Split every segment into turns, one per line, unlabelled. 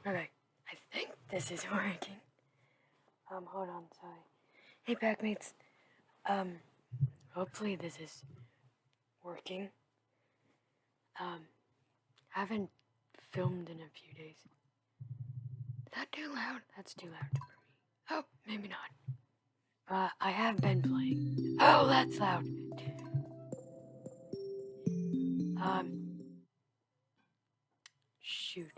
Okay, I think this is working. Hold on, sorry. Hey, Packmates. Hopefully this is working. I haven't filmed in a few days. Is that too loud? That's too loud for me. Oh, maybe not. I have been playing. Oh, that's loud. Shoot.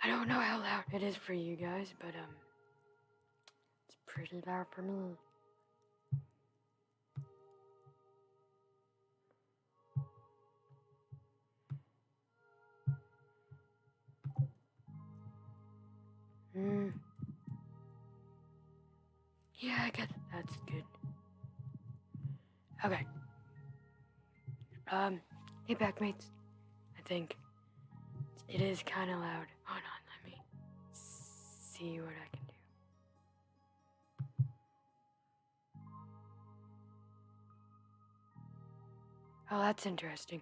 I don't know how loud it is for you guys, but, it's pretty loud for me. Yeah, I guess that's good. Okay. Hey, Packmates. I think it is kind of loud. Hold on, let me see what I can do. Oh, that's interesting.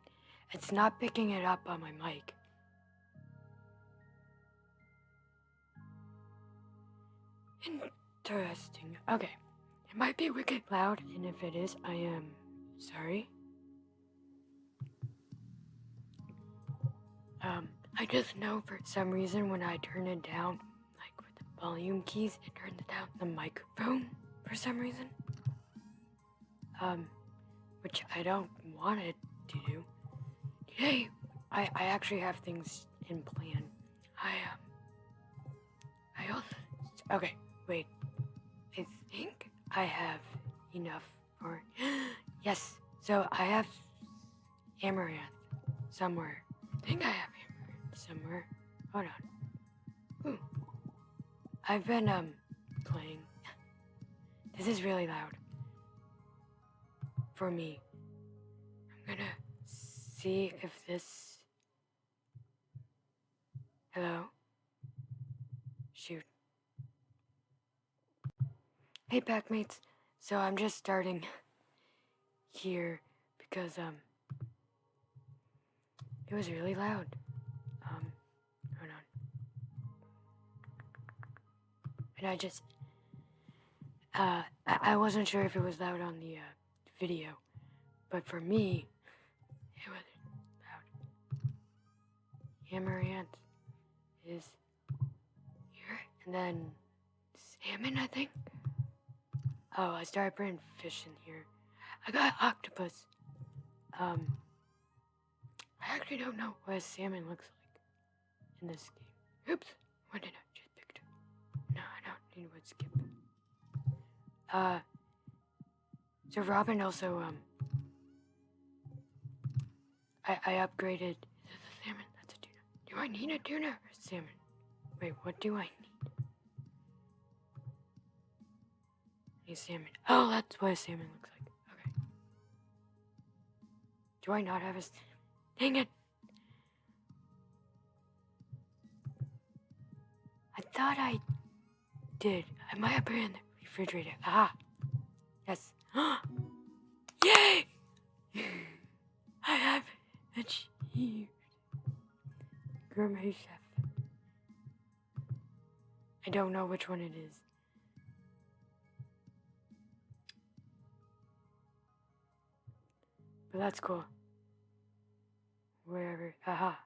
It's not picking it up on my mic. Interesting. Okay. It might be wicked loud, and if it is, I am sorry. I just know for some reason when I turn it down, like with the volume keys, it turns down the microphone for some reason. Which I don't want it to do. Today, I actually have things in plan. I also, okay, wait. I think I have enough for, yes, so I have amaranth somewhere. I think I have amaranth somewhere. Hold on. Ooh. I've been, playing. This is really loud. For me. I'm gonna see if this... Hello? Shoot. Hey, Packmates. So I'm just starting here because, it was really loud. Hold on. And I just, I wasn't sure if it was loud on the, video, but for me, it was loud. Amaranth is here, and then salmon, I think. Oh, I started putting fish in here. I got octopus. I actually don't know what a salmon looks like in this game. Oops, what did I just pick up? No, I don't need wood skip. So Robin also, I upgraded. Is this a salmon? That's a tuna. Do I need a tuna or a salmon? Wait, what do I need? A salmon. Oh, that's what a salmon looks like. Okay. Do I not have a salmon? Dang it! I thought I did. I might have put it in the refrigerator. Ah! Yes. Yay! I have achieved Gourmet Chef. I don't know which one it is. But that's cool. Wherever. Aha.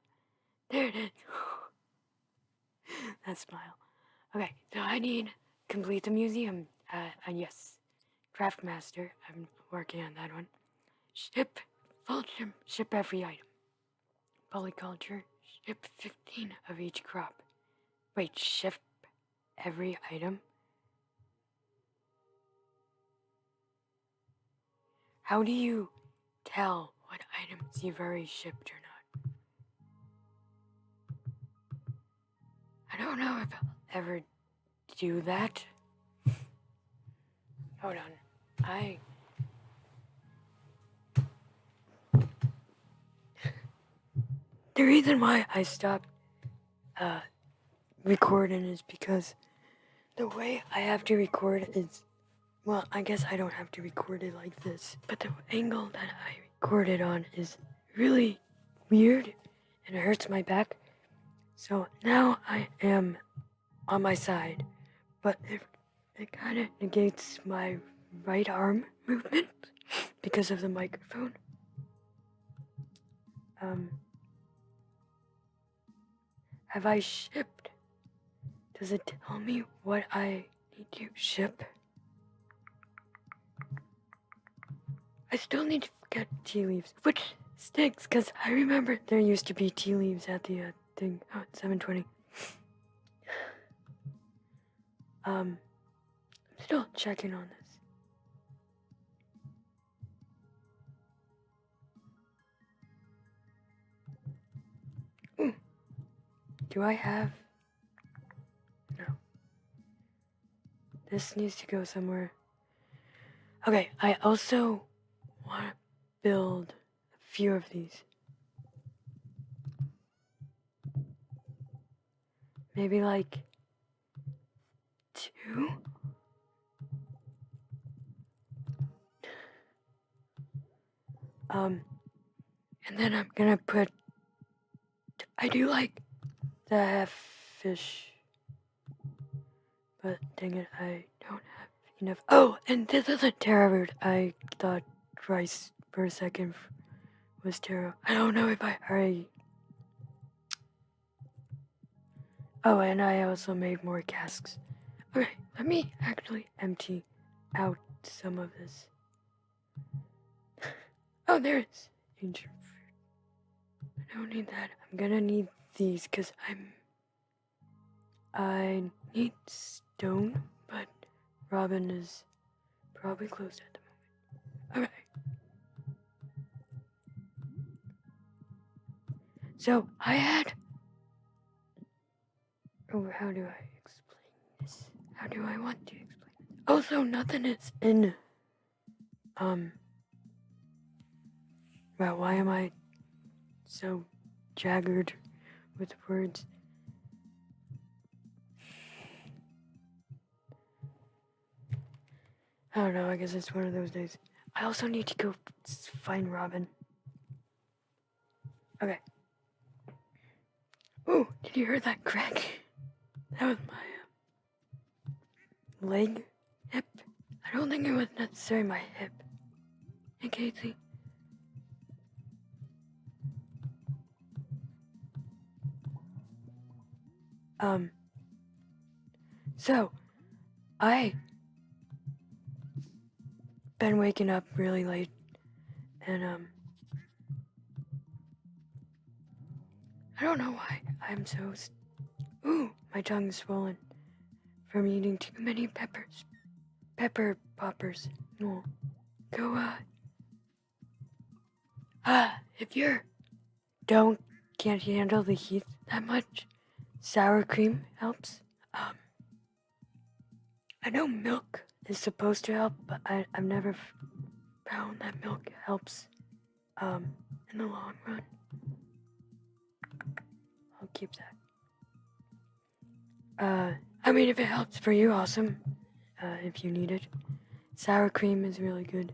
There it is. That smile. Okay, so I need complete the museum. And yes. Craftmaster. I'm working on that one. Ship. Vulture. Ship every item. Polyculture. Ship 15 of each crop. Wait, ship every item? How do you tell what items you've already shipped or not? I don't know if I'll ever do that. Hold on. The reason why I stopped recording is because the way I have to record is, well, I guess I don't have to record it like this, but the angle that I record it on is really weird and it hurts my back. So now I am on my side, but it kind of negates my right arm movement because of the microphone. Have I shipped? Does it tell me what I need to ship? I still need to get tea leaves, which stinks because I remember there used to be tea leaves at the thing. Oh, it's 7:20. I'm still checking on this. Ooh. Do I have? No. This needs to go somewhere. Okay, I also want to build a few of these. Maybe like 2? And then I'm gonna put, I do like the half fish, but dang it, I don't have enough. Oh, and this is a taro root. I thought rice for a second was taro. I don't know if I already. Oh, and I also made more casks. Okay, let me actually empty out some of this. Oh, there it is. Ancient fruit. I don't need that. I'm gonna need these because I need stone, but Robin is probably closed at the moment. Okay. So I had. Oh, how do I explain this? How do I want to explain this? Also, nothing is in. Wow, why am I so jagged with words? I don't know, I guess it's one of those days. I also need to go find Robin. Okay. Ooh, did you hear that crack? That was my leg? Hip? I don't think it was necessarily my hip. Hey, Casey. So, I been waking up really late, and, I don't know why I'm so, ooh, my tongue's swollen from eating too many pepper poppers. No, go, if can't handle the heat that much, sour cream helps. I know milk is supposed to help, but I've never found that milk helps, in the long run. I'll keep that. I mean, if it helps for you, awesome. If you need it. Sour cream is really good.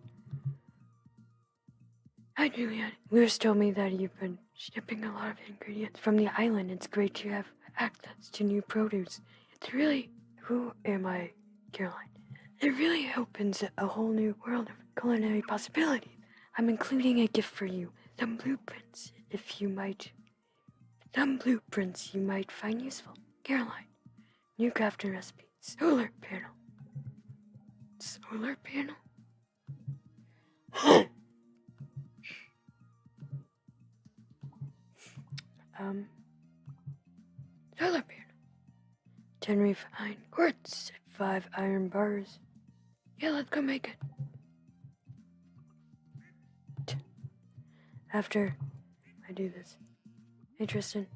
Hi, Juliet. Lewis told me that you've been shipping a lot of ingredients from the island. It's great to have access to new produce. It's really... Who am I, Caroline? It really opens a whole new world of culinary possibilities. I'm including a gift for you. Some blueprints you might find useful. Caroline. New crafting recipe. Solar panel. Solar panel? Solar panel. 10 refined quartz, 5 iron bars. Yeah, let's go make it. After I do this. Hey, Tristan.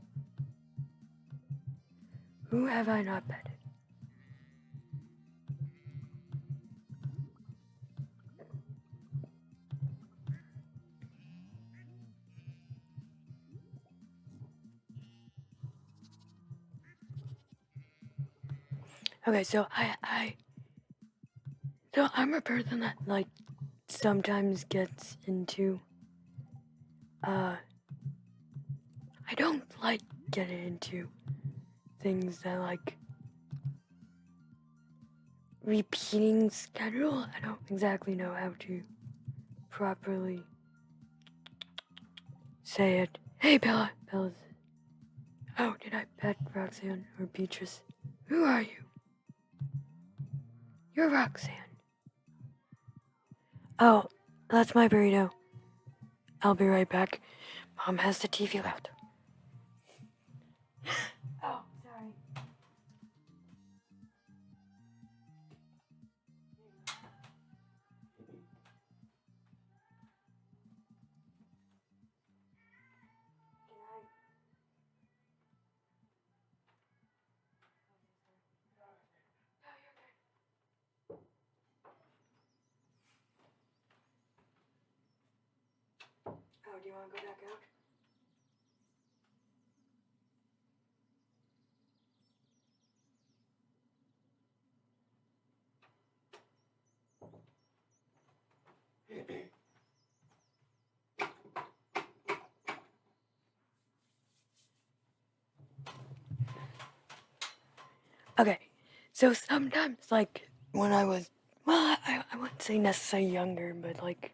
Who have I not petted? Okay, so so I'm a person that, like, sometimes gets into, I don't like getting into things that like repeating schedule. I don't exactly know how to properly say it. Hey, Bella. Bella's. Oh, did I pet Roxanne or Beatrice? Who are you? You're Roxanne. Oh, that's my burrito. I'll be right back. Mom has the TV loud. Oh, sorry. Oh, do you want to go back out? Okay, so sometimes, like, when I was, well, I wouldn't say necessarily younger, but like,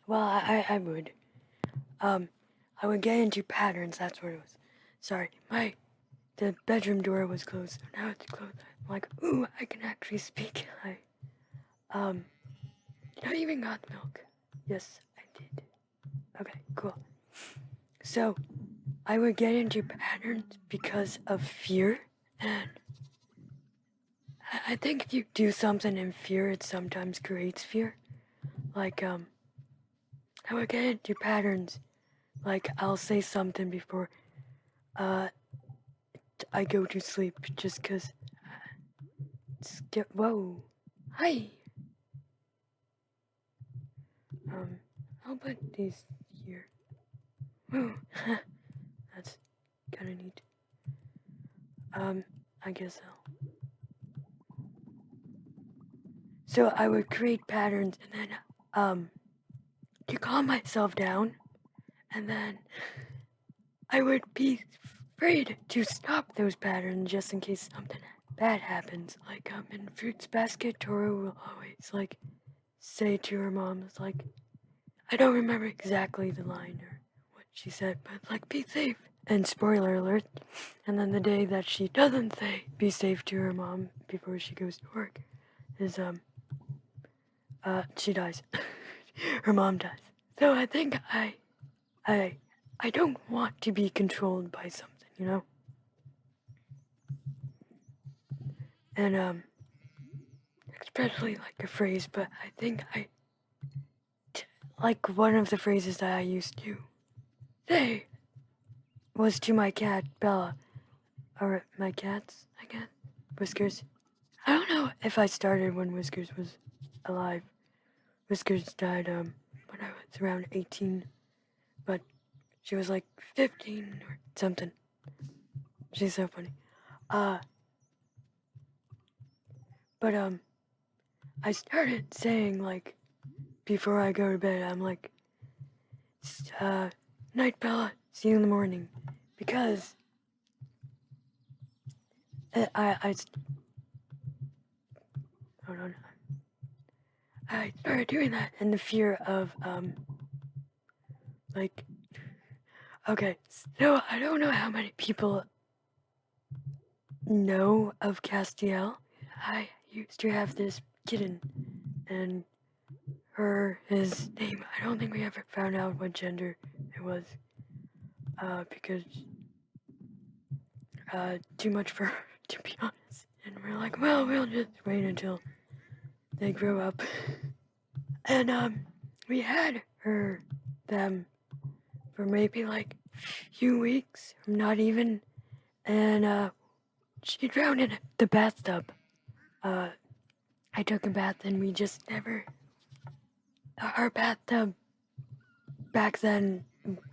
well, I would. I would get into patterns, that's what it was. Sorry, the bedroom door was closed, so now it's closed. I'm like, ooh, I can actually speak. I even got milk. Yes, I did. Okay, cool. So, I would get into patterns because of fear, and I think if you do something in fear, it sometimes creates fear. Like, I would get into patterns. Like, I'll say something before, I go to sleep just cause, whoa, hi. I'll put these here. Whoa, that's kinda neat. I guess I'll. So I would create patterns and then, to calm myself down, and then I would be afraid to stop those patterns just in case something bad happens. Like, in Fruits Basket, Toro will always, like, say to her mom, it's like, I don't remember exactly the line or what she said, but, like, be safe. And spoiler alert, and then the day that she doesn't say be safe to her mom before she goes to work is, she dies. Her mom dies. So I think I don't want to be controlled by something, you know? And, especially like a phrase, but I think like one of the phrases that I used to say was to my cat, Bella, or my cats, I guess, Whiskers. I don't know if I started when Whiskers was alive. Whiskers died, when I was around 18, but she was like 15 or something. She's so funny. But, I started saying, like, before I go to bed, I'm like, night, Bella, see you in the morning. Because hold on. I started doing that in the fear of, like, okay, so I don't know how many people know of Castiel. I used to have this kitten, and his name, I don't think we ever found out what gender it was, because, too much for her, to be honest. And we're like, well, we'll just wait until they grow up. And, we had them, for maybe like few weeks, not even, and, she drowned in the bathtub. I took a bath and we just never, our bathtub back then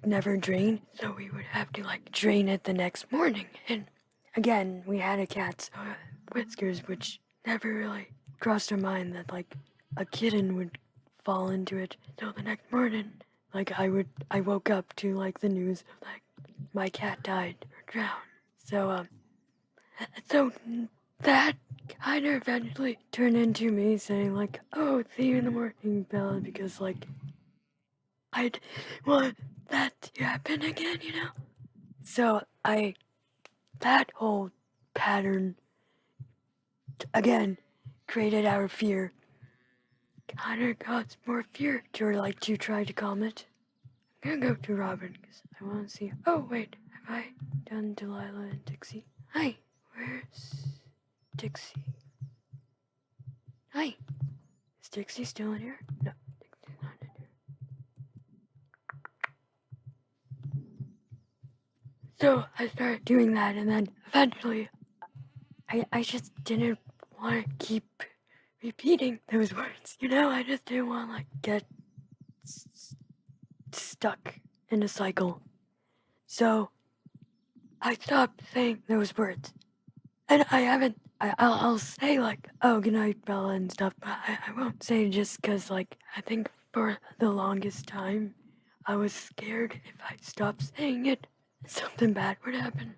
never drained, so we would have to like drain it the next morning. And again, we had a cat, so Whiskers, which never really crossed our mind that like a kitten would fall into it. So the next morning, Like I woke up to like the news, like my cat died or drowned. So that kind of eventually turned into me saying like, oh, see you in the morning, Bella, because like I didn't want that to happen again, you know? So that whole pattern, again, created our fear. Kind of caused more fear to try to calm it. I'm gonna go to Robin because I want to see. Oh, wait, have I done Delilah and Dixie? Hi, where's Dixie? Hi, is Dixie still in here? No, Dixie's not in here. So I started doing that, and then eventually I just didn't want to keep repeating those words, you know? I just didn't want to, like, get stuck in a cycle. So I stopped saying those words. And I haven't, I'll say, like, oh, good night, Bella, and stuff, but I won't say just because, like, I think for the longest time, I was scared if I stopped saying it, something bad would happen.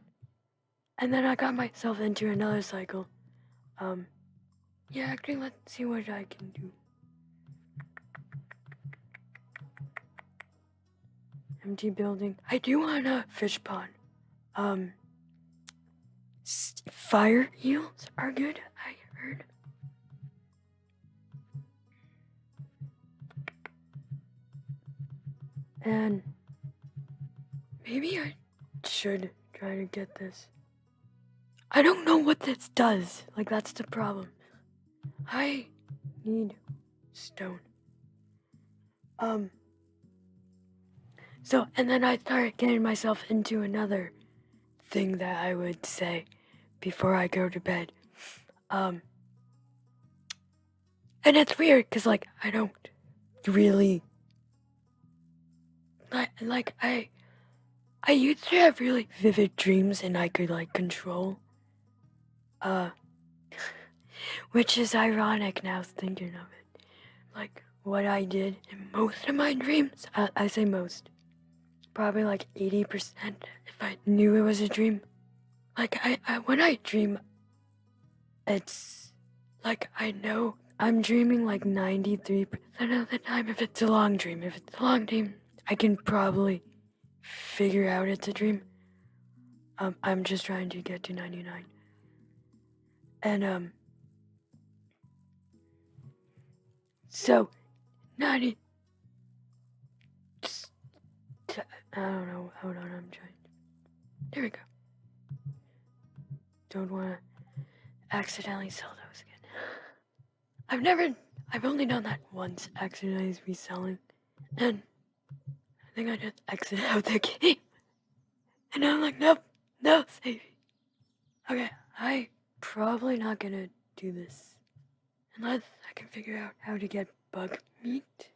And then I got myself into another cycle. Yeah, actually, let's see what I can do. Empty building. I do want a fish pond. Fire eels are good, I heard. And maybe I should try to get this. I don't know what this does. Like, that's the problem. I need stone. So, and then I started getting myself into another thing that I would say before I go to bed. And it's weird, because, like, I don't really... I used to have really vivid dreams and I could, like, control. Which is ironic now thinking of it. Like, what I did in most of my dreams, I say most, probably like 80% if I knew it was a dream. Like, when I dream, it's like I know I'm dreaming like 93% of the time if it's a long dream. If it's a long dream, I can probably figure out it's a dream. I'm just trying to get to 99. And, so, 90... I don't know. Hold on, I'm trying. There we go. Don't want to accidentally sell those again. I've only done that once, accidentally reselling. And I think I just exited out the game. And I'm like, nope, no, save. Okay, I probably not gonna do this. Unless I can figure out how to get bug meat.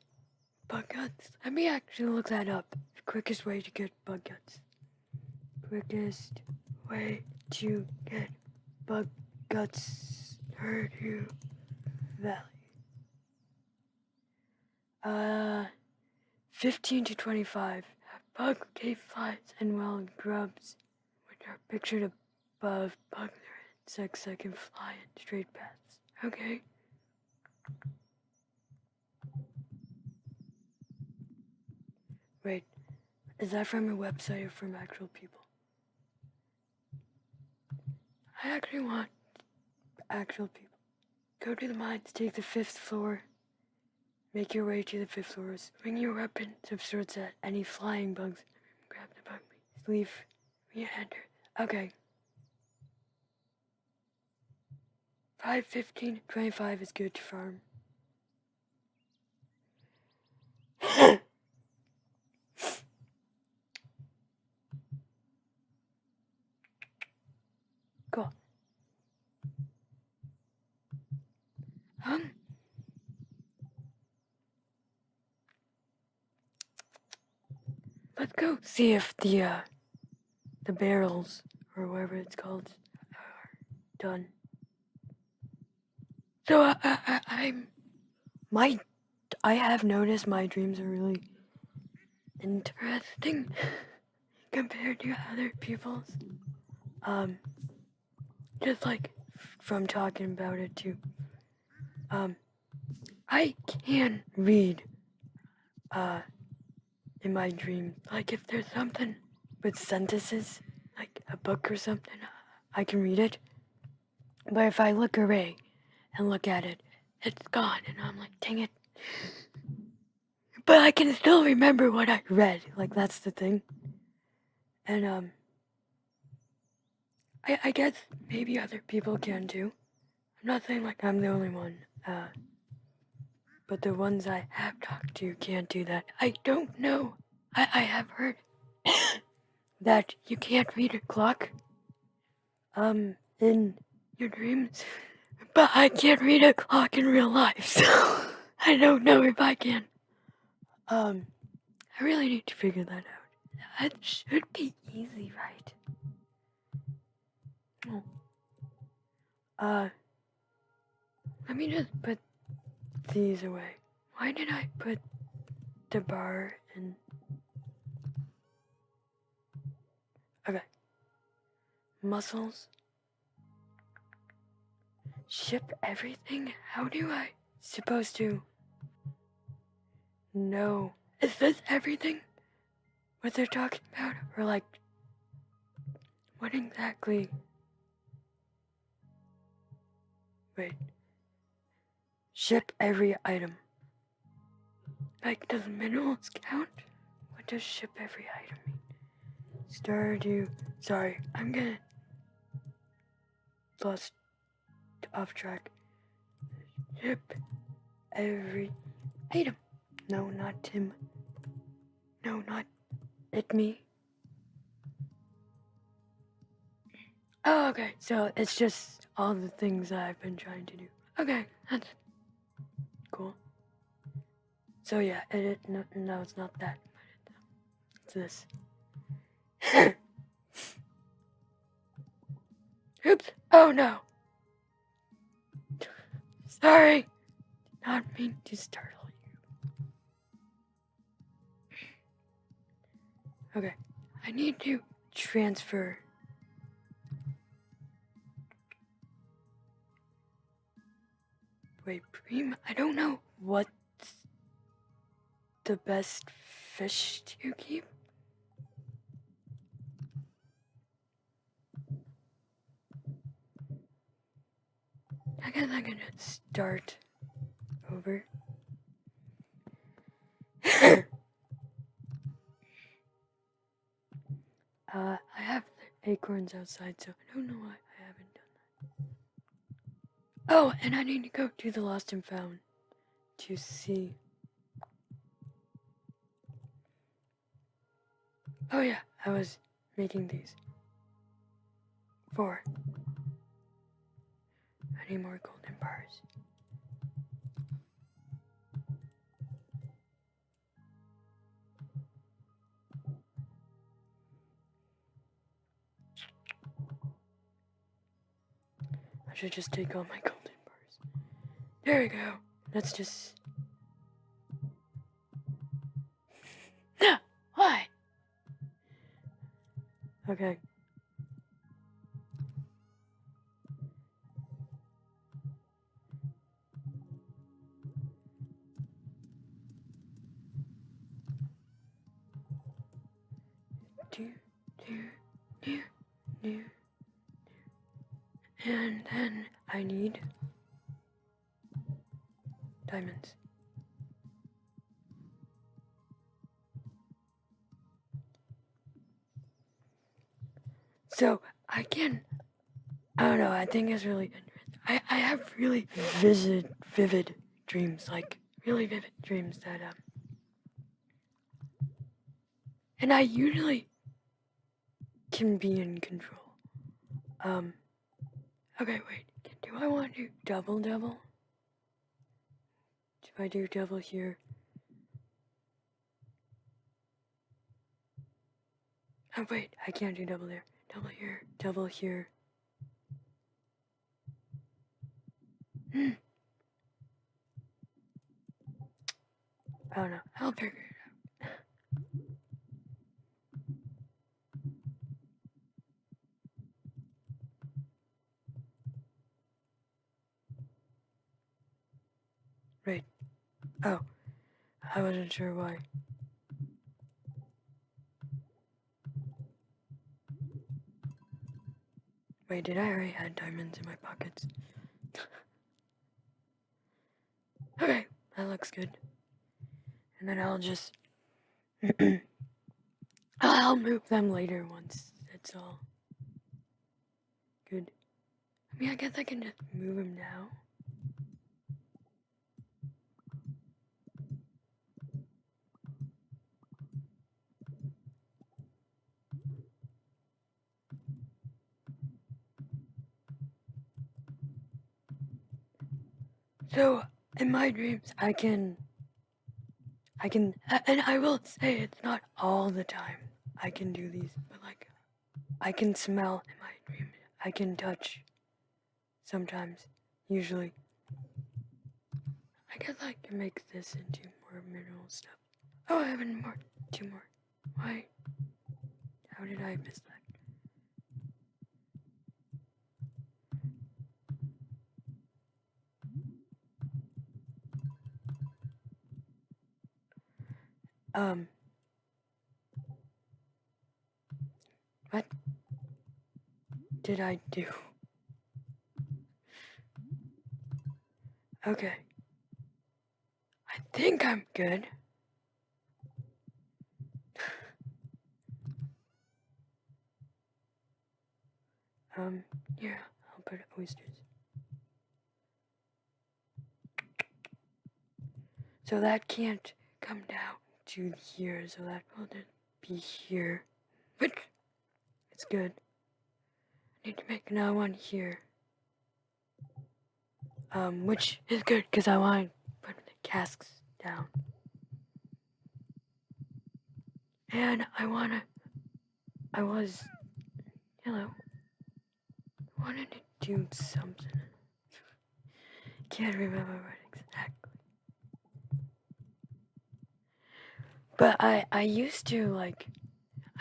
Bug guts. Let me actually look that up. The quickest way to get bug guts. Quickest way to get bug guts. Stardew Valley. 15 to 25. Bug cave flies and wild grubs, which are pictured above. Bugs are insects that can fly in straight paths. Okay. Wait, is that from a website or from actual people? I actually want actual people. Go to the mines, take the 5th floor. Make your way to the 5th floor. Swing your weapons of sorts at any flying bugs. Grab the bug meat. Leave. Re-enter. Okay. 5, 15, 25 is good to farm. Cool. Let's go see if the barrels, or whatever it's called, are done. So, I have noticed my dreams are really interesting compared to other people's. Just like from talking about it too. I can read in my dreams. Like if there's something with sentences, like a book or something, I can read it. But if I look away and look at it, it's gone, and I'm like, dang it. But I can still remember what I read. Like that's the thing. And I guess maybe other people can too. I'm not saying like I'm the only one. But the ones I have talked to can't do that. I don't know. I have heard that you can't read a clock in your dreams. But I can't read a clock in real life, so I don't know if I can. I really need to figure that out. That should be easy, right? Oh. Let me just put these away. Why did I put the bar in? Okay. Muscles. Ship everything? How do I supposed to know? Is this everything? What they're talking about? Or like, what exactly? Wait. Ship every item. Like, does minerals count? What does ship every item mean? Stardew. Sorry, I'm gonna lost off track. Ship every item. No, not Tim. No, not it me. Oh, okay. So it's just all the things that I've been trying to do. Okay, that's cool. So yeah, no, it's not that. It's this. Oops. Oh no. Sorry. Did not mean to startle you. Okay. I need to transfer. Wait, Preem, I don't know what's the best fish to keep. I guess I'm gonna start over. I have the acorns outside, so I don't know why I haven't done that. Oh, and I need to go to the Lost and Found to see. Oh yeah, I was making these. 4. I need more golden bars. I should just take all my golden bars. There we go. Let's just... No! Why? Okay. Do. And then I need diamonds. So I don't know, I think it's really interesting. I have really vivid dreams, like really vivid dreams that and I usually can be in control. Okay, wait. Do I want to do double? Do I do double here? Oh wait, I can't do double there. Double here, double here. I don't know. I'll figure it out. Oh, I wasn't sure why. Wait, did I already have diamonds in my pockets? Okay, that looks good. And then I'll just... I'll move them later once it's all good. I mean, I guess I can just move them now. So, in my dreams, I can, and I will say it's not all the time I can do these, but like, I can smell in my dream. I can touch sometimes, usually. I guess I can make this into more mineral stuff. Oh, I have two more. Why? How did I miss that? What did I do? Okay. I think I'm good. Yeah, I'll put oysters. So that can't come down to here, so that will just be here. Which, it's good. I need to make another one here. Which is good, because I want to put the casks down. And I wanted to do something. Can't remember what exactly. But I used to, like,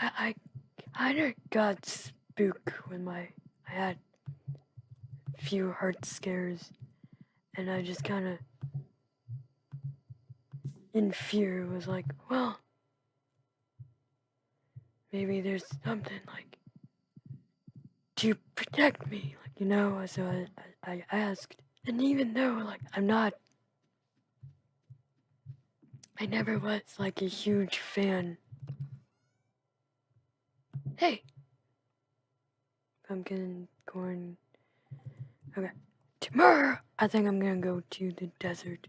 I kind of got spooked when I had a few heart scares. And I just kind of, in fear, was like, well, maybe there's something, like, to protect me, like, you know? So I asked. And even though, like, I never was, like, a huge fan. Hey! Pumpkin, corn. Okay. Tomorrow, I think I'm gonna go to the desert.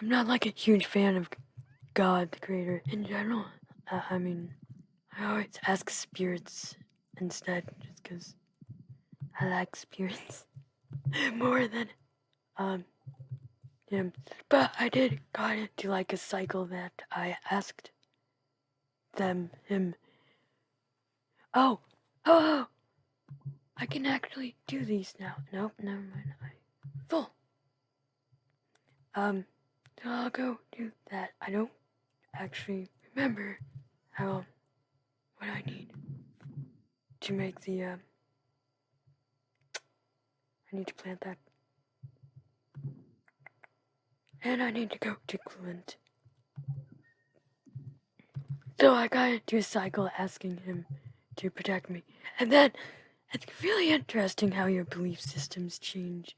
I'm not, like, a huge fan of God, the creator, in general. I mean, I always ask spirits instead, just because I like spirits more than, him. But I did got into, like, a cycle that I asked him, oh, I can actually do these now. Nope, never mind, full. So I'll go do that. I don't actually remember what I need to make the, I need to plant that. And I need to go to Clint. So I got into a cycle asking him to protect me. And then, it's really interesting how your belief systems change.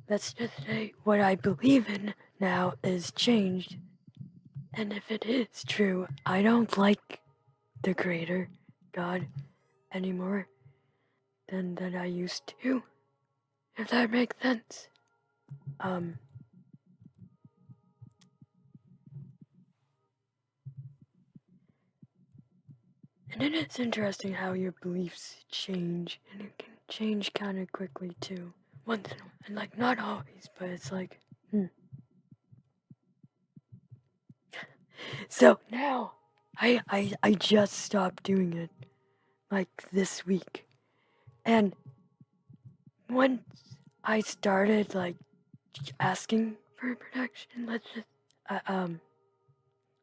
Let's just say what I believe in now is changed. And if it is true, I don't like the creator, God, anymore than I used to. If that makes sense. And it is interesting how your beliefs change, and it can change kind of quickly too. Once in a while, and like not always, but it's like, So now, I just stopped doing it, like this week, and once I started like asking for protection, let's just,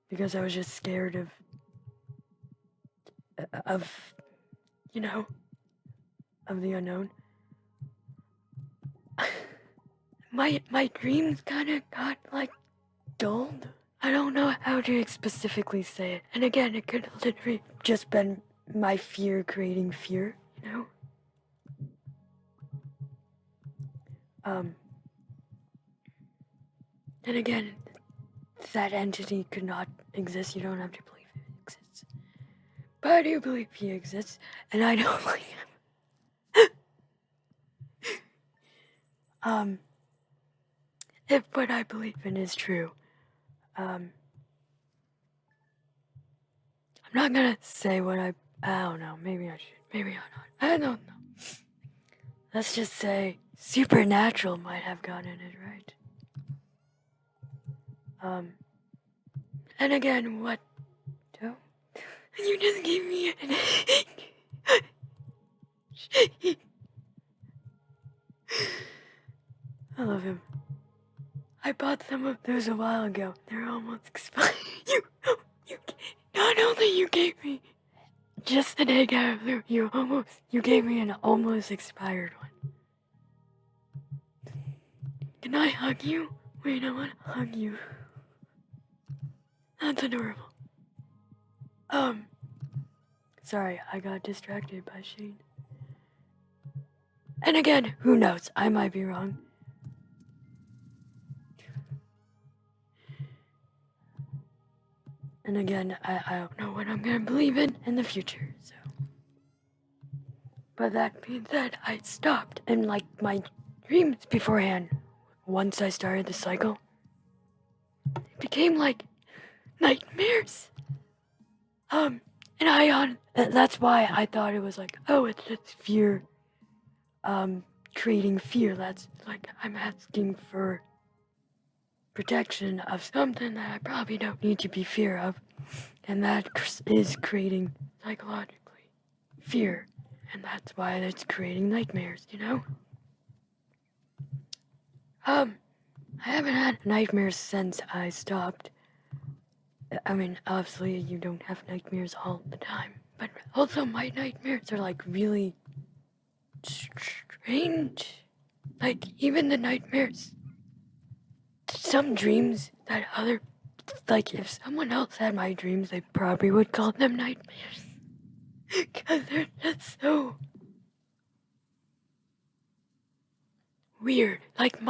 because I was just scared of, you know, of the unknown. my dreams kind of got like dulled. I don't know how to specifically say it. And again, it could literally just been my fear creating fear, you know? And again, that entity could not exist. You don't have to believe it exists. But I do believe he exists, and I don't like him. If what I believe in is true, I'm not gonna say what I don't know, maybe I should, maybe I'm not. I don't know. Let's just say supernatural might have gotten it right. And again, what? Oh, you just gave me an I love him. I bought some of those a while ago. They're almost expired. Not only you gave me just an egg out of blue, you gave me an almost expired one. Can I hug you? Wait, I want to hug you. That's adorable. Sorry, I got distracted by Shane. And again, who knows? I might be wrong. And again, I don't know what I'm gonna believe in the future, so. But that being said, I stopped, and like my dreams beforehand, once I started the cycle, it became like nightmares. And that's why I thought it was like, oh, it's just fear, creating fear. That's like, I'm asking for protection of something that I probably don't need to be fear of. And that is creating psychologically fear. And that's why it's creating nightmares, you know? I haven't had nightmares since I stopped. I mean, obviously you don't have nightmares all the time. But also my nightmares are like really strange. Like even the nightmares, some dreams that like if someone else had my dreams, they probably would call them nightmares. Because they're just so weird. Like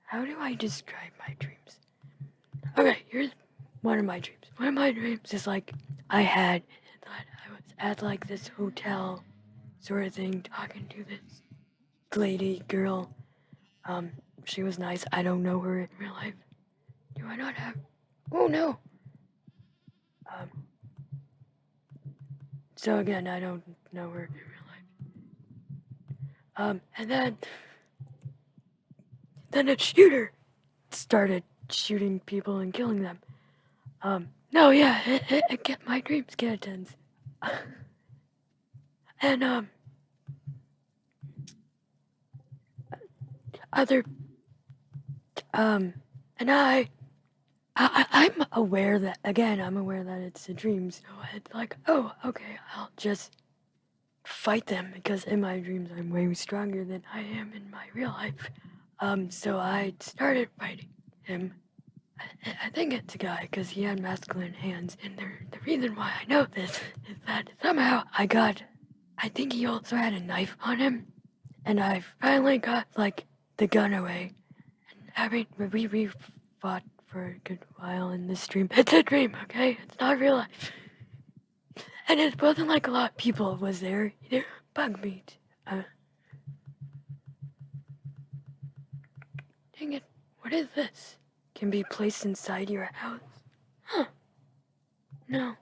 how do I describe my dreams? Okay, here's one of my dreams. One of my dreams is like I was at like this hotel sort of thing talking to this lady girl. She was nice. I don't know her in real life. Do I not have? Oh no. So again, I don't know her in real life. And then a shooter started shooting people and killing them. No, yeah, it get my dreams get intense. And other and I'm aware that I'm aware that it's a dream, so it's like, oh, okay, I'll just fight them because in my dreams I'm way stronger than I am in my real life. So I started fighting him. I think it's a guy because he had masculine hands, and the reason why I know this is that somehow I think he also had a knife on him, and I finally got like the gun away. And we fought for a good while in this dream. It's a dream, okay? It's not real life. And it wasn't like a lot of people was there either. Bug meat. Dang it, what is this? Can be placed inside your house? Huh. No.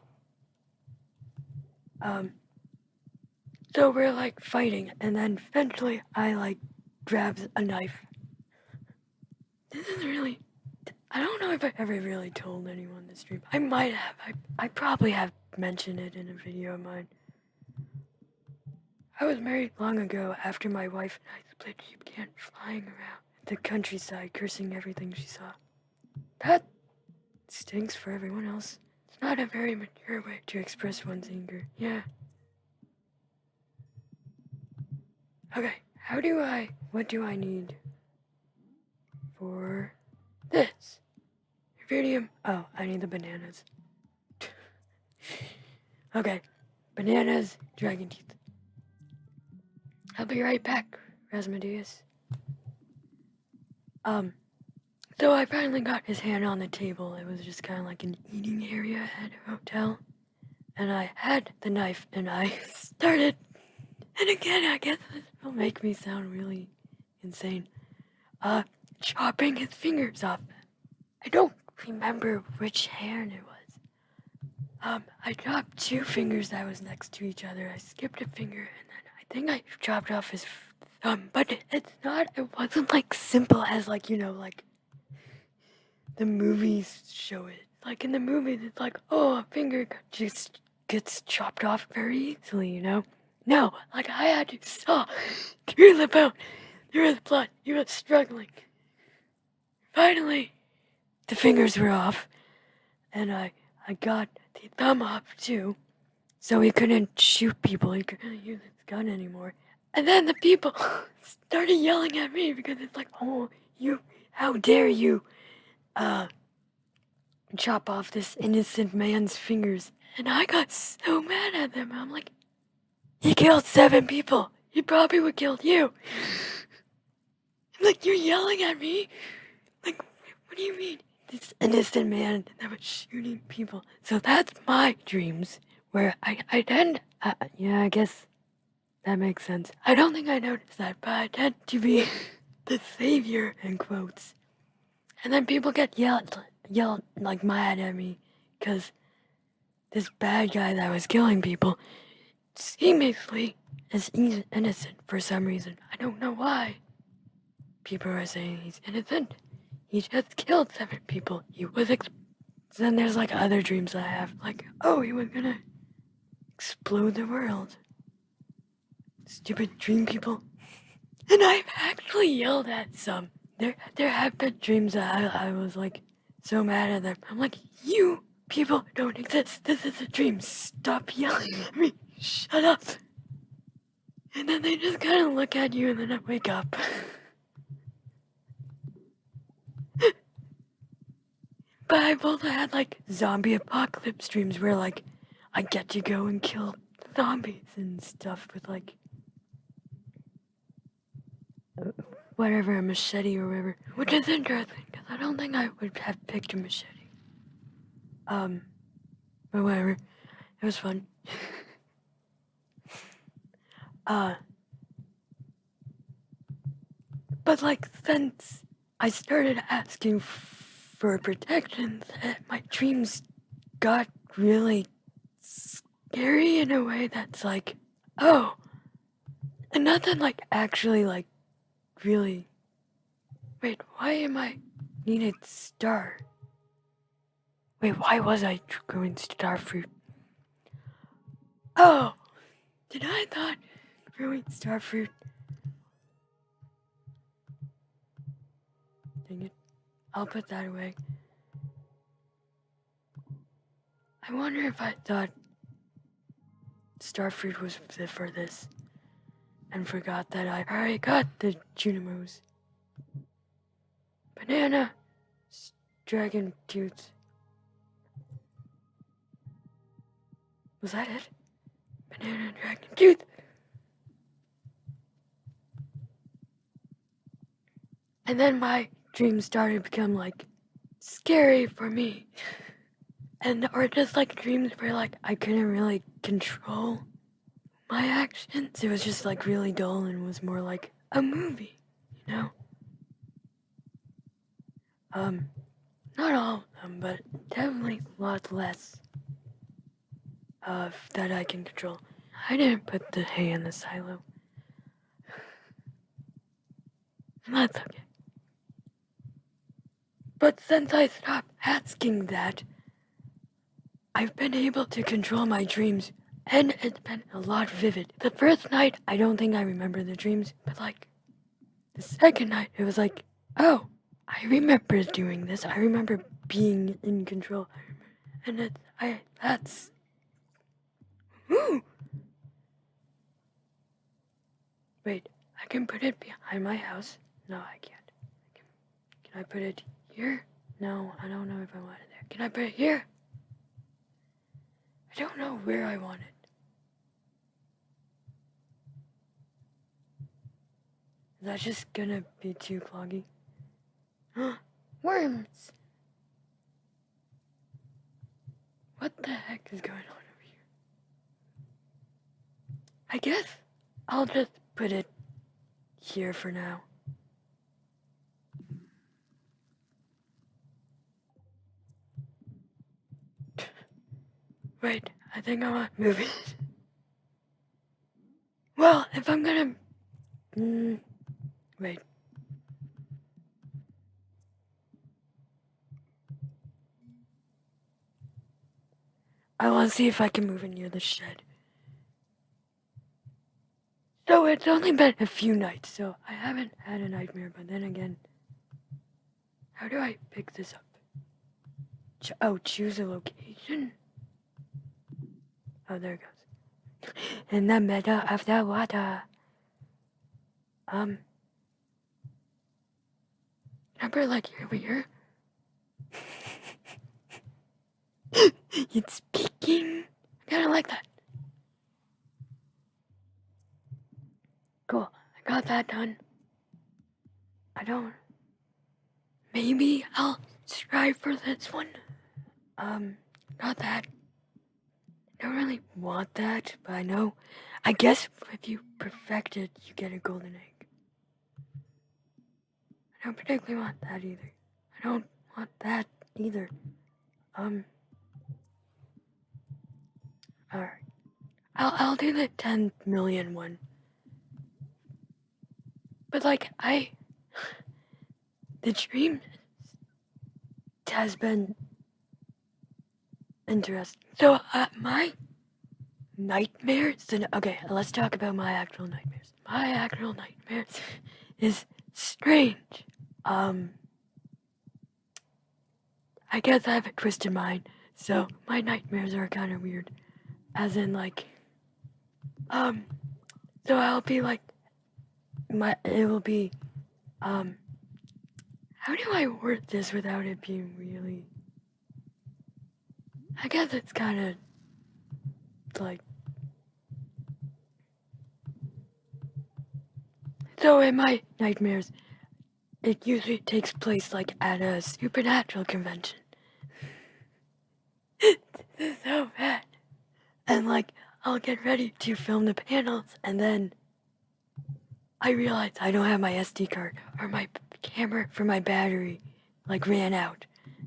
So we're like fighting, and then eventually I like grabs a knife. This is really, I don't know if I ever really told anyone this dream. I might have. I probably have mentioned it in a video of mine. I was married long ago. After my wife and I split, she began flying around the countryside, cursing everything she saw. That stinks for everyone else. It's not a very mature way to express one's anger. Yeah. Okay, what do I need for this? Iridium. Oh, I need the bananas. Okay, bananas, dragon teeth. I'll be right back, Rasmodeus. So I finally got his hand on the table. It was just kind of like an eating area at a hotel. And I had the knife and I started, and again, I guess this will make me sound really insane, chopping his fingers off. I don't remember which hand it was. I chopped 2 fingers that was next to each other. I skipped a finger and then I think I chopped off his thumb, but it wasn't like simple as like, like the movies show it. Like in the movies, it's like, oh, a finger just gets chopped off very easily, No, like I had to saw through the bone. There was blood. He was struggling. Finally, the fingers were off, and I got the thumb off too, so he couldn't shoot people. He couldn't use his gun anymore. And then the people started yelling at me because it's like, oh, how dare you, chop off this innocent man's fingers. And I got so mad at them. I'm like, he killed 7 people. He probably would kill you. Like, you're yelling at me? Like, what do you mean? This innocent man that was shooting people. So that's my dreams, where I tend, yeah, I guess that makes sense. I don't think I noticed that, but I tend to be the savior, in quotes. And then people get yelled like mad at me, because this bad guy that was killing people seemingly is innocent for some reason. I don't know why. People are saying he's innocent. He just killed 7 people. He was then there's like other dreams I have, like, oh, he was gonna explode the world. Stupid dream people. And I've actually yelled at some. There have been dreams that I was like so mad at them. I'm like, you people don't exist. This is a dream. Stop yelling at me. Shut up. And then they just kind of look at you and then I wake up. But I've also had like zombie apocalypse dreams where like I get to go and kill zombies and stuff with like whatever, a machete or whatever, which is interesting because I don't think I would have picked a machete. But whatever, it was fun. But like since I started asking for protection, my dreams got really scary in a way that's like, oh, and nothing like actually like really. Wait, why am I needed star? Wait, why was I going star fruit? Oh, did I thought growing star fruit? Dang it, I'll put that away. I wonder if I thought starfruit was for this and forgot that I already got the Junimos. Banana, dragon tooth. Was that it? Banana, dragon tooth. And then my dreams started to become like scary for me. Or just like dreams where like I couldn't really control my actions. It was just like really dull and was more like a movie, you know? Not all of them, but definitely a lot less that I can control. I didn't put the hay in the silo. That's okay. But since I stopped asking that, I've been able to control my dreams, and it's been a lot vivid. The first night, I don't think I remember the dreams, but like, the second night, it was like, oh, I remember doing this. I remember being in control. And that's... Ooh! Wait, I can put it behind my house. No, I can't. Can I put it here? No, I don't know if I want it there. Can I put it here? I don't know where I want it. Is that just gonna be too cloggy? Worms! What the heck is going on over here? I guess I'll just put it here for now. Wait, I think I want to move it. Well, if I'm gonna... wait. I want to see if I can move it near the shed. So it's only been a few nights, so I haven't had a nightmare, but then again... How do I pick this up? Choose a location? Oh, there it goes. In the middle of the water. Can I put it like over here? It's speaking. I kinda like that. Cool. I got that done. Maybe I'll strive for this one. Got that. I don't really want that, but I guess if you perfect it, you get a golden egg. I don't particularly want that either. I don't want that either. Alright. I'll do the 10 million one. But the dream has been interesting. So, my nightmares, okay, let's talk about my actual nightmares. My actual nightmares is strange. I guess I have a twisted mind, so my nightmares are kind of weird. As in, so I'll be it will be, how do I word this without it being really, I guess it's kind of, so in my nightmares, it usually takes place, at a supernatural convention. This is so bad. And, I'll get ready to film the panels, and then I realize I don't have my SD card, or my camera for my battery, ran out.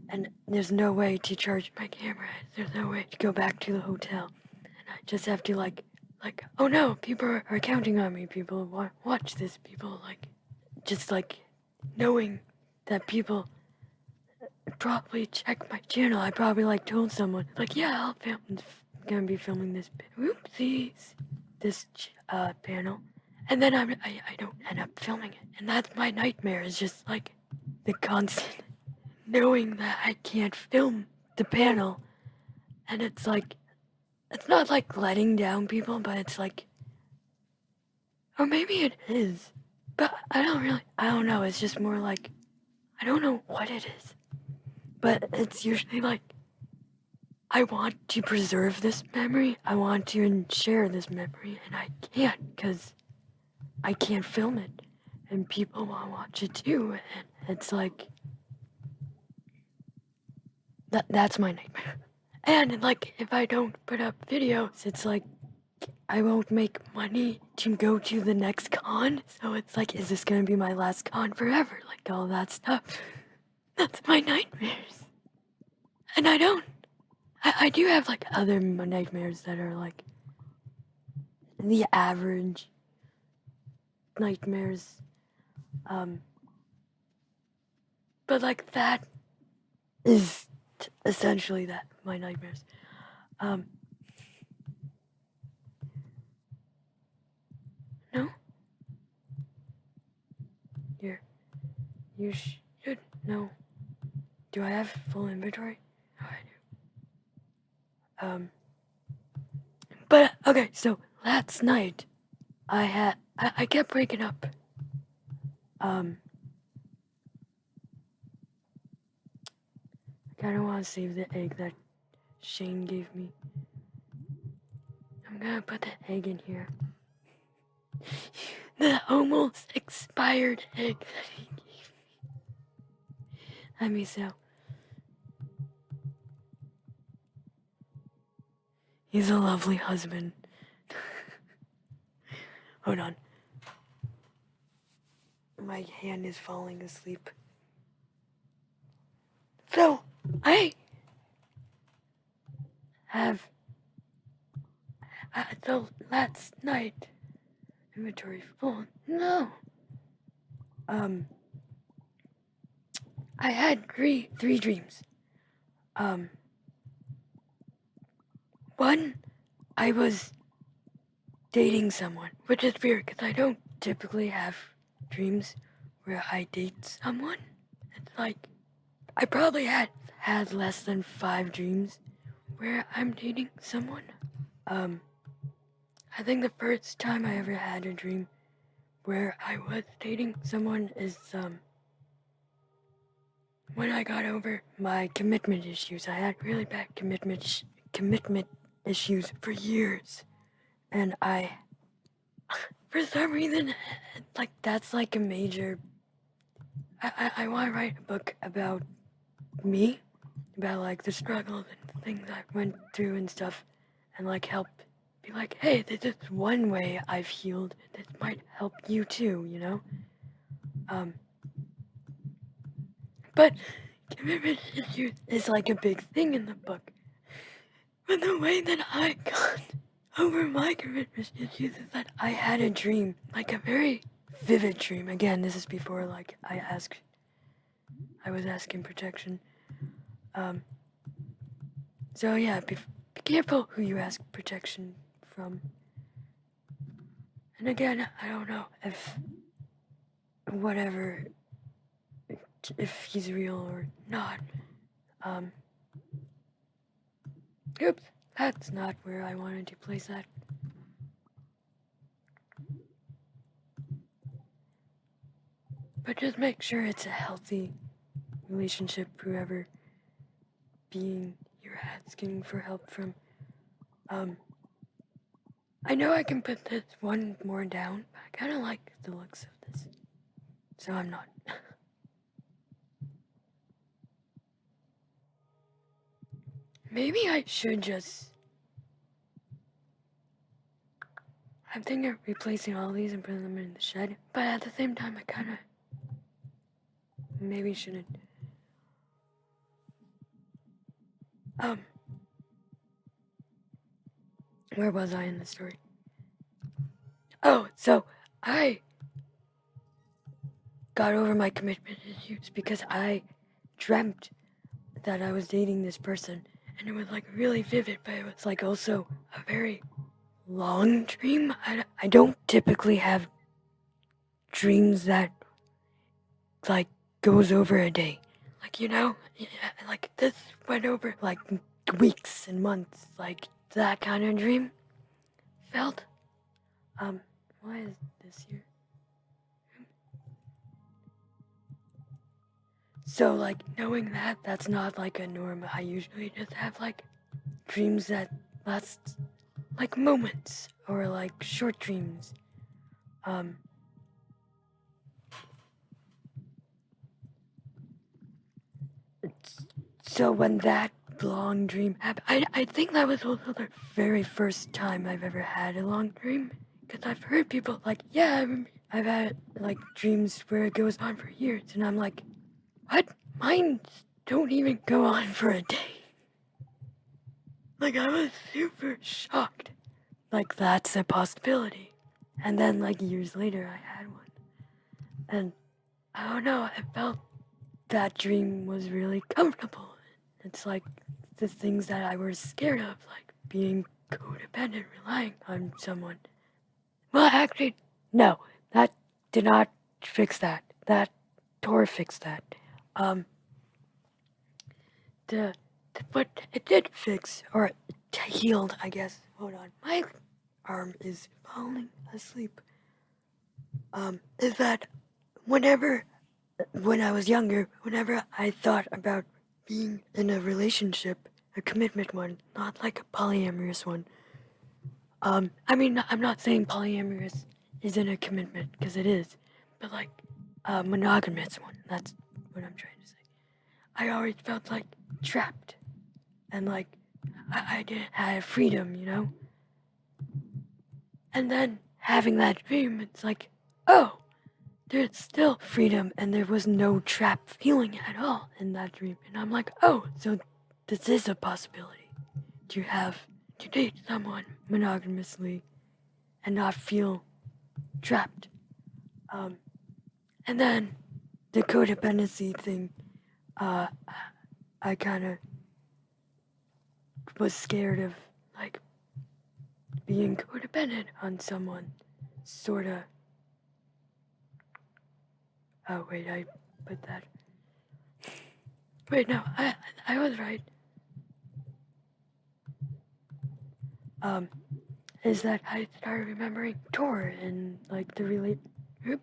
And there's no way to charge my camera. There's no way to go back to the hotel. And I just have to, oh no, people are counting on me. People watch this. People, knowing that people probably check my channel. I probably, told someone, yeah, I'm gonna be filming this. Oopsies. This, panel. And then I don't end up filming it. And that's my nightmare, is just, the constant knowing that I can't film the panel. And it's it's not letting down people, but it's or maybe it is. But I don't know, it's just more I don't know what it is. But it's usually I want to preserve this memory, I want to share this memory, and I can't, because I can't film it. And people want to watch it too, and it's that's my nightmare. And if I don't put up videos, it's I won't make money to go to the next con. So it's is this gonna be my last con forever? All that stuff. That's my nightmares. And I do have other nightmares that are the average nightmares. But that is essentially that, my nightmares. No? Here. You should know. Do I have full inventory? Oh, I do. But, okay, so last night, I I kept waking up. I kind of want to save the egg that Shane gave me. I'm gonna put the egg in here. The almost expired egg that he gave me. Let me see. He's a lovely husband. Hold on. My hand is falling asleep. So, I have so last night inventory full. No. I had three dreams. One, I was dating someone, which is weird because I don't typically have dreams where I date someone. It's like I probably had less than 5 dreams where I'm dating someone. I think the first time I ever had a dream where I was dating someone is when I got over my commitment issues. I had really bad commitment issues for years, and I, for some reason, like that's like a major. I want to write a book about me, about like the struggles and things I went through and stuff, and like help be like, hey, this is one way I've healed. This might help you too, you know? But commitment issues is like a big thing in the book. But the way that I got over my commitment issues is that I had a dream, like a very vivid dream. Again, this is before like I was asking protection. So yeah, be careful who you ask protection from. And again, I don't know if whatever, if he's real or not. Oops, that's not where I wanted to place that. But just make sure it's a healthy relationship, whoever being you're asking for help from. I know I can put this one more down, but I kind of like the looks of this, so I'm not. Maybe I should just. I'm thinking of replacing all these and putting them in the shed, but at the same time, I kind of maybe shouldn't. Where was I in the story? Oh, so I got over my commitment issues because I dreamt that I was dating this person, and it was like really vivid, but it was like also a very long dream. I don't typically have dreams that like goes over a day, like you know, like this went over like weeks and months, like that kind of dream felt. Why is this here? So like knowing that that's not like a norm. I usually just have like dreams that last like moments or like short dreams. So when that long dream happened, I think that was also the very first time I've ever had a long dream. Because I've heard people like, yeah, I've had like dreams where it goes on for years. And I'm like, what? Mine don't even go on for a day. Like I was super shocked. Like that's a possibility. And then like years later I had one. And I don't know, I felt that dream was really comfortable. It's like the things that I was scared of, like being codependent, relying on someone. Well, actually, no, that did not fix that. That Tor fixed that. But it did fix, or it healed, I guess. Hold on, my arm is falling asleep. is that when I was younger, whenever I thought about being in a relationship, a commitment one, not like a polyamorous one. I mean, I'm not saying polyamorous isn't a commitment, because it is, but like a monogamous one, that's what I'm trying to say. I always felt like trapped, and like I didn't have freedom, you know? And then having that dream, it's like, oh, there's still freedom, and there was no trap feeling at all in that dream. And I'm like, oh, so this is a possibility to date someone monogamously and not feel trapped. And then the codependency thing, I kind of was scared of like being codependent on someone, sorta. Oh wait, I put that. Wait, no, I was right. Is that I started remembering Tor and like the really. If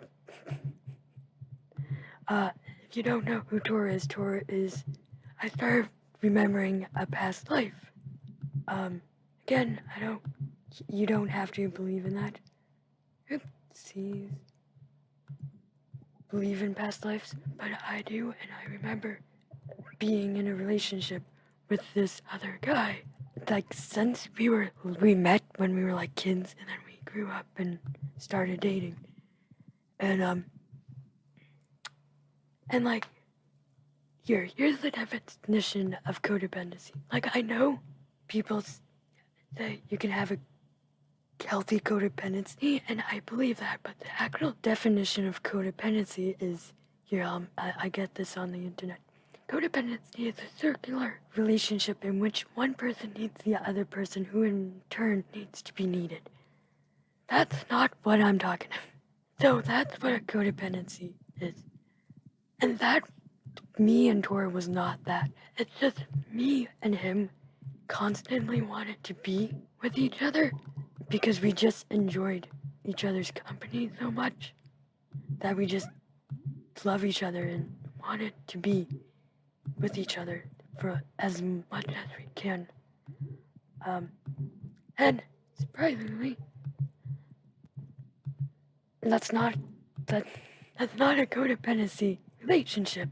you don't know who Tor is. I started remembering a past life. Again, you don't have to believe in that. Oopsies. Believe in past lives, but I do, and I remember being in a relationship with this other guy. Like, since we met when we were like kids, and then we grew up and started dating. And like, here's the definition of codependency. Like, I know people say you can have a healthy codependency, and I believe that, but the actual definition of codependency is here. I get this on the internet. Codependency is a circular relationship in which one person needs the other person, who in turn needs to be needed. That's not what I'm talking about. So that's what a codependency is. And that, me and Tor was not that. It's just me and him constantly wanted to be with each other because we just enjoyed each other's company so much that we just love each other and wanted to be with each other for as much as we can. And surprisingly, that's not a codependency relationship.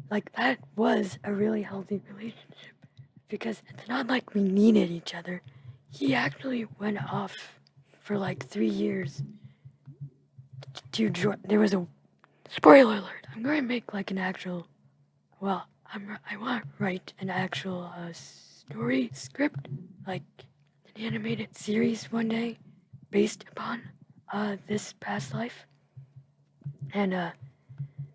Like, that was a really healthy relationship because it's not like we needed each other. He actually went off for like 3 years to join. There was a spoiler alert. I'm going to make like an actual. Well, I want to write an actual story script, like an animated series one day, based upon this past life. And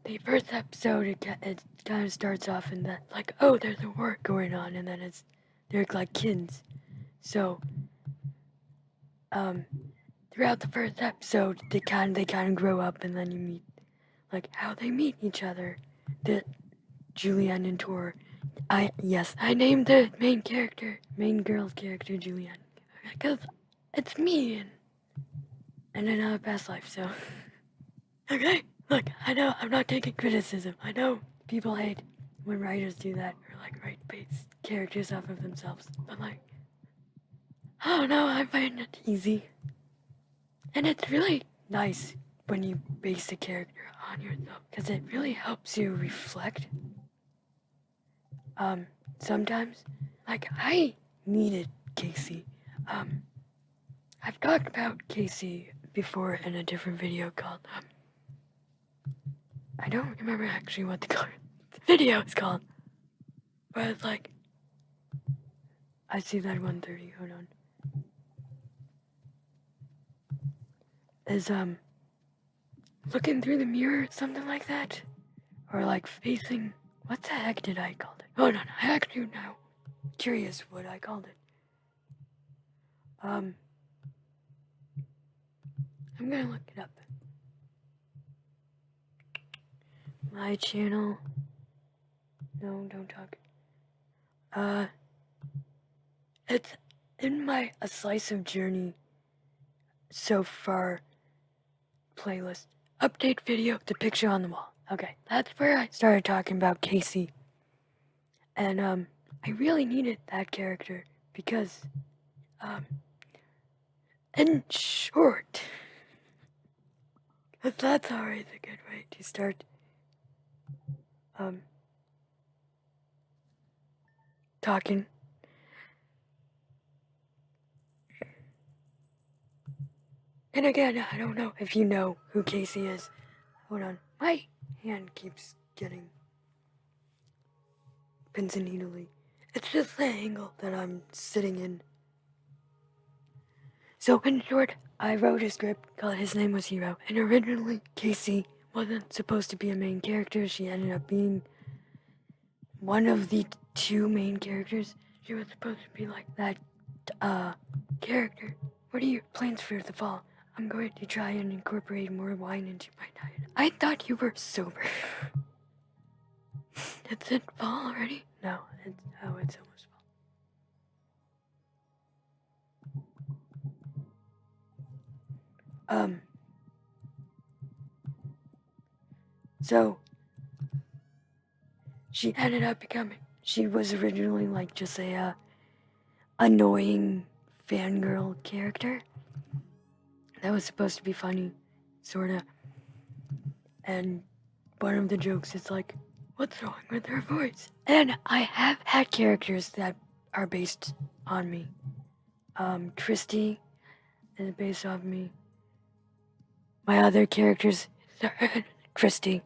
the first episode, it kind of starts off in that, like, oh, there's a war going on, and then they're like kids. So, throughout the first episode, they kind of grow up, and then you meet, like, how they meet each other. The Julianne and Tor. I named the main girl's character Julianne, because it's me and another past life. So, okay. Look, I know I'm not taking criticism. I know people hate when writers do that, or like write base characters off of themselves. But like, I don't know, I find it easy. And it's really nice when you base a character on yourself, because it really helps you reflect. Sometimes, like, I needed Casey. I've talked about Casey before in a different video called, I don't remember actually what the video is called, but it's like, I see that 1:30, hold on. Is, looking through the mirror, something like that? Or like facing, what the heck did I call it? Hold on, I actually now curious what I called it. I'm gonna look it up. My channel. No, don't talk. It's in a slice of journey so far. playlist. Update video, the picture on the wall. Okay, that's where I started talking about Casey. And, I really needed that character because, in short, that's always a good way to start, talking. And again, I don't know if you know who Casey is. Hold on. My hand keeps getting pins and needly. It's just the angle that I'm sitting in. So in short, I wrote a script called His Name Was Hero, and originally Casey wasn't supposed to be a main character. She ended up being one of the two main characters. She was supposed to be like that, character. What are your plans for the fall? I'm going to try and incorporate more wine into my diet. I thought you were sober. Is it fall already? No, it's almost fall. So she ended up becoming. She was originally like just a annoying fangirl character that was supposed to be funny, sorta. And one of the jokes is like, "What's wrong with her voice?" And I have had characters that are based on me. Christy is based off me. My other characters, Christy.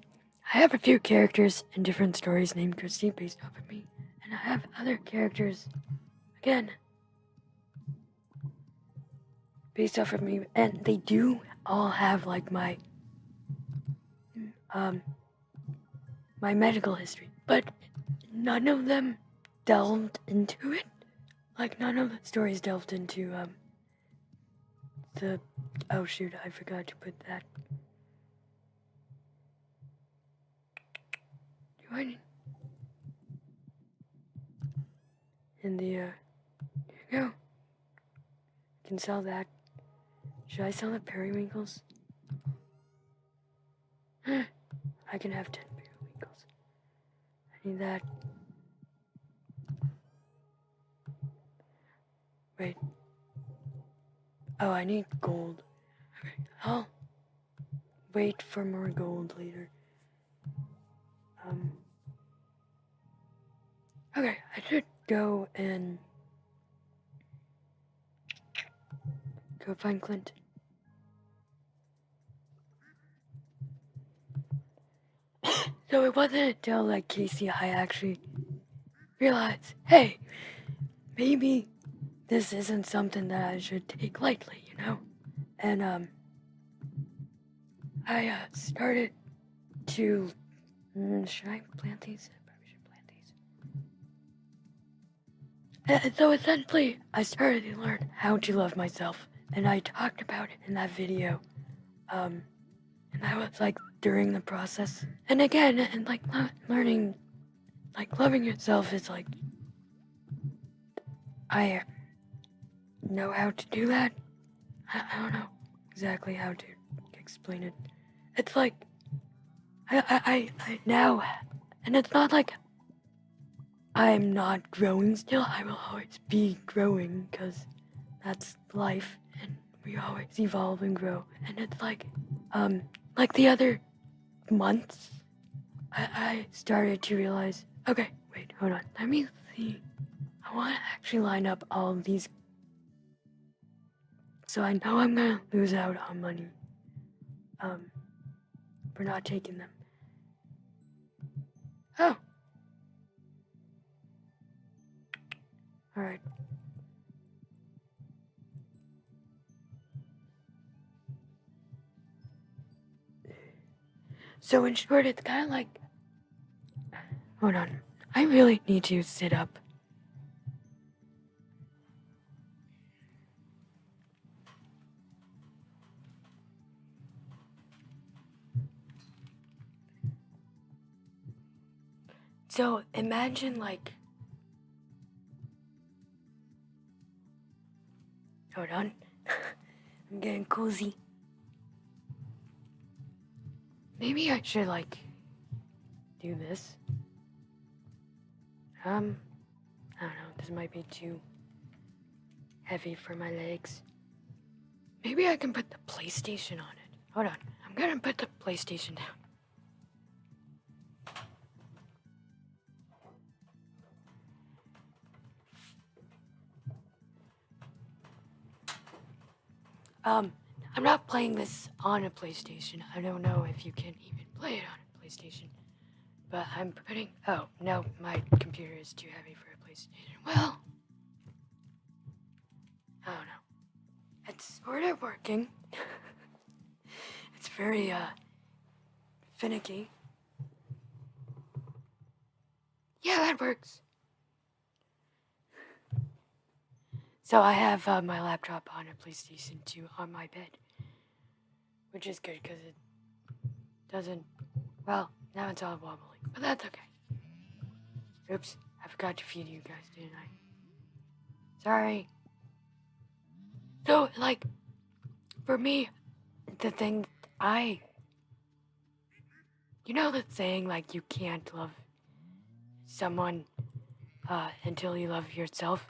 I have a few characters in different stories named Christy based off of me. And I have other characters, again, based off of me. And they do all have like my medical history. But none of them delved into it. Like none of the stories delved into oh shoot, I forgot to put that. Do I need in the here you go. I can sell that. Should I sell the periwinkles? I can have 10 periwinkles. I need that. Wait. Oh, I need gold. Okay, I'll wait for more gold later. Okay, I should go and go find Clint. So it wasn't until like Casey I actually realized, hey, maybe this isn't something that I should take lightly, you know? And I started to should I plant these? I probably should plant these. And so essentially I started to learn how to love myself, and I talked about it in that video. And that was like during the process. And again, and like learning, like loving yourself is like, I know how to do that. I don't know exactly how to explain it. It's like, I now, and it's not like I'm not growing still. I will always be growing because that's life, and we always evolve and grow. And it's like the other months, I started to realize, okay, wait, hold on. Let me see. I want to actually line up all of these. So I know I'm going to lose out on money for not taking them. Oh. Alright. So in short, it's kind of like... Hold on. I really need to sit up. So imagine like... Hold on. I'm getting cozy. maybe I should, like, do this. I don't know, this might be too heavy for my legs. Maybe I can put the PlayStation on it. Hold on, I'm gonna put the PlayStation down. I'm not playing this on a PlayStation. I don't know if you can even play it on a PlayStation. But I'm putting... Oh, no, my computer is too heavy for a PlayStation. Well, I don't know. It's sort of working. It's very, finicky. Yeah, that works. So I have my laptop on a PlayStation 2 on my bed. Which is good, because it doesn't... Well, now it's all wobbly. But that's okay. Oops, I forgot to feed you guys, didn't I? Sorry. So, like, for me, the thing you know that saying, like, you can't love someone until you love yourself?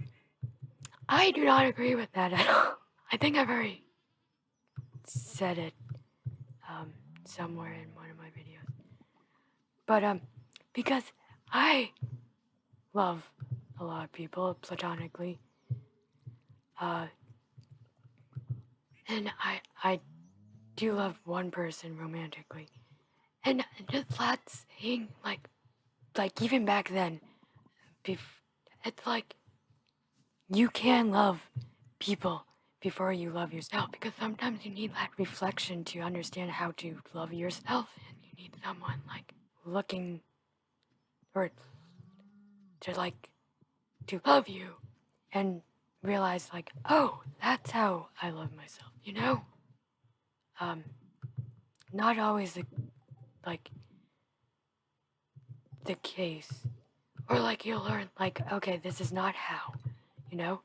I do not agree with that at all. I think I've already said it somewhere in one of my videos. But because I love a lot of people platonically, and I do love one person romantically, and just that saying, like even back then, it's like you can love people before you love yourself, because sometimes you need that reflection to understand how to love yourself, and you need someone like looking or to love you and realize, like, oh, that's how I love myself, you know? Not always the case, or like you'll learn, like, okay, this is not how, you know?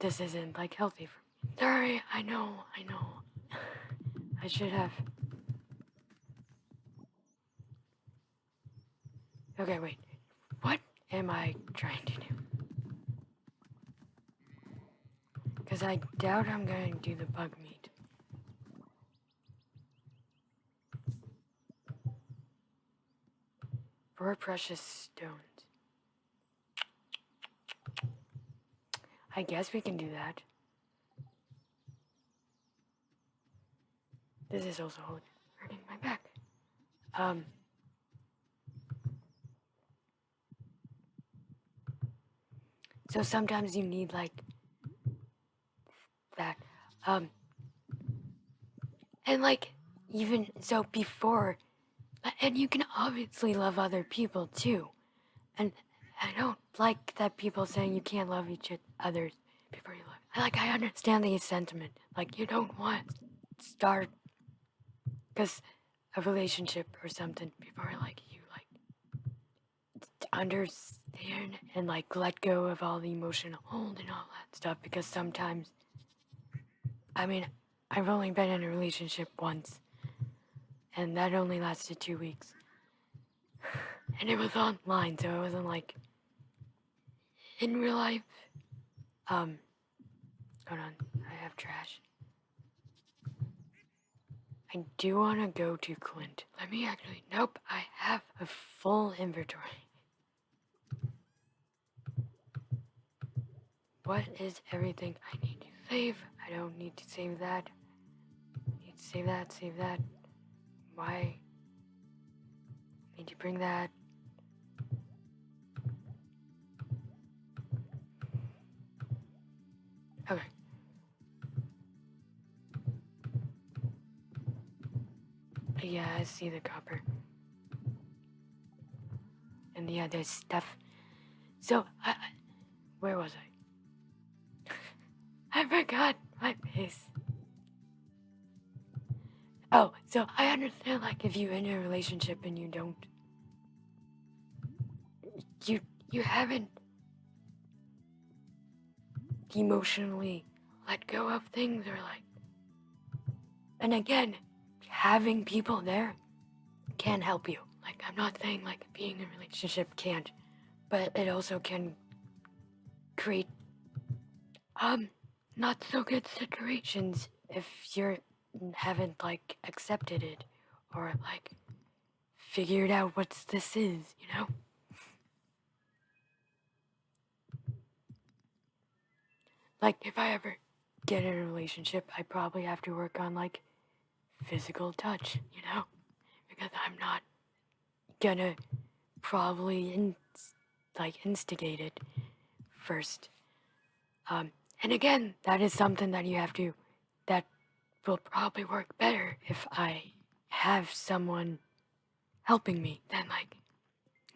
This isn't like healthy for me. Sorry, I know. I should have. Okay, wait. What am I trying to do? Because I doubt I'm going to do the bug meat. For precious stones. I guess we can do that. This is also hurting my back. So sometimes you need, like, that. And, like, even so before, and you can obviously love other people too. And I don't like that people saying you can't love each other before you love. I understand the sentiment. Like, you don't want to start a relationship or something before, like, you, like, understand and, like, let go of all the emotional hold and all that stuff. Because sometimes, I mean, I've only been in a relationship once, and that only lasted 2 weeks. And it was online, so it wasn't, like, in real life. Hold on, I have trash. I do want to go to Clint. Let me actually... Nope, I have a full inventory. What is everything I need to save? I don't need to save that. Need to save that. Why? Need to bring that. Okay. Yeah, I see the copper. And the other stuff. So, where was I? I forgot my face. Oh, so I understand, like, if you're in a relationship and you don't... You haven't emotionally let go of things, or, like, And again, having people there can help you. Like, I'm not saying like being in a relationship can't, but it also can create not so good situations if you haven't like accepted it or like figured out what this is, you know? Like, if I ever get in a relationship, I probably have to work on like physical touch, you know? Because I'm not gonna probably instigate it first. And again, that is something that that will probably work better if I have someone helping me than like,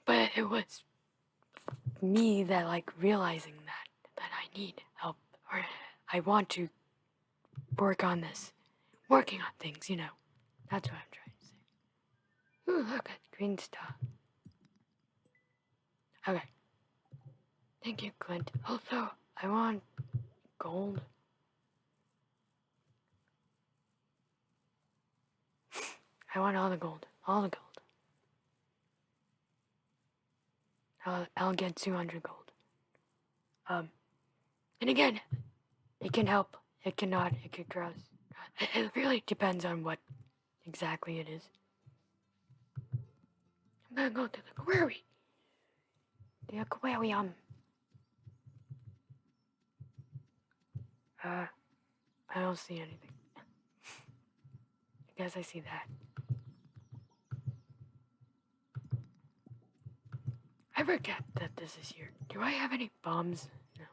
but it was me that like realizing that I need help or I want to work on this, working on things, you know. That's what I'm trying to say. Ooh, look at green stuff. Okay. Thank you, Clint. Also, I want gold. I want all the gold. All the gold. I'll get 200 gold. And again, it can help. It cannot. It could cross. It really depends on what exactly it is. I'm gonna go to the quarry. The aquarium. I don't see anything. I guess I see that. I forget that this is here. Do I have any bombs? No.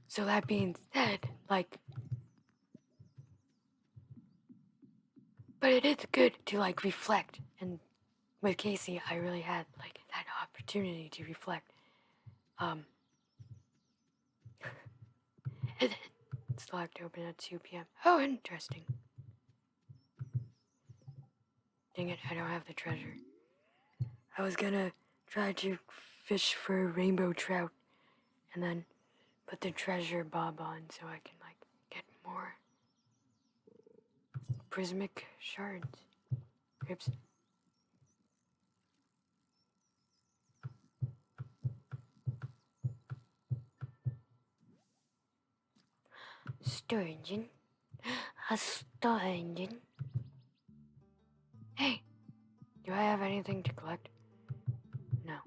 So that being said, like, but it is good to like reflect. And with Casey, I really had like that opportunity to reflect. It's locked open at 2 p.m. Oh, interesting. Dang it, I don't have the treasure. I was gonna try to fish for rainbow trout and then put the treasure bob on so I can like get more prismatic shards. Oops. Store engine. A store engine. Hey, do I have anything to collect? No.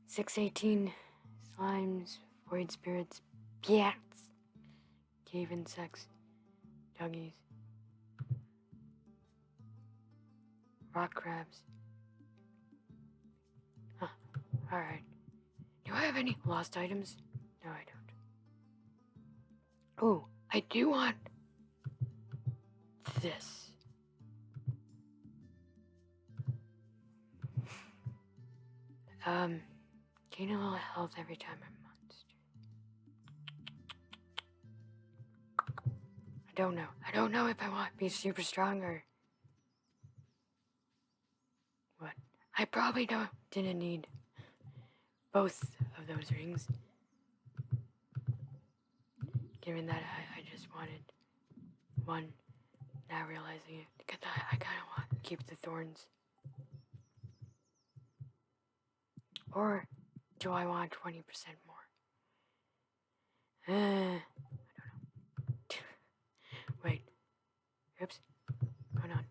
618 slimes, void spirits, bats, cave insects, doggies, rock crabs. Huh. Alright. Do I have any lost items? No, I don't. Oh, I do want this. Gain a little health every time I'm monster. I don't know. I don't know if I want to be super strong or what. I probably didn't need both of those rings. Given that I just wanted one, now realizing it, because I kind of want to keep the thorns. Or do I want 20% more? I don't know. Wait. Oops. Hold on.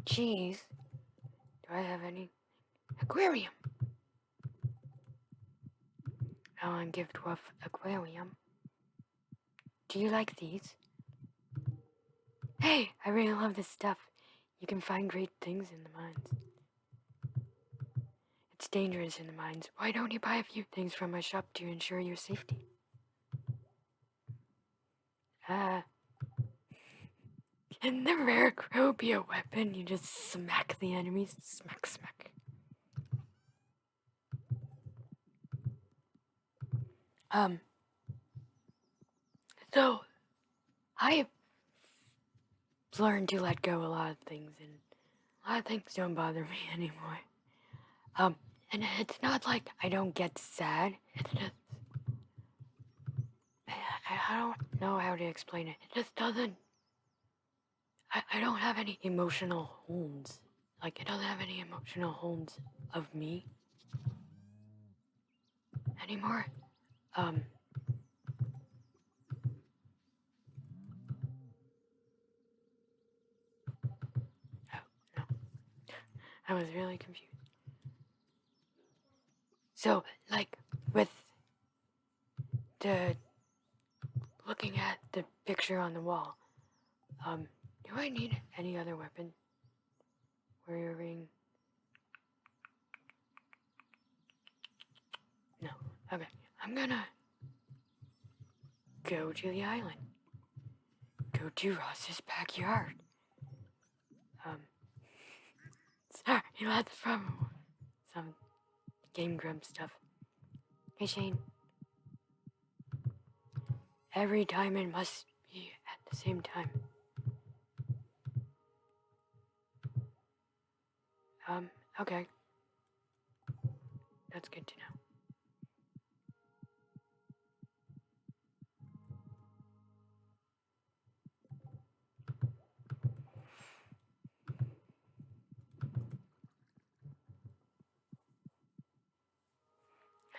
Cheese. Do I have any? Aquarium. I want to give Dwarf aquarium. Do you like these? Hey, I really love this stuff. You can find great things in the mines. It's dangerous in the mines. Why don't you buy a few things from my shop to ensure your safety? Can the rare crow be a weapon? You just smack the enemies. Smack, smack. So, I learned to let go a lot of things, and a lot of things don't bother me anymore. And it's not like I don't get sad. It's just I don't know how to explain it. It just doesn't. I don't have any emotional homes. Like, it doesn't have any emotional homes of me anymore. Oh, no. I was really confused. So, like, with the looking at the picture on the wall, do I need any other weapon? Warrior ring? No. Okay. I'm gonna go to the island. Go to Ross's backyard. Sorry, that's from some Game Grump stuff. Hey, Shane. Every diamond must be at the same time. Okay. That's good to know.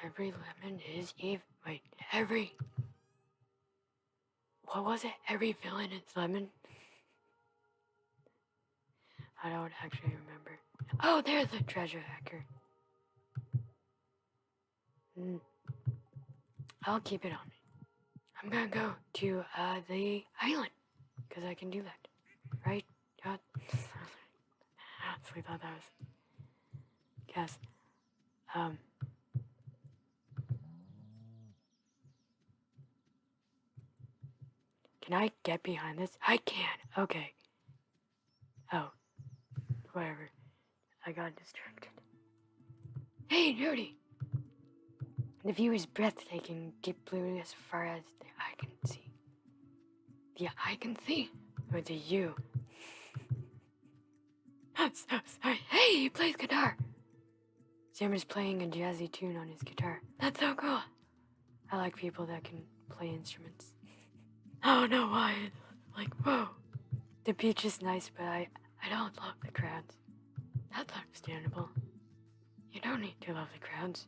Every lemon is even. Wait, what was it? Every villain is lemon? I don't actually remember. Oh, there's a treasure hacker. I'll keep it on me. I'm gonna go to the island, because I can do that. Right? I honestly thought that was Cass. Can I get behind this? I can. Okay. Oh, whatever. I got distracted. Hey, Jody! The view is breathtaking, deep blue as far as the eye can see. The eye can see? Or do you? I'm so sorry. Hey, he plays guitar! Sam is playing a jazzy tune on his guitar. That's so cool. I like people that can play instruments. I don't know why. Like, whoa. The beach is nice, but I don't love the crowds. That's understandable. You don't need to love the crowds.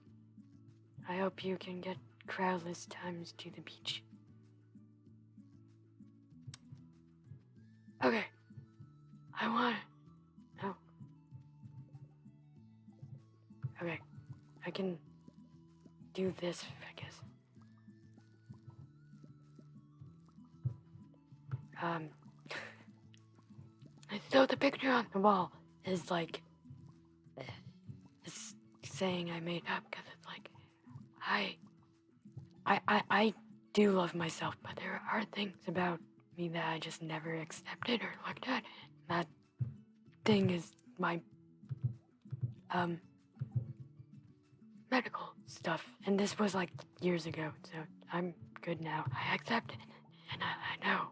I hope you can get crowdless times to the beach. Okay. I want to... Oh. Okay. I can do this, I guess. So the picture on the wall is like... It's saying I made up, because it's like... I do love myself, but there are things about me that I just never accepted or looked at. That thing is my medical stuff, and this was like years ago, so I'm good now. I accept it, and I know.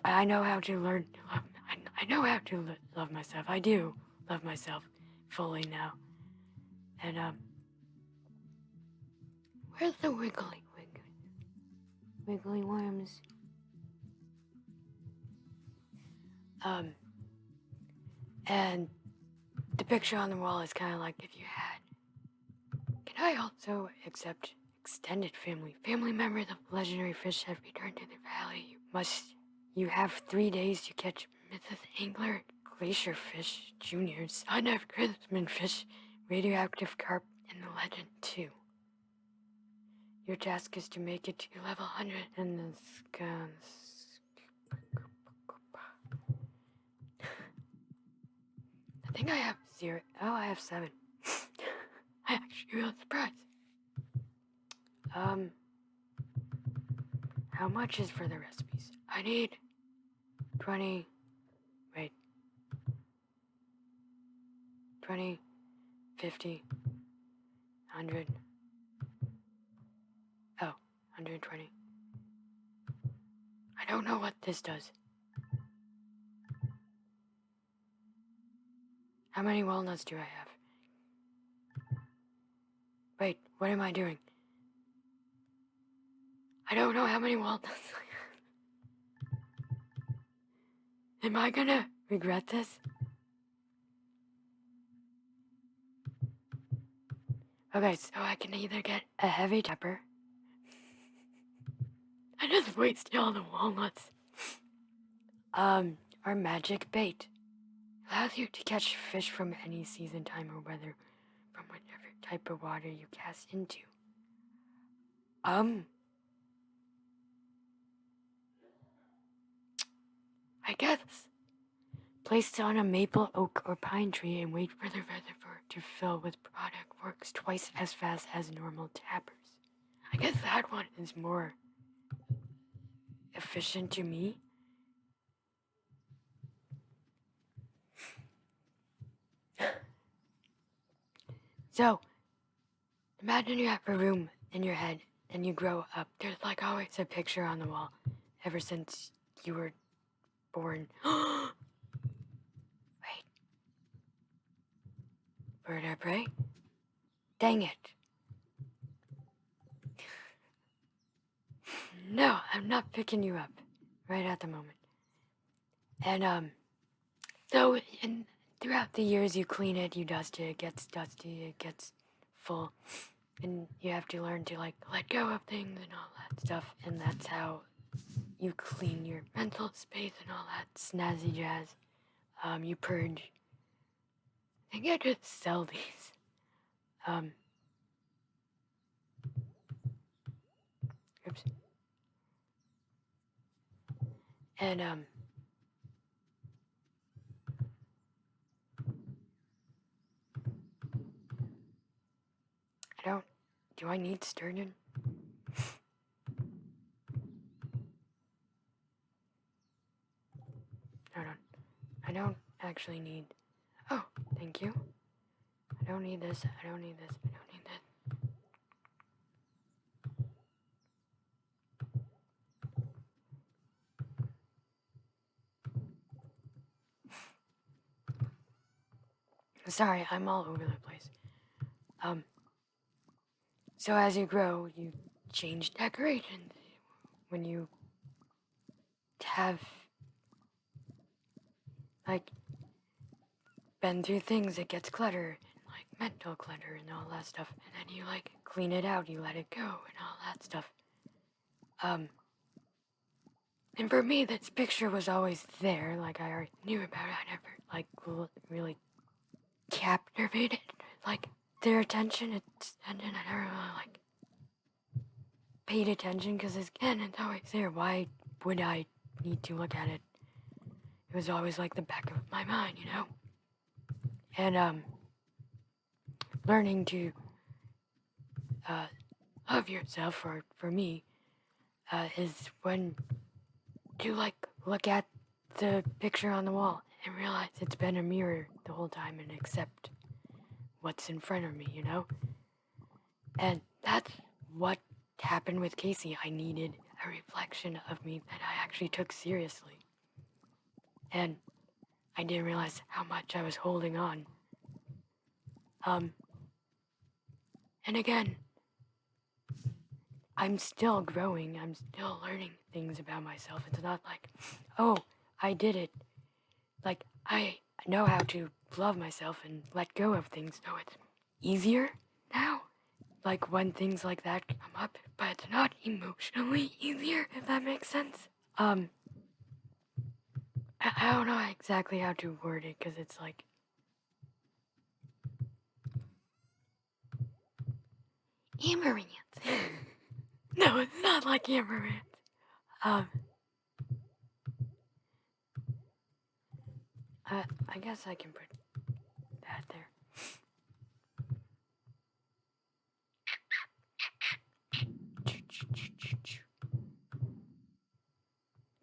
I know how to learn to love. I know how to love myself. I do love myself fully now, and where's the wiggly worms? And the picture on the wall is kind of like if you had. Can I also accept extended family? Family members of legendary fish have returned to the valley. You have 3 days to catch Mrs. Angler, glacier fish, junior, son of Christmas fish, radioactive carp, and the legend 2. Your task is to make it to level 100 and the scans. I think I have 0. Oh, I have 7. I actually was surprised. How much is for the recipes? I need 20, 50, 100. Oh, 120. I don't know what this does. How many walnuts do I have? Wait, what am I doing? I don't know how many walnuts I have. Am I gonna regret this? Okay, so I can either get a heavy tapper. I just wasted all the walnuts. Our magic bait. Allows you to catch fish from any season, time, or weather from whatever type of water you cast into. I guess. Placed on a maple, oak, or pine tree and wait for the reservoir to fill with product works twice as fast as normal tappers. I guess that one is more efficient to me. So, imagine you have a room in your head and you grow up. There's like always a picture on the wall ever since you were born. Wait. Bird of prey? Dang it. No, I'm not picking you up right at the moment. And, so throughout the years you clean it, you dust it, it gets dusty, it gets full. And you have to learn to, like, let go of things and all that stuff. And that's how you clean your mental space and all that snazzy jazz. You purge. I think I just sell these. Oops. And, do I need sturgeon? Hold on. I don't actually need, oh, thank you. I don't need this, I don't need this, I don't need this. Sorry, I'm all over the place. So as you grow, you change decorations. When you have, like, been through things, it gets clutter, and, like, mental clutter and all that stuff. And then you, like, clean it out, you let it go, and all that stuff. And for me, this picture was always there, like, I already knew about it. I never, like, really captivated, like, their attention. And then I never really, like, paid attention, because again, it's always there. Why would I need to look at it? It was always, like, the back of my mind, you know? And, learning to, love yourself, or for me, is when you, like, look at the picture on the wall and realize it's been a mirror the whole time and accept what's in front of me, you know? And that's what happened with Casey. I needed a reflection of me that I actually took seriously. And I didn't realize how much I was holding on. And again, I'm still growing. I'm still learning things about myself. It's not like, oh, I did it. Like, I know how to love myself and let go of things, so it's easier now. Like, when things like that come up, but it's not emotionally easier, if that makes sense. I don't know exactly how to word it, because it's like, amaranth. No, it's not like amaranth. I guess I can put that there.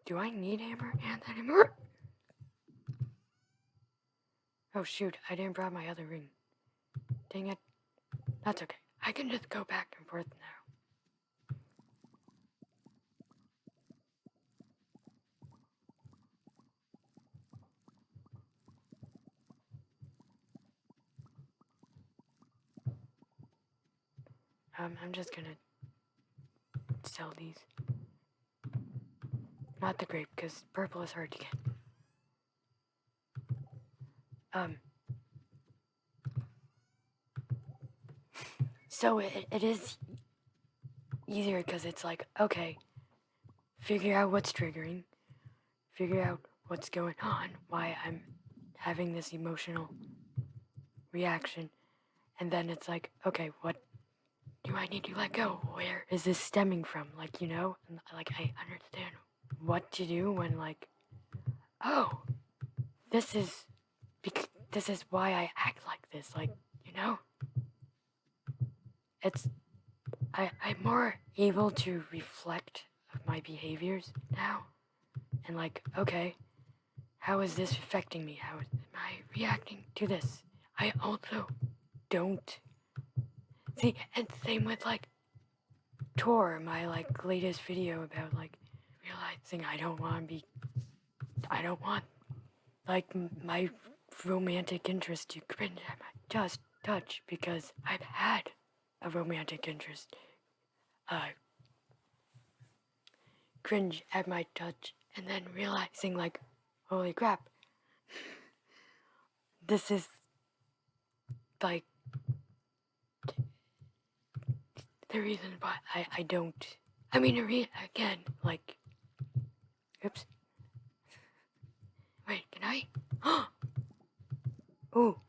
Do I need amaranth anymore? Oh shoot, I didn't bring my other ring. Dang it. That's okay. I can just go back and forth now. I'm just gonna sell these. Not the grape, because purple is hard to get. So it is easier because it's like, okay, figure out what's triggering, figure out what's going on, why I'm having this emotional reaction, and then it's like, okay, what do I need to let go? Where is this stemming from? Like, you know, and, like, I understand what to do when, like, oh, this is why I act like this, like, you know? I'm more able to reflect of my behaviors now. And like, okay, how is this affecting me? How am I reacting to this? I also don't see, and same with like Tor, my like latest video about like realizing I don't want like my romantic interest to cringe at my just touch because I've had a romantic interest cringe at my touch and then realizing like, holy crap, this is like the reason why I don't. I mean, again, like, oops. Wait, can I? Ooh.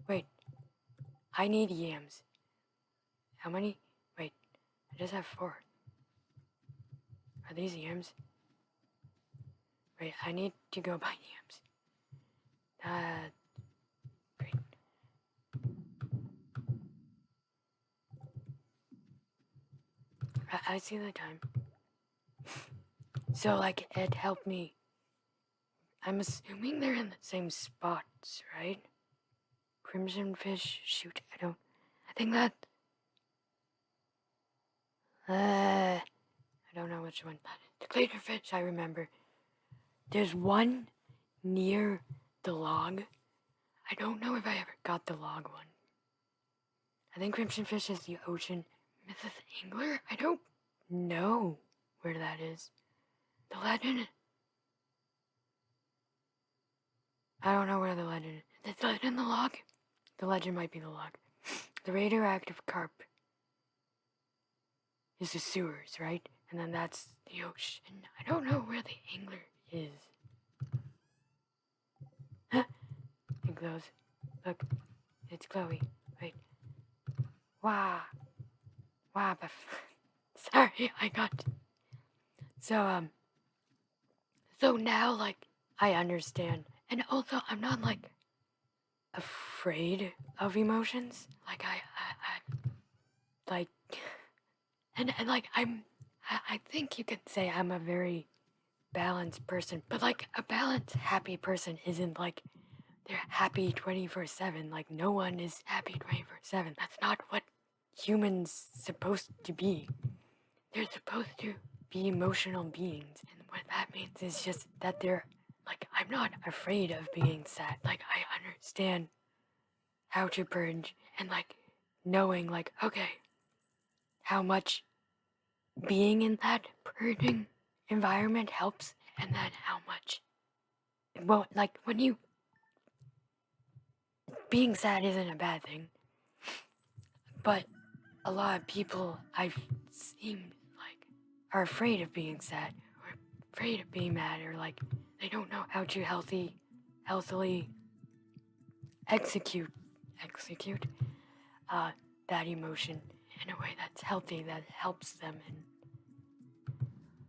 Wait. I need yams. How many? Wait, I just have 4. Are these yams? Wait, I need to go buy yams. Great. I see the time. So, like, it helped me. I'm assuming they're in the same spots, right? Crimson fish, shoot, I think that, I don't know which one. The glitter fish, I remember. There's one near the log. I don't know if I ever got the log one. I think crimson fish is the ocean. Mrs. Angler? I don't know where that is. The legend? I don't know where the legend is. Is the legend the log? The legend might be the log. The radioactive carp is the sewers, right? And then that's the ocean. I don't know where the angler is. Huh? It glows. Look, it's Chloe. Wait. Wow. Wow, but sorry, I got. So now, like, I understand. And also, I'm not, like, afraid of emotions. Like, like, and like, I think you could say I'm a very balanced person. But, like, a balanced, happy person isn't, like, they're happy 24/7. Like, no one is happy 24/7. That's not what humans supposed to be. They're supposed to be emotional beings. And what that means is just that they're, like, I'm not afraid of being sad. Like, I understand how to purge and, like, knowing, like, okay, how much being in that purging environment helps, and then how much, well, like, when you, being sad isn't a bad thing, but a lot of people I've seen, like, are afraid of being sad, or afraid of being mad, or, like, they don't know how to healthily execute that emotion in a way that's healthy, that helps them. And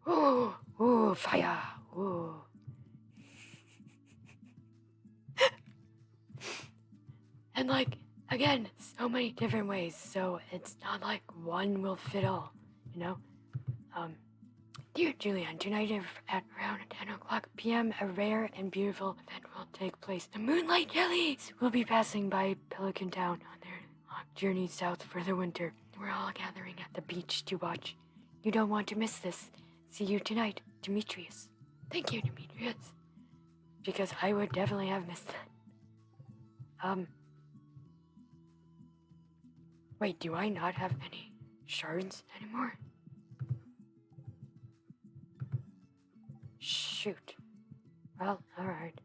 ooh, fire, ooh. And, like, again, so many different ways, so it's not like one will fit all, you know? Dear Julian, tonight at around 10 o'clock p.m., a rare and beautiful event will take place. The Moonlight Jellies will be passing by Pelican Town on their long journey south for the winter. We're all gathering at the beach to watch. You don't want to miss this. See you tonight, Demetrius. Thank you, Demetrius. Because I would definitely have missed that. Wait, do I not have any shards anymore? Shoot. Well, alright.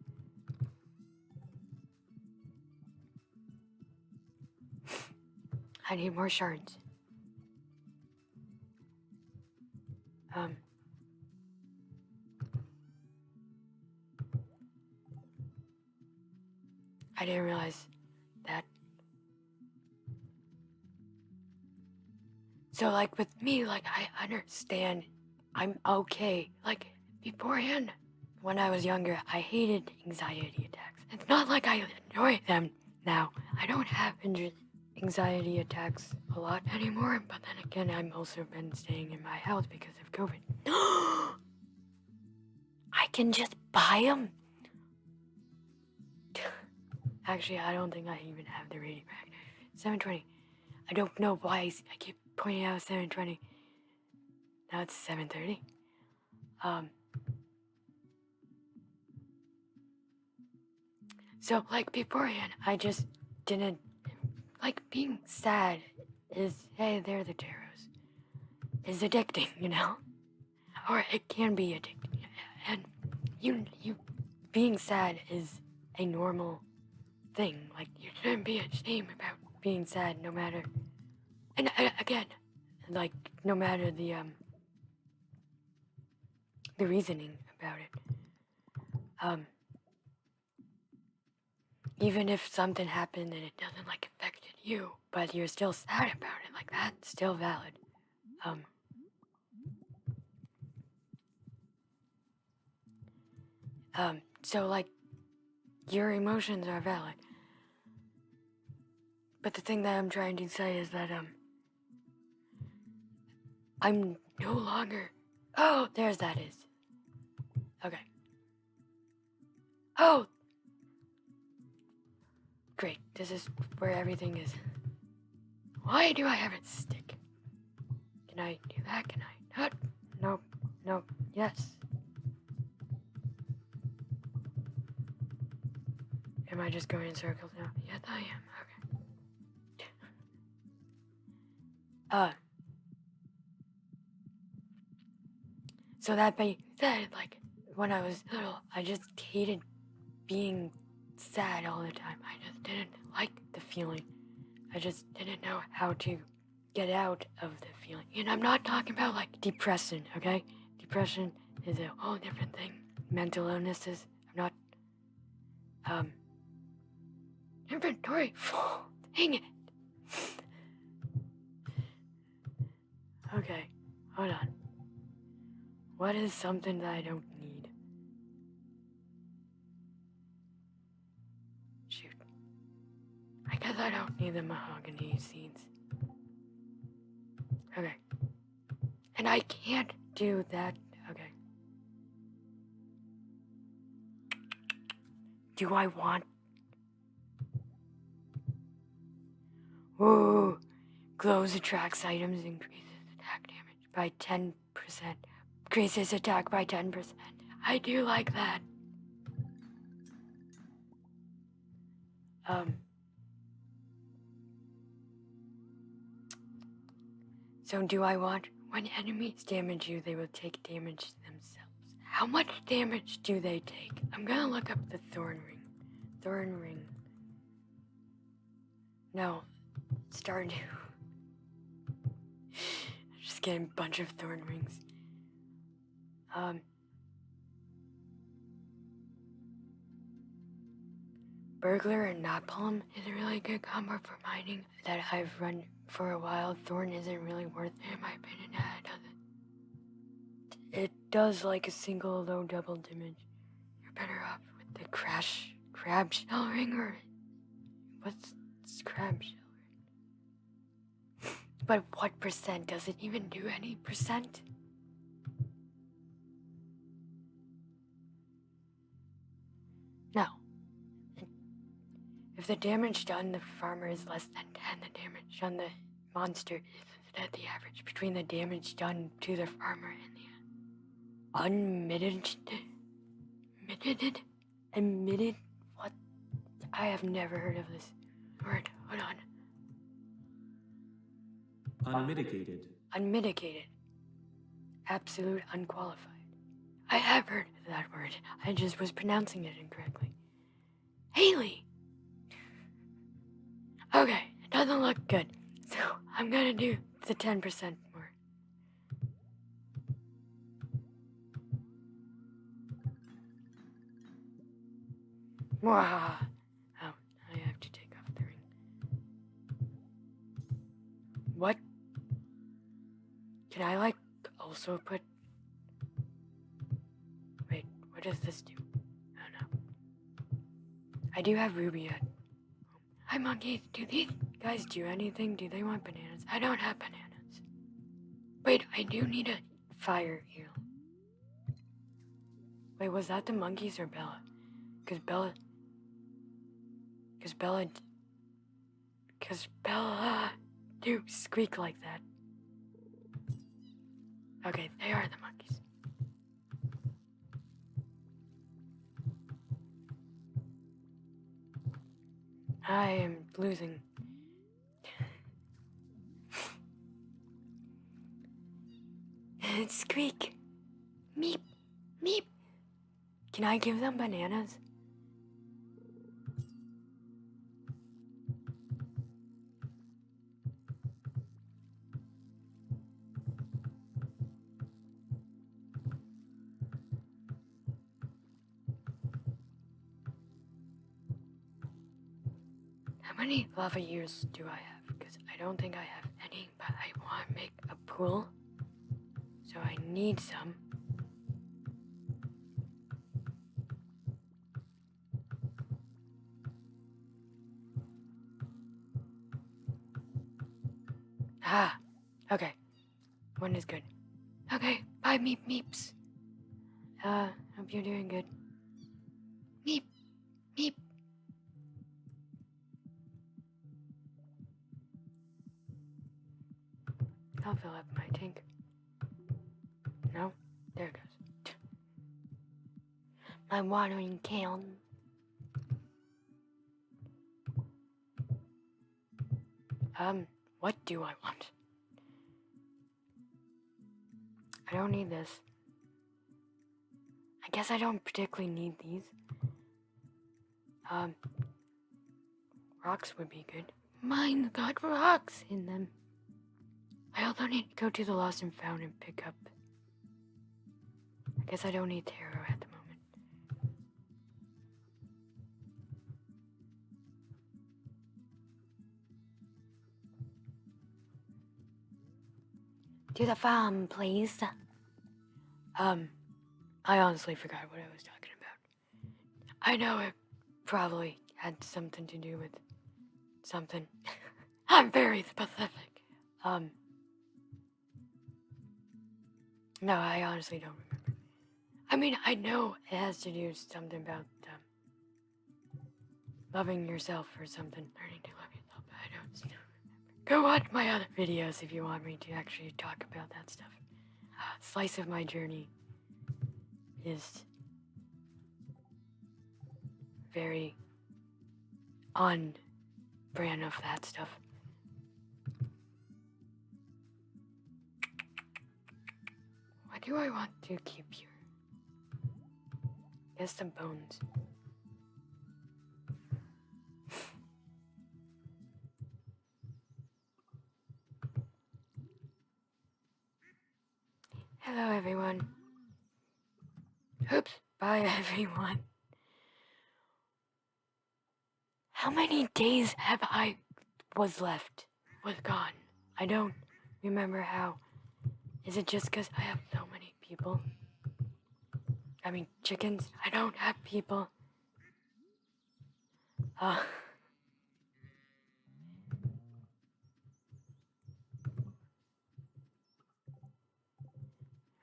I need more shards. I didn't realize that. So, like, with me, like, I understand I'm okay. Like, beforehand, when I was younger, I hated anxiety attacks. It's not like I enjoy them now. I don't have anxiety attacks a lot anymore, but then again, I've also been staying in my house because of COVID. I can just buy them? Actually, I don't think I even have the rating back. 720. I don't know why I keep pointing out 720. Now it's 7:30. So, like, beforehand, I just didn't, like, being sad is, hey, they're the taros, is addicting, you know? Or it can be addicting. And you being sad is a normal thing. Like, you shouldn't be ashamed about being sad no matter, and again, like, no matter the reasoning about it. Even if something happened and it doesn't, like, affect you, but you're still sad about it, like, that's still valid. So, like, your emotions are valid. But the thing that I'm trying to say is that, I'm no longer... Oh, there's that is. Okay. Oh! Great, this is where everything is. Why do I have it stick? Can I do that? Can I not? Nope. Nope. Yes. Am I just going in circles now? Yes, I am. Okay. So that being said, like, when I was little, I just hated being sad all the time. I just didn't like the feeling. I just didn't know how to get out of the feeling. And I'm not talking about, like, depression, okay? Depression is a whole different thing. Mental illnesses, I'm not, inventory full. Dang it. Okay, hold on. What is something that I don't need? Shoot. I guess I don't need the mahogany seeds. Okay. And I can't do that. Okay. Do I want... Whoa. Glows attracts items, increases attack damage by 10%. Increases attack by 10%. I do like that. So do I want... When enemies damage you, they will take damage themselves. How much damage do they take? I'm gonna look up the thorn ring. Thorn ring. No. Stardew. Just getting a bunch of thorn rings. Burglar and Napalm is a really good combo for mining that I've run for a while. Thorn isn't really worth it in my opinion. It doesn't. It does like a single low double damage. You're better off with the crab shell ring, or what's crab shell ring? But what percent? Does it even do any percent? No. If the damage done the farmer is less than 10, the damage on the monster is instead the average between the damage done to the farmer and the admitted, what? I have never heard of this word. Hold on.
Unmitigated.
Unmitigated. Absolute unqualified. I have heard that word. I just was pronouncing it incorrectly. Haley! Okay, it doesn't look good. So I'm gonna do the 10% more. Mwah! Oh, I have to take off the ring. What? Can I, like, also put... Wait, what does this do? Oh no. I do have Ruby yet. Hi monkeys, do these guys do anything? Do they want bananas? I don't have bananas. Wait, I do need a fire eel. Wait, was that the monkeys or Bella? Cause Bella do squeak like that. Okay, they are the monkeys. I am losing. Squeak. Meep. Meep. Can I give them bananas? How many lava years do I have? Because I don't think I have any, but I want to make a pool. So I need some. Ah, okay. One is good. Okay, bye meep meeps. Hope you're doing good. Meep, meep. I'll fill up my tank. No? There it goes. My watering can. What do I want? I don't need this. I guess I don't particularly need these. Rocks would be good. Mine's got rocks in them. I also need to go to the Lost and Found and pick up. I guess I don't need tarot at the moment. To the farm, please. I honestly forgot what I was talking about. I know it probably had something to do with something. I'm very specific. No, I honestly don't remember. I mean, I know it has to do something about loving yourself or something. Learning to love yourself, but I don't remember. Go watch my other videos if you want me to actually talk about that stuff. Slice of my journey is very on brand of that stuff. What do I want to keep here? Guess the bones. Hello everyone. Oops, bye everyone. How many days have I was gone? I don't remember how. Is it just because I have so many people? I mean, chickens? I don't have people.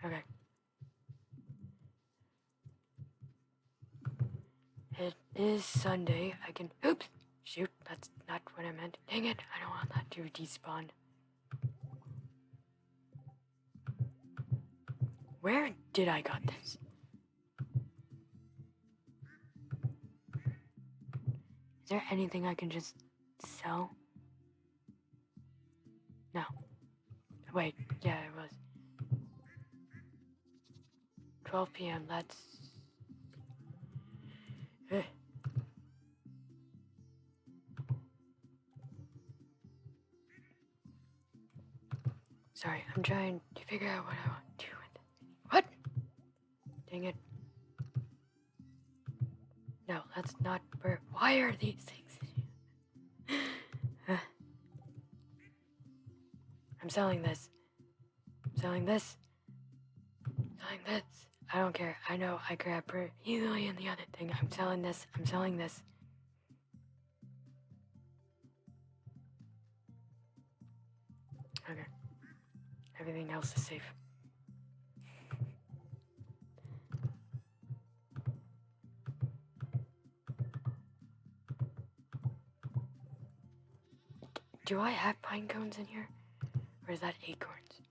Okay. It is Sunday. I can... Oops! Shoot, that's not what I meant. Dang it, I don't want that to despawn. Where did I got this? Is there anything I can just sell? No. Wait, yeah, it was 12 p.m. That's... Sorry, I'm trying to figure out what I want to do with it. What? Dang it. No, that's not where... Why are these things? I'm selling this. I'm selling this. Selling this. I don't care. I know I grab her easily in the other thing. I'm selling this. I'm selling this. Okay. Everything else is safe. Do I have pine cones in here? Or is that acorns?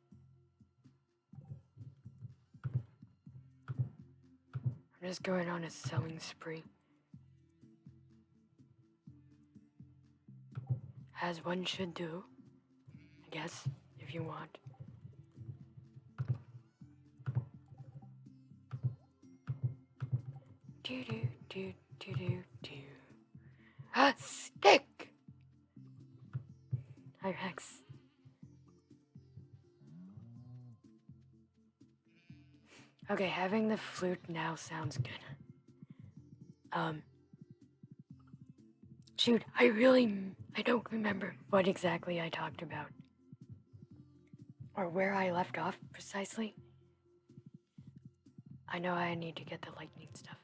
I'm just going on a selling spree. As one should do, I guess, if you want. Do do do do do do. A stick! Hi, Rex. Okay, having the flute now sounds good. Shoot, I don't remember what exactly I talked about. Or where I left off, precisely. I know I need to get the lightning stuff.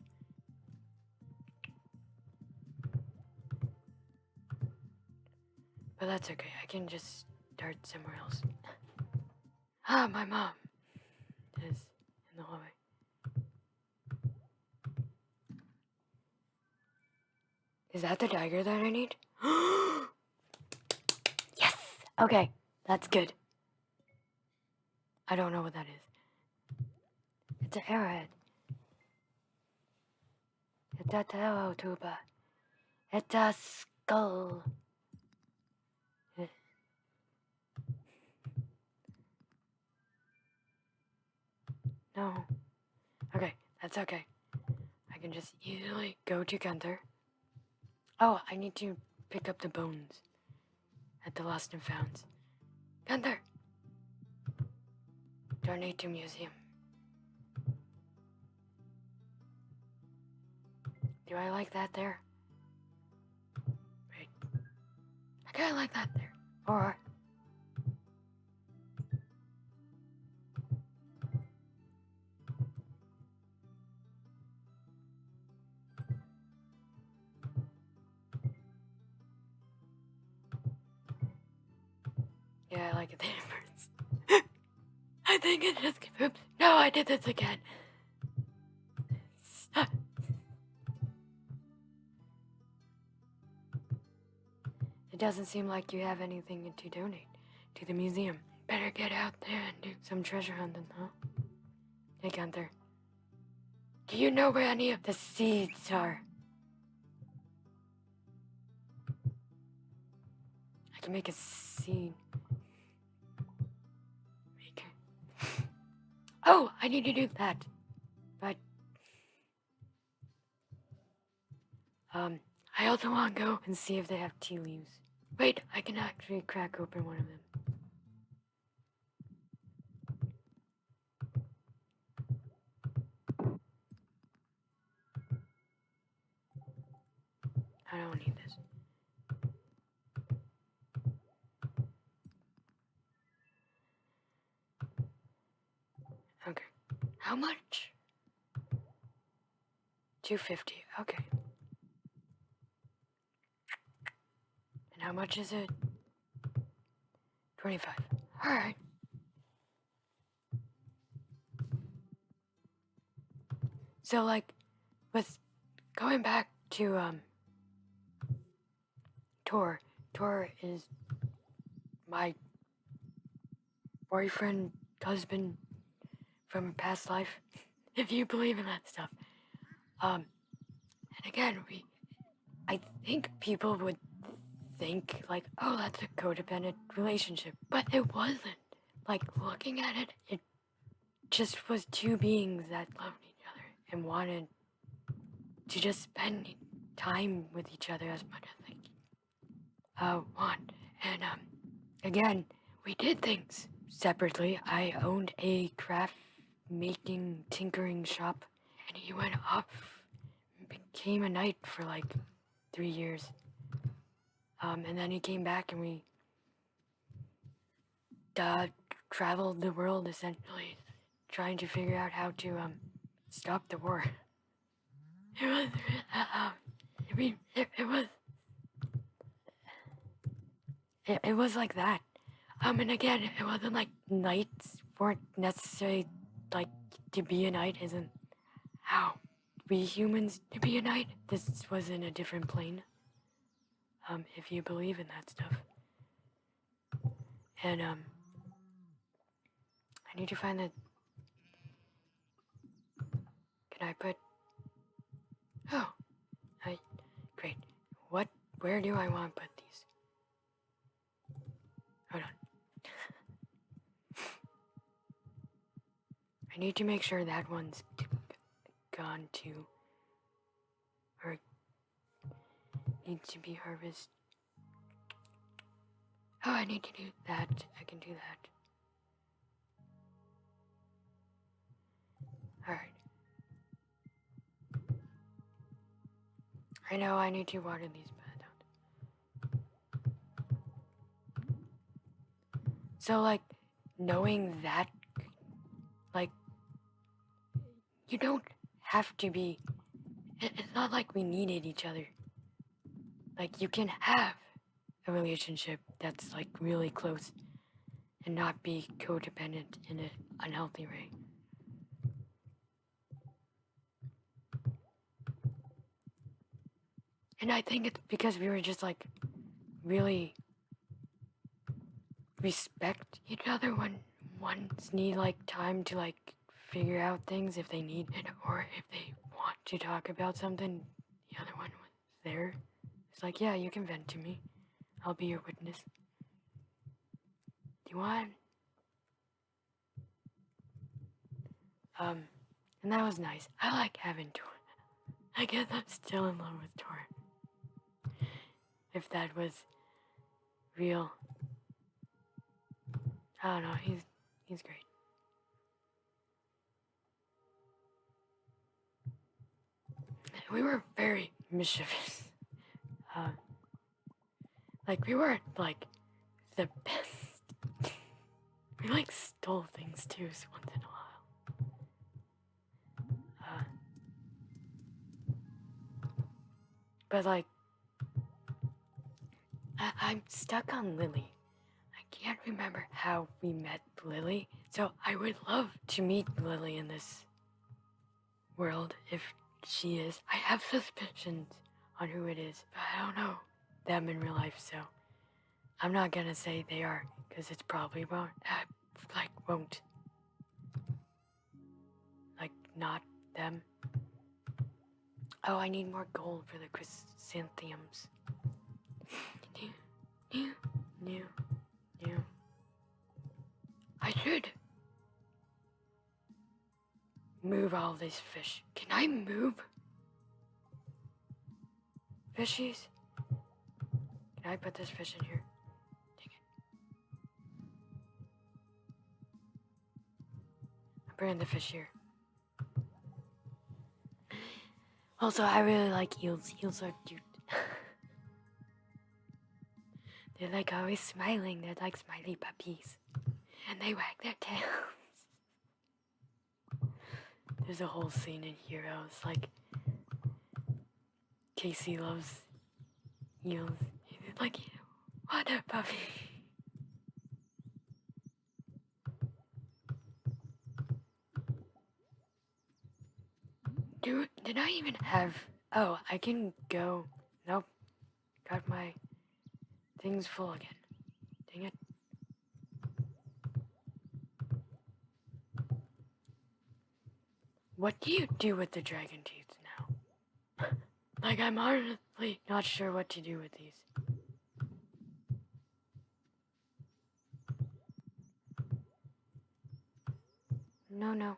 But that's okay, I can just start somewhere else. Ah, my mom is in the hallway. Is that the dagger that I need? Yes! Okay, that's good. I don't know what that is. It's an arrowhead. It's a tarot tuba. It's a skull. No. Okay, that's okay. I can just easily go to Gunther. Oh, I need to pick up the bones at the Lost and Founds. Gunther! Donate to museum. Do I like that there? Wait. I kinda like that there. Or... yeah, I like it there. I think it just... Oops. No, I did this again. It doesn't seem like you have anything to donate to the museum. Better get out there and do some treasure hunting, huh? Hey, Gunther. Do you know where any of the seeds are? I can make a seed maker. Oh, I need to do that. But... I also want to go and see if they have tea leaves. Wait, I can actually crack open one of them. I don't need this. Okay. How much? $2.50. Okay. And how much is it? $25. Alright. So, like, with going back to, Tor. Tor is my boyfriend, husband from a past life, if you believe in that stuff. And again, I think people would think, like, oh, that's a codependent relationship, but it wasn't. like, looking at it, it just was two beings that loved each other and wanted to just spend time with each other as much as they want. And, again, we did things separately. I owned a craft making, tinkering shop, and he went off and became a knight for like 3 years. And then he came back and we traveled the world essentially, trying to figure out how to stop the war. It was, it was like that. And again, it wasn't like knights weren't necessary. Like, to be a knight isn't how we humans to be a knight. This was in a different plane. If you believe in that stuff. And I need to find the. Can I put? Oh, great. Where do I want to put these? Hold on. I need to make sure that one's gone too. Or needs to be harvested. Oh, I need to do that. I can do that. Alright. I know I need to water these beds out. So, like, knowing that, like, you don't have to be. It's not like we needed each other. Like, you can have a relationship that's, like, really close and not be codependent in an unhealthy way. And I think it's because we were just, like, really respect each other when ones need, like, time to, like, figure out things if they need it, or if they want to talk about something, the other one was there. It's like, yeah, you can vent to me. I'll be your witness. Do you want? And that was nice. I like having Torn. I guess I'm still in love with Torn. If that was real. I don't know, he's great. We were very mischievous. Like, we weren't, like, the best. We, like, stole things, too, so once in a while. But, like, I'm stuck on Lily. I can't remember how we met Lily, so I would love to meet Lily in this world, if she is. I have suspicions on who it is, but I don't know them in real life, so I'm not gonna say they are, because it's probably won't. Won't. Like, not them. Oh, I need more gold for the chrysanthemums. New. I should move all these fish. Can I move fishies? Can I put this fish in here? Dang it. I'm bringing the fish here. Also, I really like eels. Eels are cute. They're like always smiling. They're like smiley puppies. And they wag their tails. There's a whole scene in Heroes, like, Casey loves eels. He's like, what a puppy. Did I even have... Oh, I can go... Nope. Got my things full again. Dang it. What do you do with the dragon teeth now? Like, I'm honestly not sure what to do with these. No.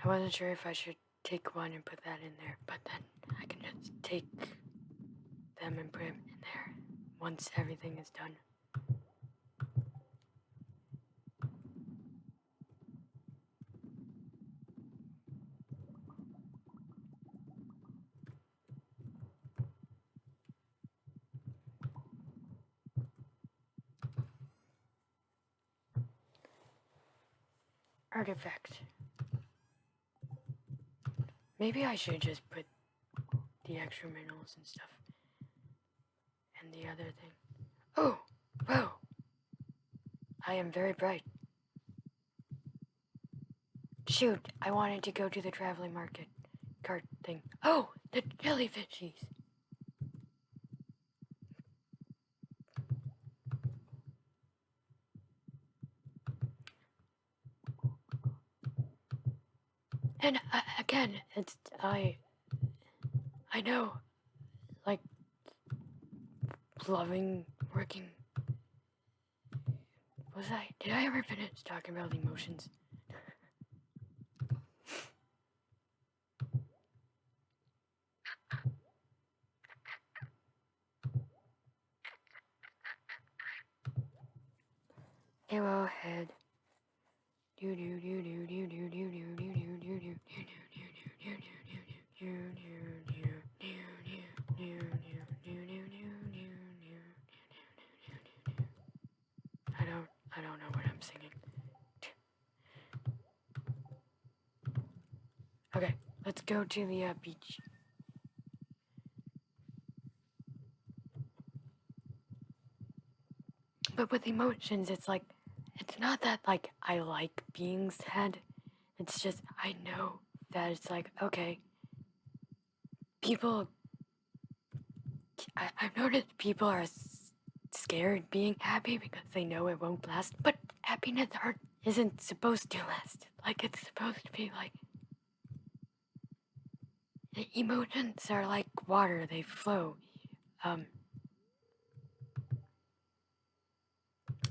I wasn't sure if I should take one and put that in there, but then I can just take them and put them in there once everything is done. Artifact. Maybe I should just put the extra minerals and stuff. And the other thing. Oh! Whoa! I am very bright. Shoot! I wanted to go to the traveling market cart thing. Oh! The jellyfishies! And again, it's I know, like, loving working. Did I ever finish talking about emotions? Arrowhead. I don't know what I'm singing. Okay, let's go to the beach. But with emotions, it's like, it's not that, like, I like being sad. It's just, I know that it's like, okay, people, I've noticed people are scared being happy because they know it won't last. But happiness isn't supposed to last. Like, it's supposed to be like, emotions are like water, they flow. Oh,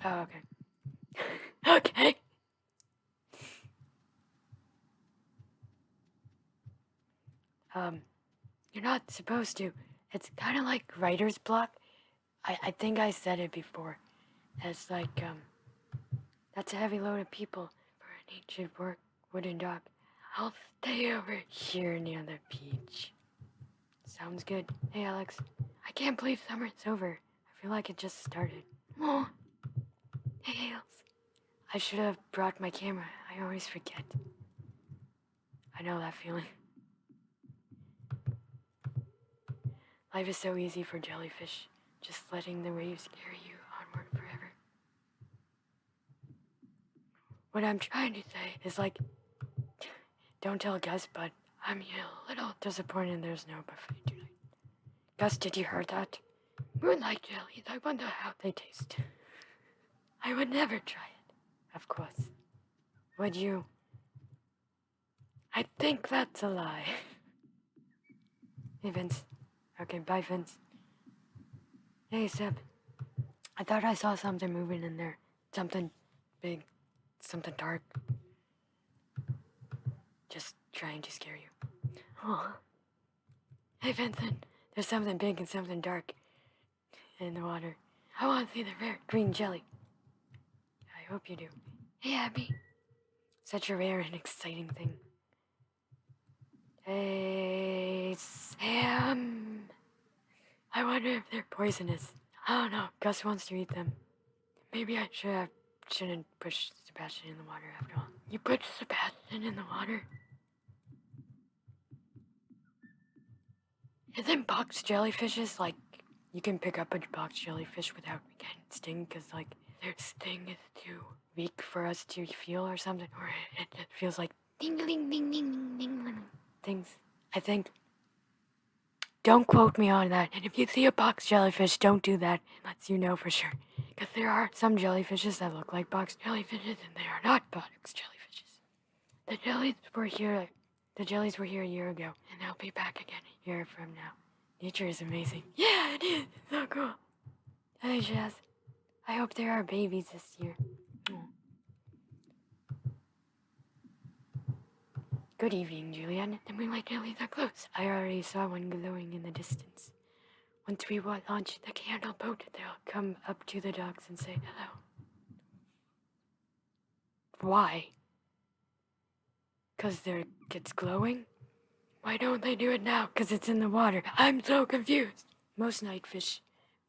okay. Okay. You're not supposed to. It's kind of like writer's block. I think I said it before. It's like, that's a heavy load of people for an ancient wooden dock. I'll stay over here near the beach. Sounds good. Hey, Alex. I can't believe summer's over. I feel like it just started. Oh. Hey, Alex. I should have brought my camera. I always forget. I know that feeling. Life is so easy for jellyfish. Just letting the waves carry you onward forever. What I'm trying to say is like, don't tell Gus, but I'm a little disappointed there's no buffet tonight. Gus, did you hear that? Moonlight jellies, I wonder how they taste. I would never try it, of course. Would you? I think that's a lie. Hey, Vince. Okay, bye, Vince. Hey, Seb. I thought I saw something moving in there. Something big. Something dark. Just trying to scare you. Oh. Hey, Vincent. There's something big and something dark in the water. I want to see the rare green jelly. I hope you do. Hey, Abby. Such a rare and exciting thing. Hey, Sam. I wonder if they're poisonous. I don't know. Gus wants to eat them. Maybe I shouldn't push Sebastian in the water after all. You put Sebastian in the water? Isn't box jellyfishes like, you can pick up a box jellyfish without getting sting because like their sting is too weak for us to feel or something, or it feels like ding ding ding ding ding ding things. I think. Don't quote me on that. And if you see a box jellyfish, don't do that unless you know for sure, Because there are some jellyfishes that look like box jellyfishes, and they are not box jellyfishes. The jellies were here. The jellies were here a year ago, and they'll be back again a year from now. Nature is amazing. Yeah, it is. It's so cool. Hey, Jazz. I hope there are babies this year. Good evening, Julian. The moonlight jellies are close. I already saw one glowing in the distance. Once we launch the candle boat, they'll come up to the docks and say hello. Why? 'Cause it's glowing? Why don't they do it now? 'Cause it's in the water. I'm so confused. Most night fish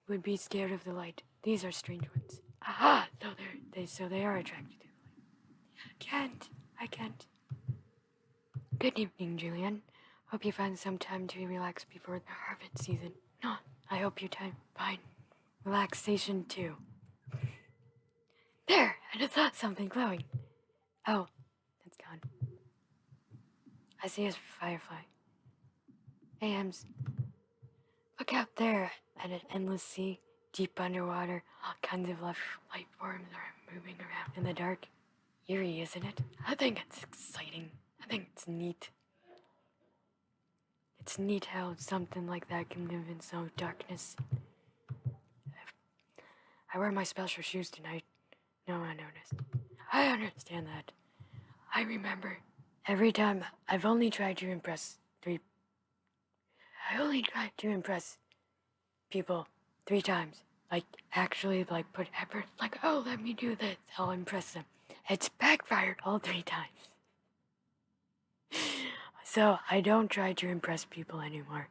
would be scared of the light. These are strange ones. Aha! So they are attracted to the light. I can't. Good evening, Julian. Hope you find some time to relax before the harvest season. No, I hope you find relaxation too. There! I just saw something glowing. Oh, it's gone. I see a firefly. Hey, Ems. Look out there at an endless sea, deep underwater. All kinds of life forms are moving around in the dark. Eerie, isn't it? I think it's exciting. I think it's neat. It's neat how something like that can live in some darkness. I wear my special shoes tonight. No one noticed. I understand that. I remember every time I've only tried to impress people 3 times. Like, actually, like, put effort. Like, oh, let me do this. I'll impress them. It's backfired all 3 times. So, I don't try to impress people anymore.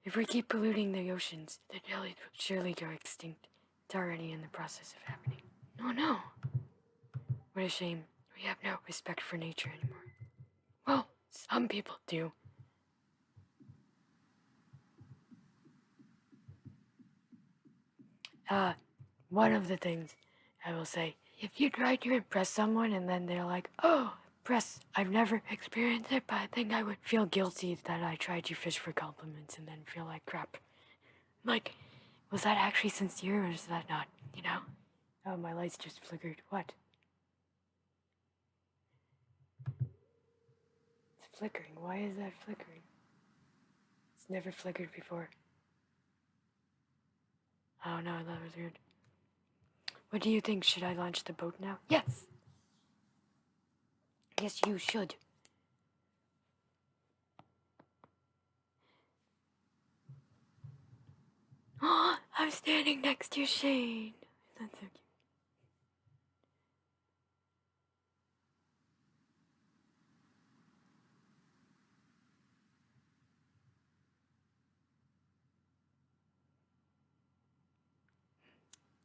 If we keep polluting the oceans, the jellies will surely go extinct. It's already in the process of happening. Oh no. What a shame. We have no respect for nature anymore. Well, some people do. One of the things I will say, if you try to impress someone and then they're like, oh, I've never experienced it, but I think I would feel guilty that I tried to fish for compliments and then feel like crap. Like, was that actually sincere or is that not, you know? Oh, my lights just flickered. What? It's flickering. Why is that flickering? It's never flickered before. Oh no, that was weird. What do you think? Should I launch the boat now? Yes! Yes, you should. Oh, I'm standing next to Shane. That's so cute.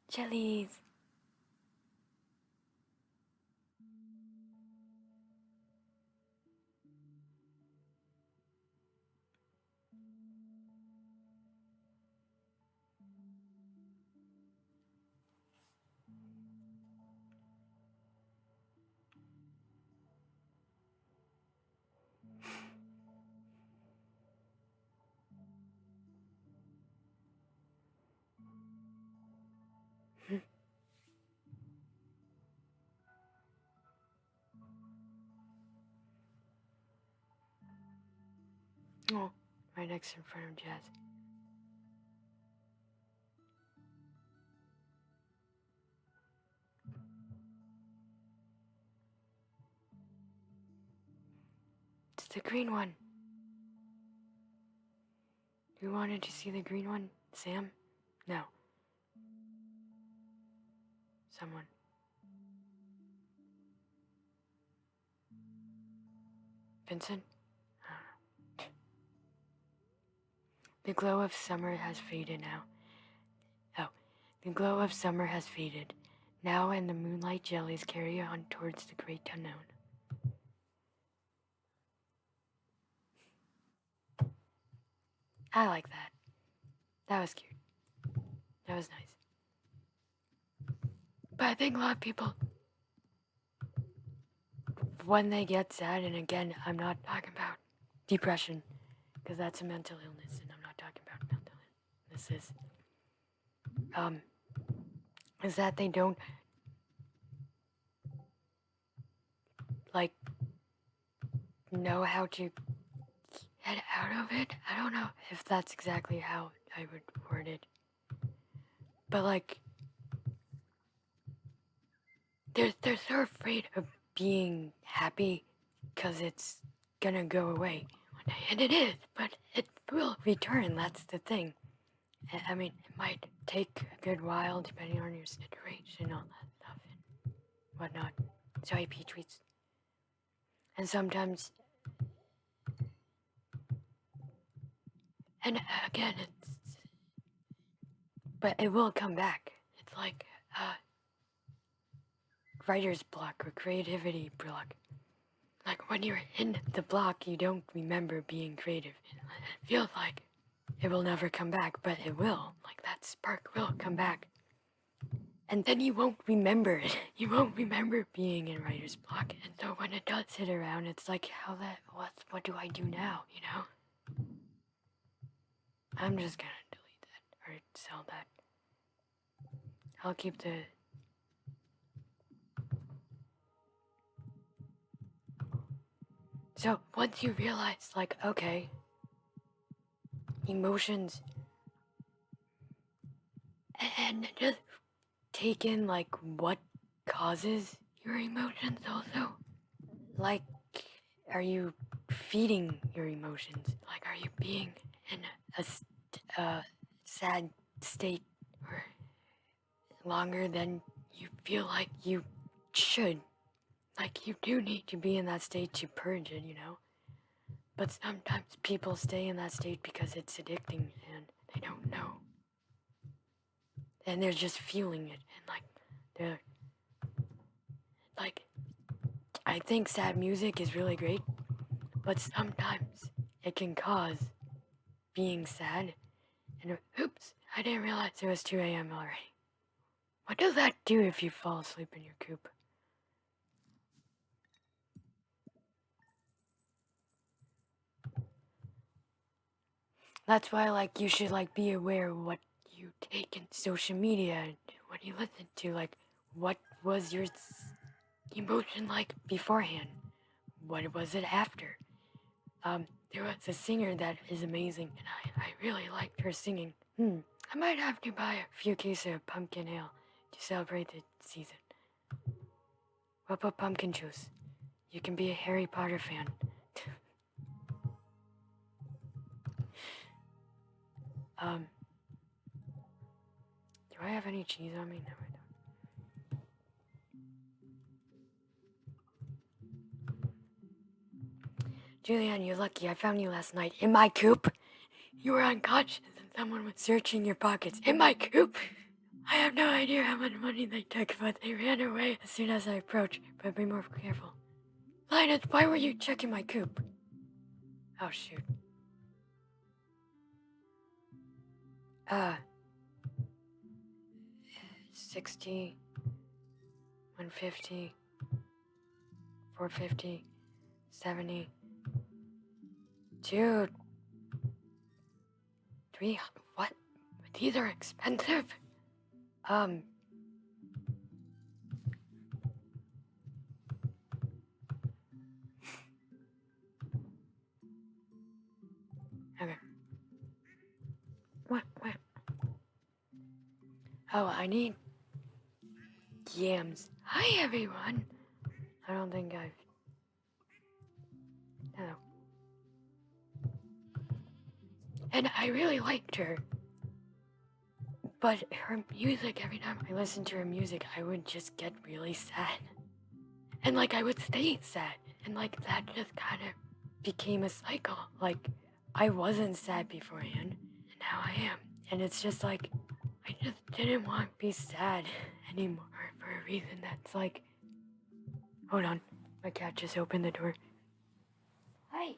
Jellies. Oh, right next in front of Jazz. It's the green one. You wanted to see the green one, Sam? No. Someone. Vincent? The glow of summer has faded now. Oh, the glow of summer has faded. Now and the moonlight jellies carry on towards the great unknown. I like that. That was cute. That was nice. But I think a lot of people, when they get sad, and again, I'm not talking about depression, because that's a mental illness, and I'm not talking about mental illness. is that they don't, like, know how to get out of it. I don't know if that's exactly how I would word it. But, like, they're so afraid of being happy because it's gonna go away one day. And it is, but it will return, that's the thing. I mean, it might take a good while depending on your situation, all that stuff and whatnot. So IP tweets. And sometimes, and again, but it will come back. It's like writer's block or creativity block. Like when you're in the block, you don't remember being creative. It feels like it will never come back, but it will. Like that spark will come back. And then you won't remember it. You won't remember being in writer's block. And so when it does hit around, it's like, what do I do now, you know? I'm just gonna delete that or sell that. I'll keep the... So once you realize, like, okay, emotions, and just take in, like, what causes your emotions also. Like, are you feeding your emotions? Like, are you being in a sad state or longer than you feel like you should? Like, you do need to be in that state to purge it, you know? But sometimes people stay in that state because it's addicting and they don't know. And they're just feeling it and, like, they're... Like, I think sad music is really great, but sometimes it can cause being sad. And oops, I didn't realize it was 2 a.m. already. What does that do if you fall asleep in your coop? That's why, like, you should, like, be aware of what you take in social media and what you listen to. Like, what was your emotion like beforehand? What was it after? There was a singer that is amazing, and I really liked her singing. I might have to buy a few cases of pumpkin ale to celebrate the season. What about pumpkin juice? You can be a Harry Potter fan. Do I have any cheese on me? No, I don't. Julianne, you're lucky. I found you last night in my coop. You were unconscious and someone was searching your pockets in my coop. I have no idea how much money they took, but they ran away as soon as I approached. But be more careful. Linus, why were you checking my coop? Oh, shoot. 60, 150, 450, 70. Dude. 300, what? These are expensive? Okay. What? Oh, I need yams. Hi, everyone. I don't think I've... Hello. And I really liked her. But her music, every time I listened to her music, I would just get really sad. And, like, I would stay sad. And, like, that just kind of became a cycle. Like, I wasn't sad beforehand, and now I am. And it's just like, I just didn't want to be sad anymore for a reason that's like... Hold on, my cat just opened the door. Hi.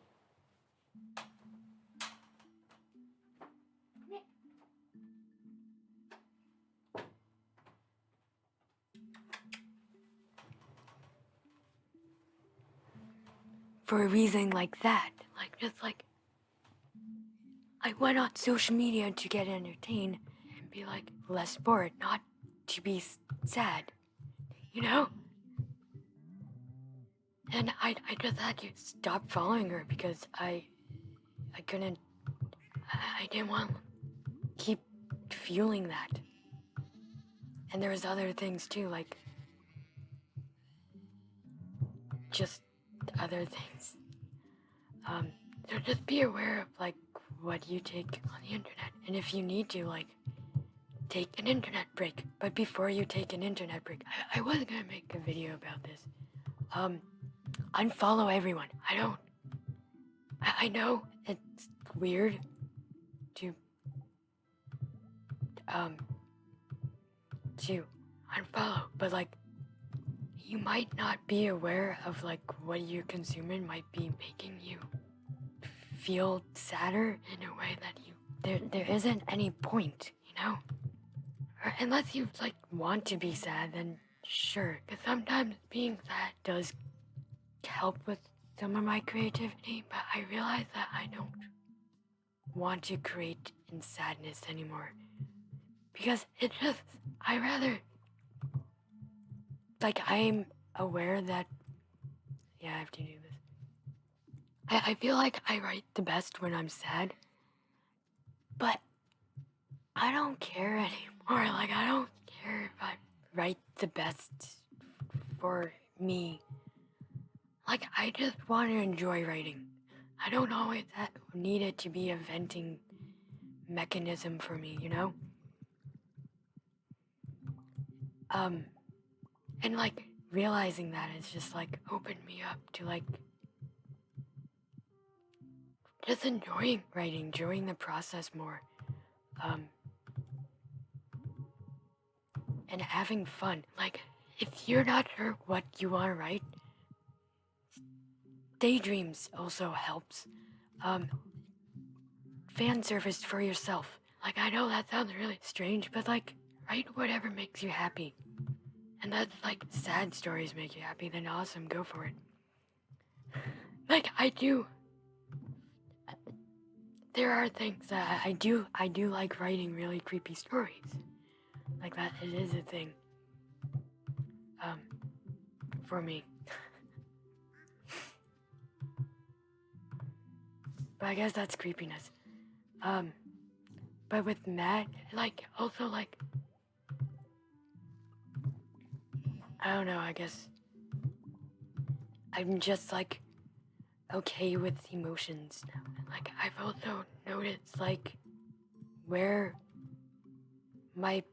For a reason like that, like, just like, I went on social media to get entertained and be like less bored, not to be sad, you know? And I just had to stop following her because I didn't want to keep fueling that. And there was other things too, like just other things. So just be aware of like what you take on the internet. And if you need to, like, take an internet break. But before you take an internet break, I was gonna make a video about this. Unfollow everyone. I know it's weird to unfollow, but like, you might not be aware of like what you're consuming might be making you feel sadder in a way that there isn't any point, you know? Or unless you like want to be sad, then sure. Because sometimes being sad does help with some of my creativity, but I realize that I don't want to create in sadness anymore. Because I rather, like, I'm aware that, yeah, I have to do this. I feel like I write the best when I'm sad, but I don't care anymore. Like, I don't care if I write the best for me. Like, I just want to enjoy writing. I don't always need it to be a venting mechanism for me, you know? And like, realizing that it's just like opened me up to like just enjoying writing, enjoying the process more. And having fun. Like, if you're not sure what you want to write, daydreams also helps. Fan service for yourself. Like, I know that sounds really strange, but like, write whatever makes you happy. And that's like, sad stories make you happy, then awesome, go for it. Like, there are things that I do like writing really creepy stories. Like that, it is a thing. For me. But I guess that's creepiness. But with Matt, like, also like, I don't know, I guess I'm just like okay with emotions now. Like, I've also noticed like where my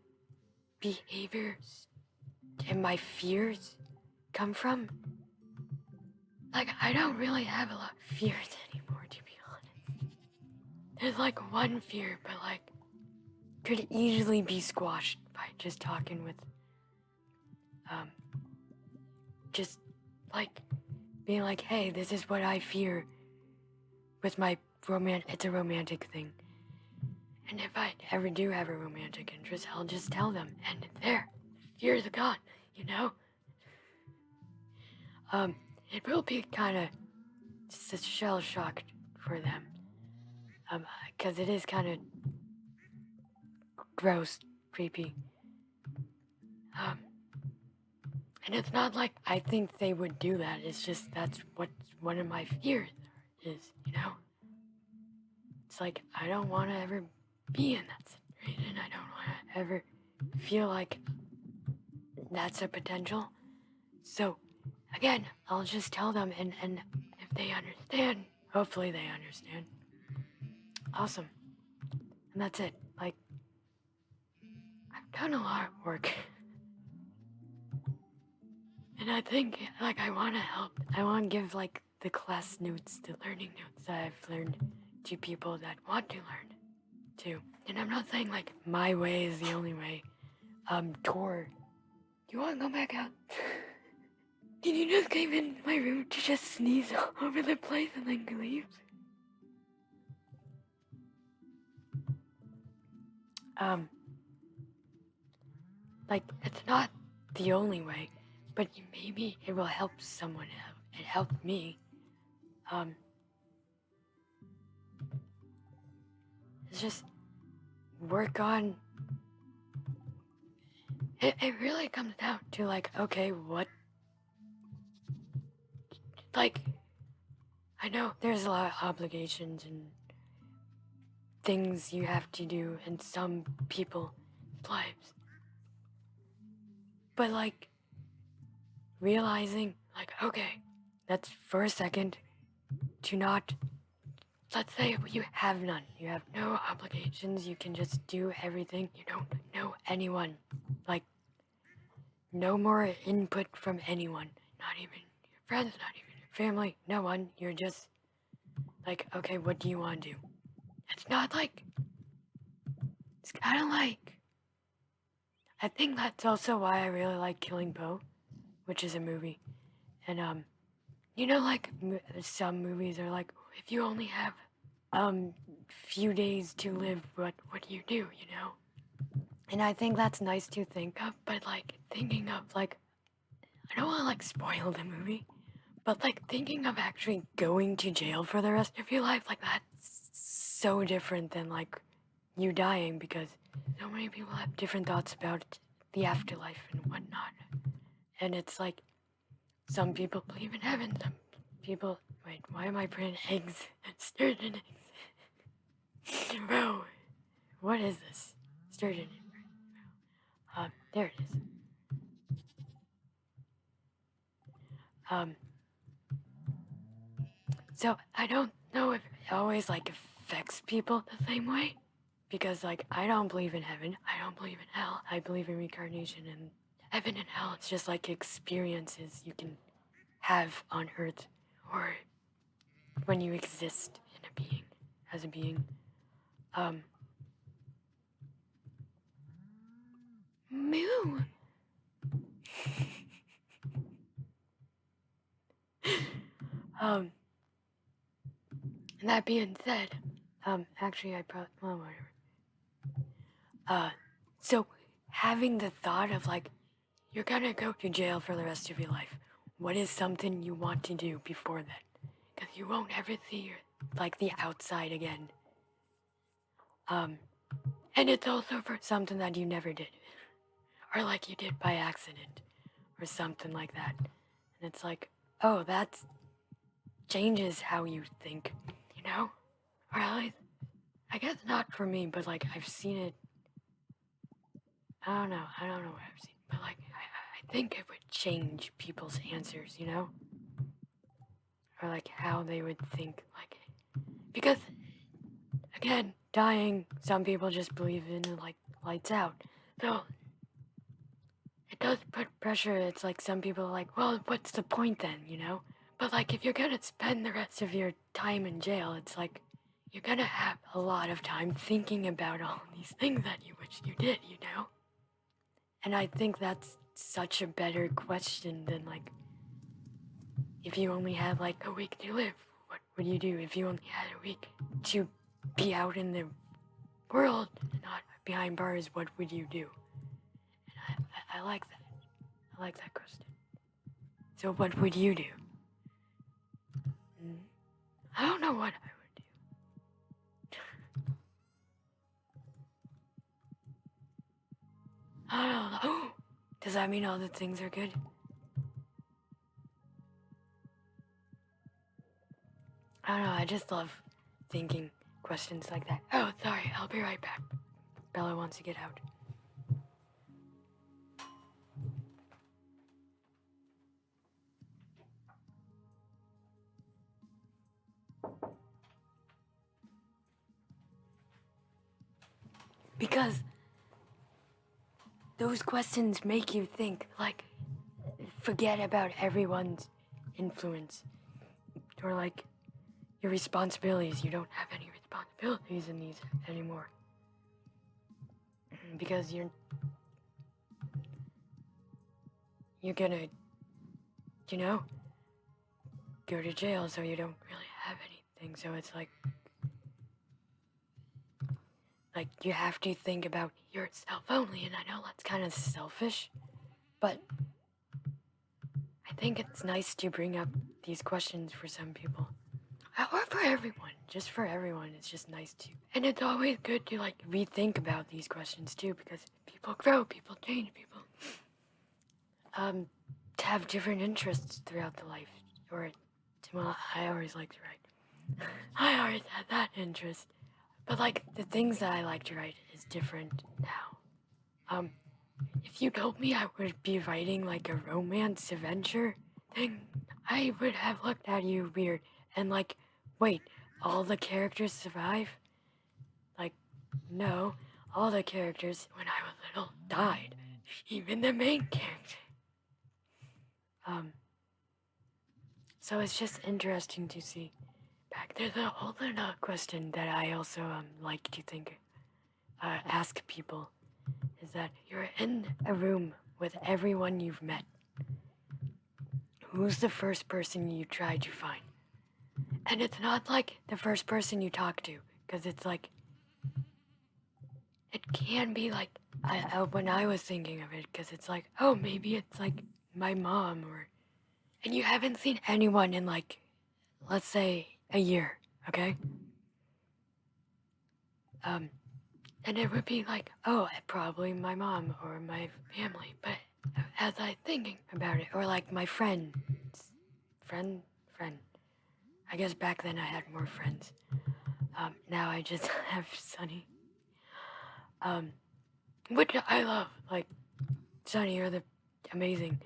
behaviors and my fears come from. Like, I don't really have a lot of fears anymore, to be honest. There's like one fear, but like could easily be squashed by just talking with just like being like, hey, this is what I fear with my it's a romantic thing. And if I ever do have a romantic interest, I'll just tell them, and there, fears are gone, you know? It will be kind of just a shell shocked for them. Because it is kind of gross, creepy. And it's not like I think they would do that, it's just that's what one of my fears is, you know? It's like, I don't want to ever be in that situation. I don't want to ever feel like that's a potential. So, again, I'll just tell them, and if they understand, hopefully they understand. Awesome. And that's it. Like, I've done a lot of work. And I think, like, I want to help. I want to give, like, the class notes, the learning notes that I've learned to people that want to learn, too. And I'm not saying, like, my way is the only way. Tor, do you want to go back out? Did you just came in my room to just sneeze all over the place and then leave? Like, it's not the only way, but maybe it will help someone out. It helped me. It's just work on it really comes down to like, okay, what, like, I know there's a lot of obligations and things you have to do in some people's lives. But like, realizing, like, okay, that's for a second to not, let's say you have none. You have no obligations. You can just do everything. You don't know anyone. Like, no more input from anyone. Not even your friends, not even your family. No one. You're just like, okay, what do you want to do? It's not like, it's kind of like, I think that's also why I really like Killing Poe, which is a movie. And, you know, like, some movies are like, if you only have, few days to live, what do you do, you know? And I think that's nice to think of, but, like, thinking of, like, I don't want to, like, spoil the movie, but, like, thinking of actually going to jail for the rest of your life, like, that's so different than, like, you dying, because so many people have different thoughts about the afterlife and whatnot. And it's like, some people believe in heaven, some people, wait, why am I putting eggs and sturgeon eggs? Bro, what is this? Sturgeon. There it is. So I don't know if it always, like, affects people the same way. Because, like, I don't believe in heaven. I don't believe in hell. I believe in reincarnation, and heaven and hell, it's just like experiences you can have on Earth, or when you exist in a being, as a being. Moo! And that being said, actually I probably, well, whatever. So having the thought of, like, you're gonna go to jail for the rest of your life, what is something you want to do before that? Because you won't ever see your, like, the outside again. And it's also for something that you never did. Or, like, you did by accident. Or something like that. And it's like, oh, that changes how you think, you know? Or at least, I guess not for me, but, like, I've seen it. I don't know what I've seen. But, like, I think it would change people's answers, you know? Or, like, how they would think, like, because, again, dying, some people just believe in, like, lights out. So, it does put pressure. It's like some people are like, well, what's the point then, you know? But, like, if you're gonna spend the rest of your time in jail, it's like, you're gonna have a lot of time thinking about all these things that you wish you did, you know? And I think that's such a better question than, like, if you only had, like, a week to live, what would you do? If you only had a week to be out in the world, not behind bars, what would you do? And I like that. I like that question. So what would you do? I don't know what I would do. I don't know. Does that mean all the things are good? I don't know, I just love thinking questions like that. Oh, sorry, I'll be right back. Bella wants to get out. Because those questions make you think, like, forget about everyone's influence. Or, like, your responsibilities. You don't have any responsibilities in these anymore. Because you're gonna, you know, go to jail, so you don't really have anything. So it's like you have to think about yourself only, and I know that's kind of selfish, but I think it's nice to bring up these questions for some people. Or for everyone. Just for everyone, it's just nice to. And it's always good to, like, rethink about these questions too, because people grow, people change, people to have different interests throughout the life. Or, well, I always like to write. I always had that interest. But, like, the things that I like to write is different now. If you told me I would be writing, like, a romance adventure thing, I would have looked at you weird. And, like, wait, all the characters survive? Like, no, all the characters, when I was little, died. Even the main character. So it's just interesting to see. Back there's a whole other question that I also like to ask people, is that you're in a room with everyone you've met. Who's the first person you try to find? And it's not like the first person you talk to, because it's like, it can be like, when I was thinking of it, because it's like, oh, maybe it's like my mom, and you haven't seen anyone in like, let's say, a year, okay? And it would be like, oh, probably my mom or my family. But as I thinking about it, or like my friend. I guess back then I had more friends. Now I just have Sunny. Which I love. Like, Sunny, you're the amazing.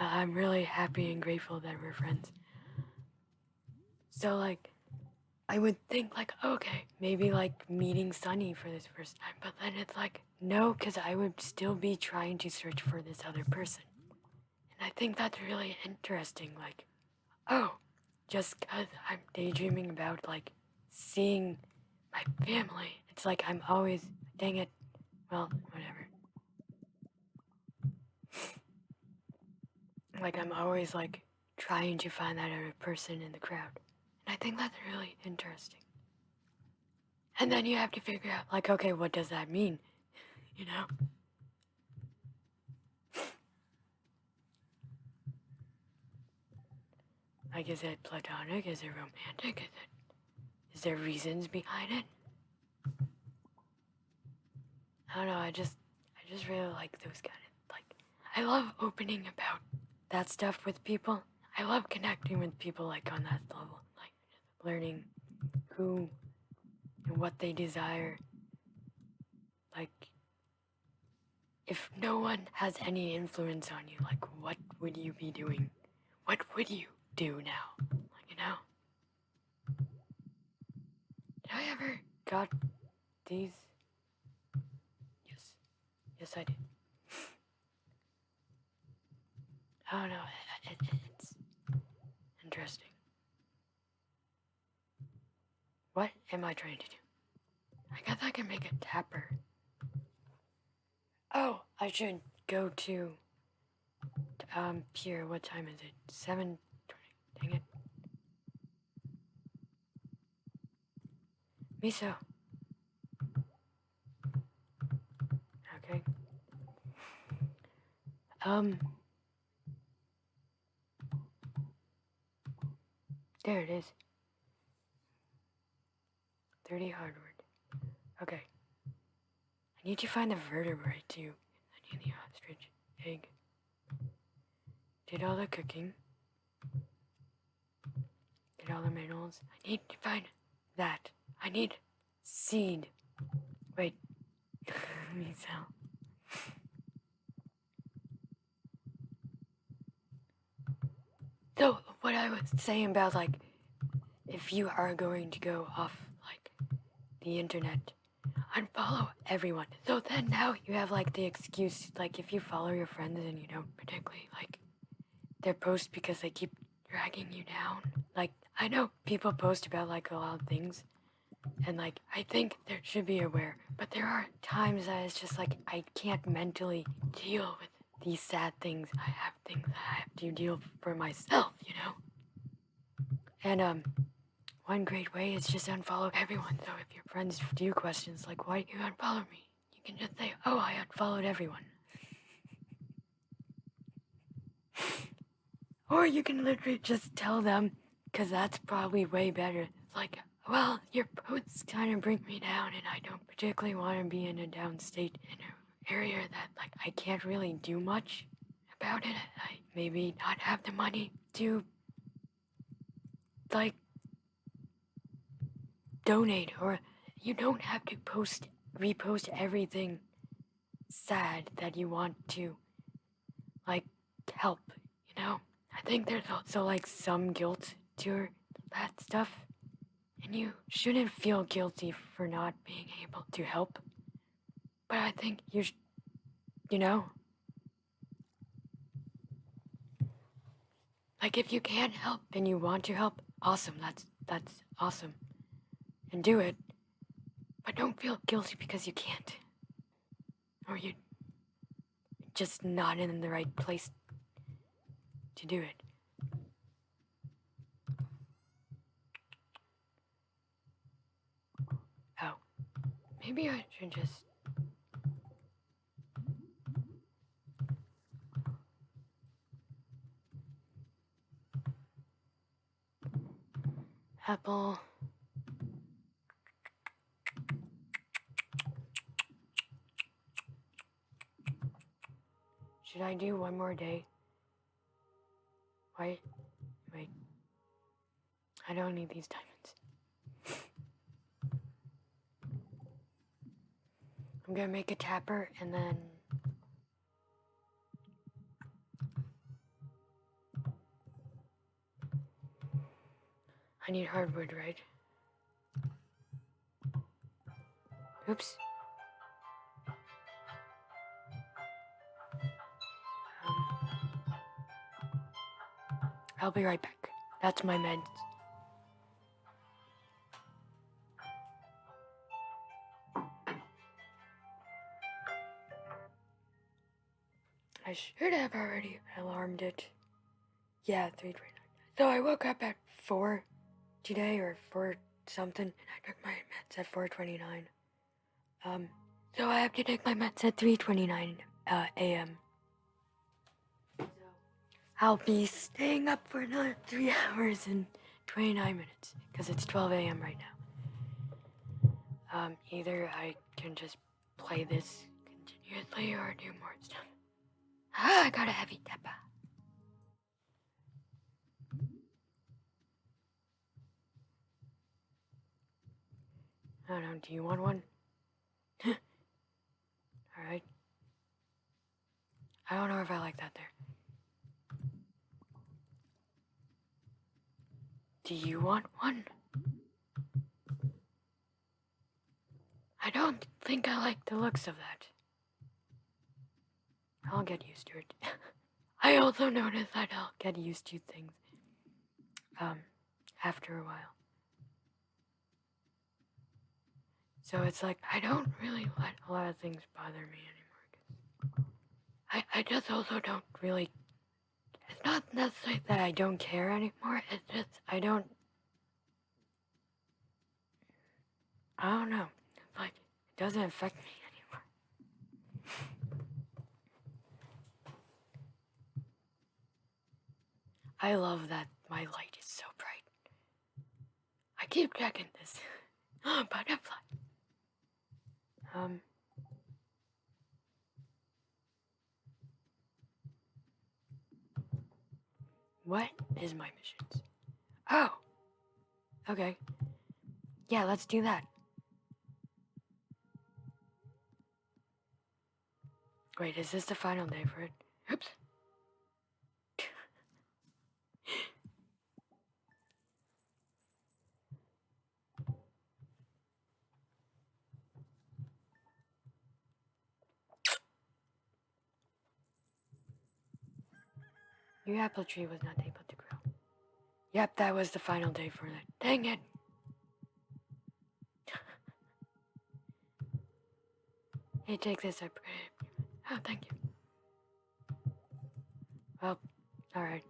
I'm really happy and grateful that we're friends. So, like, I would think, like, okay, maybe, like, meeting Sunny for this first time. But then it's like, no, because I would still be trying to search for this other person. And I think that's really interesting. Like, oh, just because I'm daydreaming about, like, seeing my family, it's like I'm always, dang it, well, whatever. Like, I'm always, like, trying to find that other person in the crowd. And I think that's really interesting. And then you have to figure out, like, okay, what does that mean? You know? Like, is it platonic? Is it romantic? Is there reasons behind it? I don't know, I just really like those kind of, like, I love opening about that stuff with people. I love connecting with people, like, on that level. Like, learning who and what they desire. Like, if no one has any influence on you, like, what would you be doing? What would you do now? You know? Did I ever got these? Yes. Yes, I did. I don't know. It's interesting. What am I trying to do? I guess I can make a tapper. Oh, I should go to Pier. What time is it? 7:20. Dang it. Miso. Okay. There it is. 30 hardwood. Okay. I need to find the vertebrae too. I need the ostrich egg. Did all the cooking. Did all the minerals. I need to find that. I need seed. Wait. Miso. So, what I was saying about, like, if you are going to go off, like, the internet, unfollow everyone. So then now you have, like, the excuse, like, if you follow your friends and you don't particularly like their posts because they keep dragging you down. Like, I know people post about, like, a lot of things, and, like, I think there should be aware, but there are times that it's just, like, I can't mentally deal with these sad things. I have things that I have to deal for myself, you know? And, one great way is just unfollow everyone. So if your friends do questions like, why do you unfollow me? You can just say, oh, I unfollowed everyone. Or you can literally just tell them, because that's probably way better. It's like, well, your posts kind of bring me down, and I don't particularly want to be in a down state area that, like, I can't really do much about it. I maybe not have the money to, like, donate, or you don't have to repost everything sad that you want to, like, help, you know? I think there's also, like, some guilt to that stuff, and you shouldn't feel guilty for not being able to help. But I think you know, like, if you can help and you want to help, awesome, that's awesome. And do it. But don't feel guilty because you can't. Or you're just not in the right place to do it. Oh. Maybe I should just... Apple... Should I do one more day? Wait. I don't need these diamonds. I'm gonna make a tapper and then... I need hardwood, right? Oops. I'll be right back. That's my meds. I should have already alarmed it. Yeah, 3:29. So I woke up at 4 today, or 4 something, and I took my meds at 4:29. So I have to take my meds at 3:29 a.m. So I'll be staying up for another 3 hours and 29 minutes, because it's 12 a.m. right now. Either I can just play this continuously or do more stuff. Ah, I got a heavy tapper. I don't know, do you want one? Alright. I don't know if I like that there. Do you want one? I don't think I like the looks of that. I'll get used to it. I also noticed that I'll get used to things, after a while. So it's like, I don't really let a lot of things bother me anymore. I just also don't really... It's not necessarily that I don't care anymore, it's just I don't know. It's like, it doesn't affect me anymore. I love that my light is so bright. I keep checking this. Oh, butterfly. What is my missions? Oh! Okay. Yeah, let's do that. Wait, is this the final day for it? Oops. Your apple tree was not able to grow. Yep, that was the final day for it. Dang it! Hey, take this. Oh, thank you. Well, alright.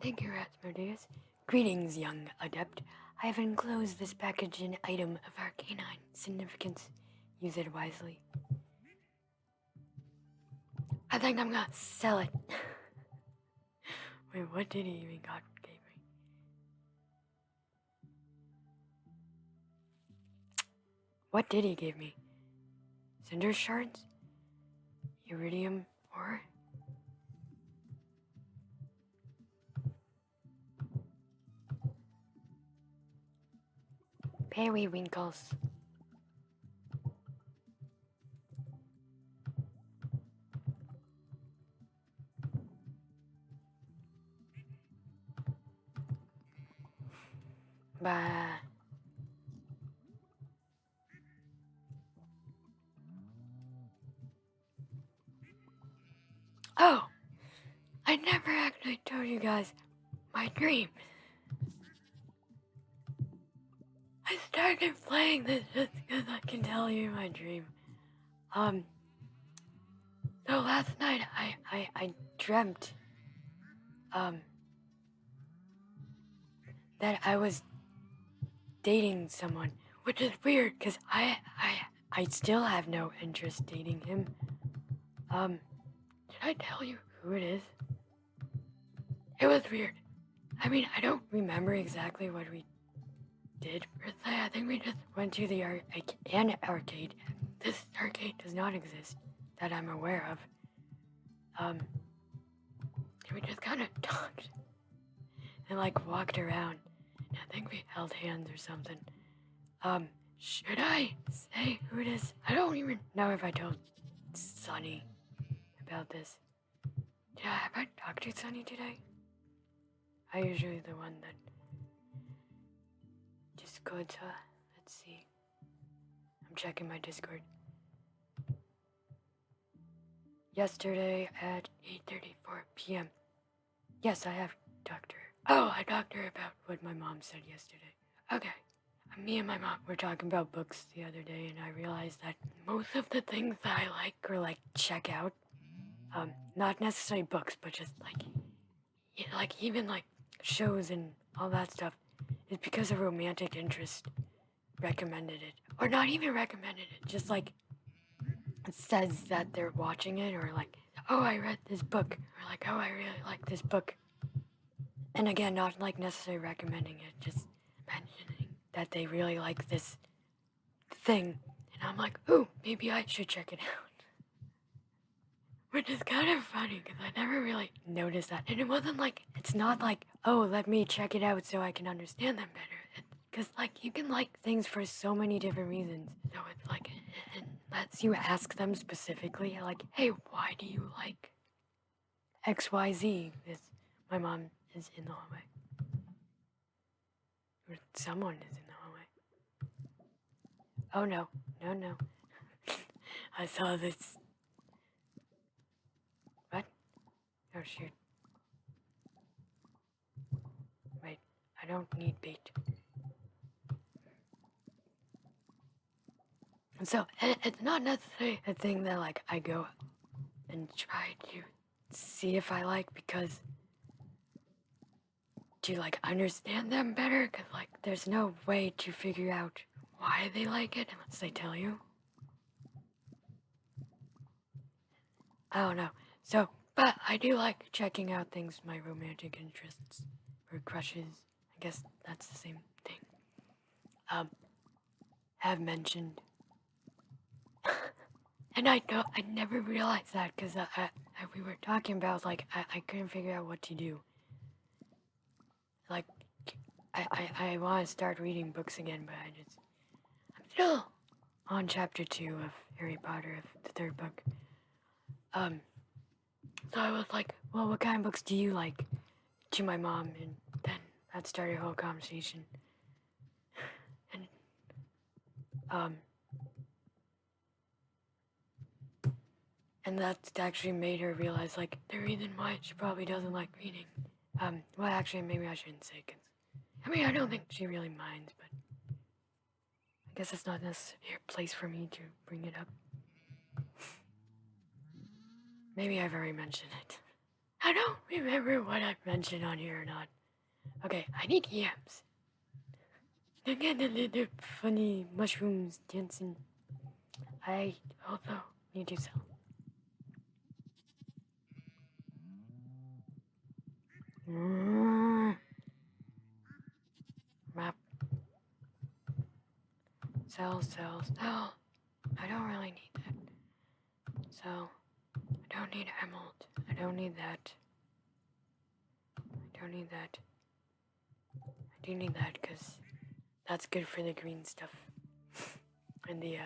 Thank you, Rasmodeus. Greetings, young adept. I have enclosed this package an item of arcane significance. Use it wisely. I think I'm gonna sell it. Wait, what did he even God gave me? What did he give me? Cinder shards? Iridium ore? Periwinkles. Bah. Oh! I never actually told you guys my dream. I started playing this just because I can tell you my dream. So last night I dreamt, that I was dating someone, which is weird because I still have no interest dating him. Did I tell you who it is? It was weird. I mean, I don't remember exactly what we did per se. I think we just went to the arcade. This arcade does not exist that I'm aware of. And we just kind of talked and like walked around. And I think we held hands or something. Should I say who it is? I don't even know if I told Sunny about this. Have I talked to Sunny today? I usually the one that Discord. Let's see. I'm checking my Discord. Yesterday at 8:34 p.m. Yes, I have talked to her. Oh, I talked to her about what my mom said yesterday. Okay. Me and my mom were talking about books the other day, and I realized that most of the things that I like or like check out, not necessarily books, but just like even like shows and all that stuff, is because a romantic interest recommended it, or not even recommended it, just like it says that they're watching it, or like, oh, I read this book, or like, oh, I really like this book. And again, not like necessarily recommending it, just mentioning that they really like this thing. And I'm like, ooh, maybe I should check it out. Which is kind of funny, because I never really noticed that. And it wasn't like, it's not like, oh, let me check it out so I can understand them better. Because, like, you can like things for so many different reasons. So it's like, it lets you ask them specifically, like, hey, why do you like XYZ? My mom is in the hallway. Or someone is in the hallway. Oh, no. No. I saw this. What? Oh, shoot. Wait, I don't need bait. And so, it's not necessarily a thing that, like, I go and try to see if I like because to, like, understand them better, because, like, there's no way to figure out why they like it unless they tell you. I don't know. So, but I do like checking out things, my romantic interests or crushes. I guess that's the same thing. Have mentioned. And I never realized that because we were talking about, like, I couldn't figure out what to do. Like, I want to start reading books again, but I'm still on chapter 2 of Harry Potter, of the 3rd book. So I was like, well, what kind of books do you like? To my mom, and then that started a whole conversation. And that's actually made her realize, like, the reason why she probably doesn't like reading. Well, actually, maybe I shouldn't say, because, I mean, I don't think she really minds, but I guess it's not necessarily a place for me to bring it up. Maybe I've already mentioned it. I don't remember what I've mentioned on here or not. Okay, I need yams. Look at the little funny mushrooms dancing. I also need to sell. Map. Cells. Oh, I don't really need that. So, I don't need emerald. I don't need that. I don't need that. I do need that because that's good for the green stuff. And the,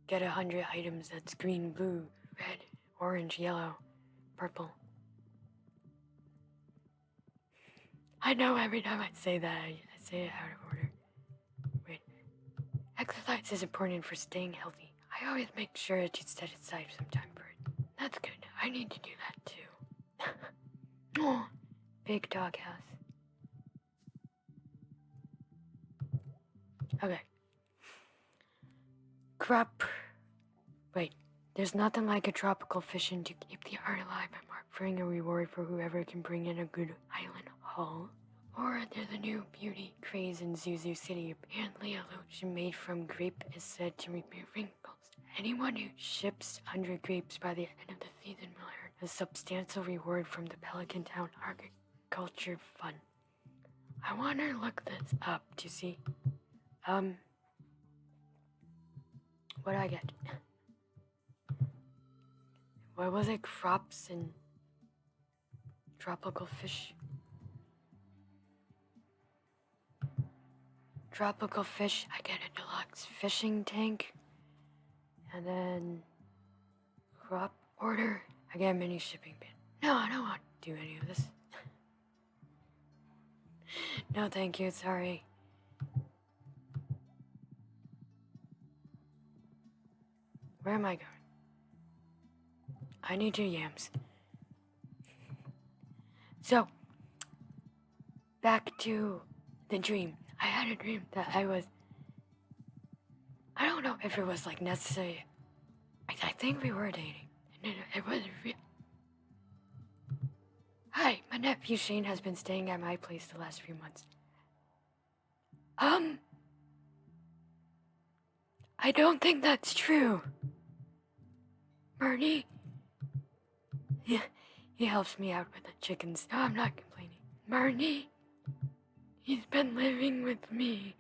get 100 items that's green, blue, red, orange, yellow, purple. I know every time I say that, I say it out of order. Wait. Exercise is important for staying healthy. I always make sure to set aside some time for it. That's good. I need to do that too. Oh, big dog house. Okay. Crop. Wait. There's nothing like a tropical fishing to keep the art alive and offering a reward for whoever can bring in a good island haul. Or there's a new beauty craze in Zuzu City. Apparently a lotion made from grape is said to remove wrinkles. Anyone who ships 100 grapes by the end of the season will earn a substantial reward from the Pelican Town Agriculture Fund. I want to look this up to see. What'd I get? What was it? Crops and tropical fish. Tropical fish. I get a deluxe fishing tank. And then crop order. I get a mini shipping bin. No, I don't want to do any of this. No, thank you. Sorry. Where am I going? I need 2 yams. So, back to the dream. I had a dream that I don't know if it was like necessary. I think we were dating. And it was real. Hi, my nephew Shane has been staying at my place the last few months. I don't think that's true. Bernie? Yeah, he helps me out with the chickens. No, I'm not complaining. Bernie? He's been living with me.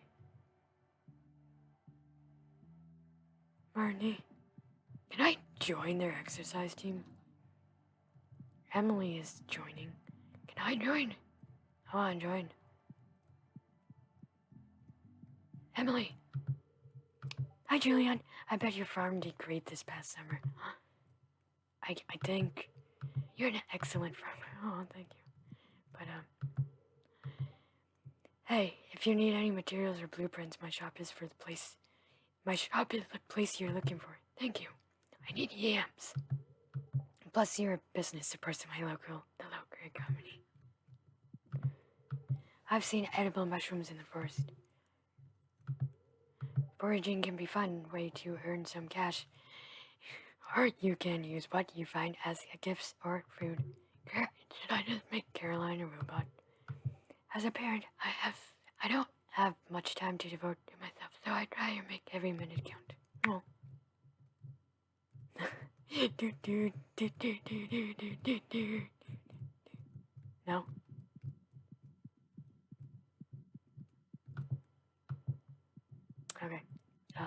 Bernie? Can I join their exercise team? Emily is joining. Can I join? I want to join. Emily. Hi, Julian. I bet your farm did great this past summer. I think you're an excellent farmer. Oh, thank you. But, hey, if you need any materials or blueprints, my shop is the place you're looking for. Thank you. I need yams. Plus, you're a business supports the local economy. I've seen edible mushrooms in the forest. Foraging can be a fun way to earn some cash. Or you can use what you find as gifts or food. Should I just make Caroline a robot? As a parent, I don't have much time to devote to myself, so I try to make every minute count. Oh. No? Okay.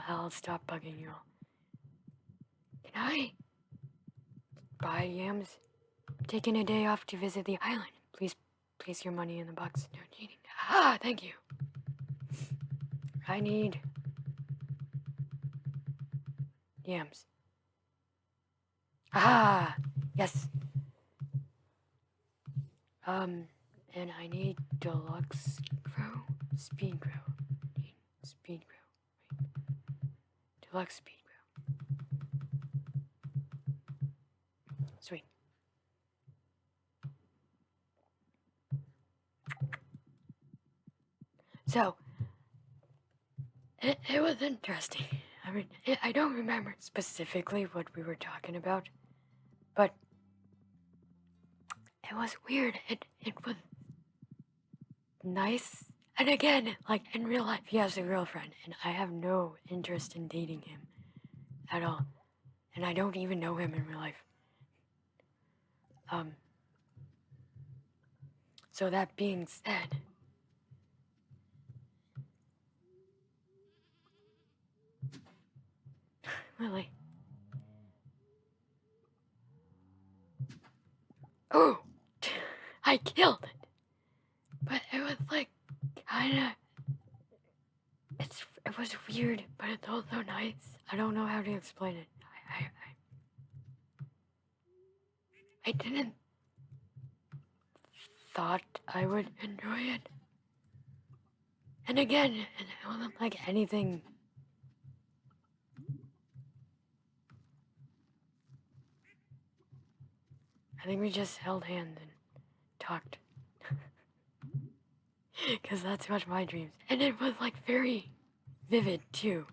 I'll stop bugging you all. Can I buy yams? I'm taking a day off to visit the island. Please place your money in the box. No cheating. Ah, thank you. I need yams. Ah, yes. And I need deluxe grow, speed grow. Speed grow. Wait. Deluxe speed grow. Sweet. So, it was interesting. I mean, I don't remember specifically what we were talking about, but it was weird. It was nice. And again, like in real life, he has a girlfriend, and I have no interest in dating him at all. And I don't even know him in real life. So that being said, Lily. Oh, I killed it. But it was like kinda. It was weird, but it's also nice. I don't know how to explain it. I didn't thought I would enjoy it. And again, it wasn't like anything. I think we just held hands and talked. Because that's what my dreams. And it was like very vivid too.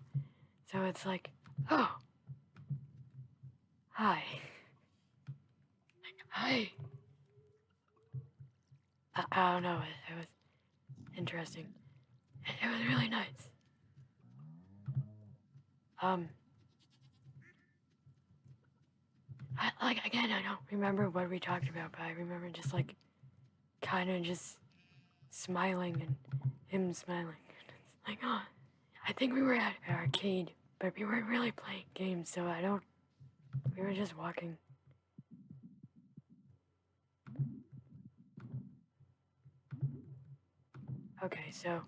So it's like, oh, hi. Like, hi. I don't know, it was interesting. It was really nice. Again, I don't remember what we talked about, but I remember just like kind of just smiling and him smiling. It's like, oh, I think we were at an arcade, but we weren't really playing games, so we were just walking. Okay, so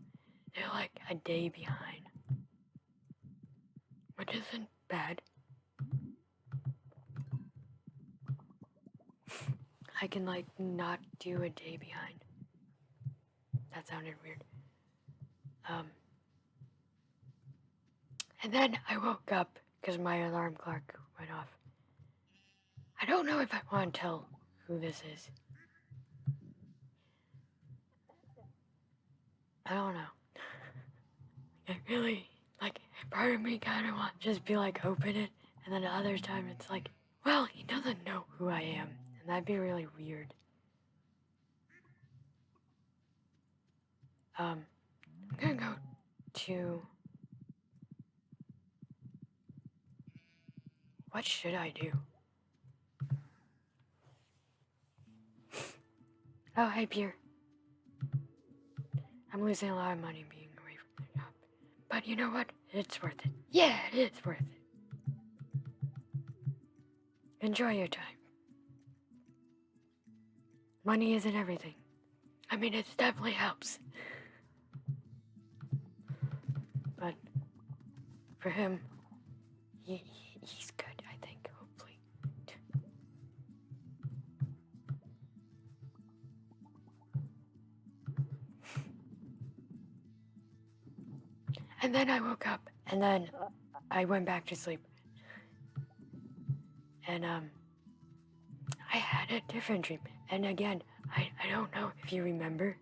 they're like a day behind, which isn't bad. I can like not do a day behind. That sounded weird. And then I woke up because my alarm clock went off. I don't know if I want to tell who this is. I don't know. I really, like, part of me kind of wants to just be like, open it, and then other time it's like, well, he doesn't know who I am, and that'd be really weird. I'm gonna go to... What should I do? Oh, hey, Pierre. I'm losing a lot of money being away from the job. But you know what? It's worth it. Yeah, it is worth it. Enjoy your time. Money isn't everything. I mean, it definitely helps. But for him, he's good, I think, hopefully. And then I woke up, and then I went back to sleep. And, I had a different dream. And again, I don't know if you remember,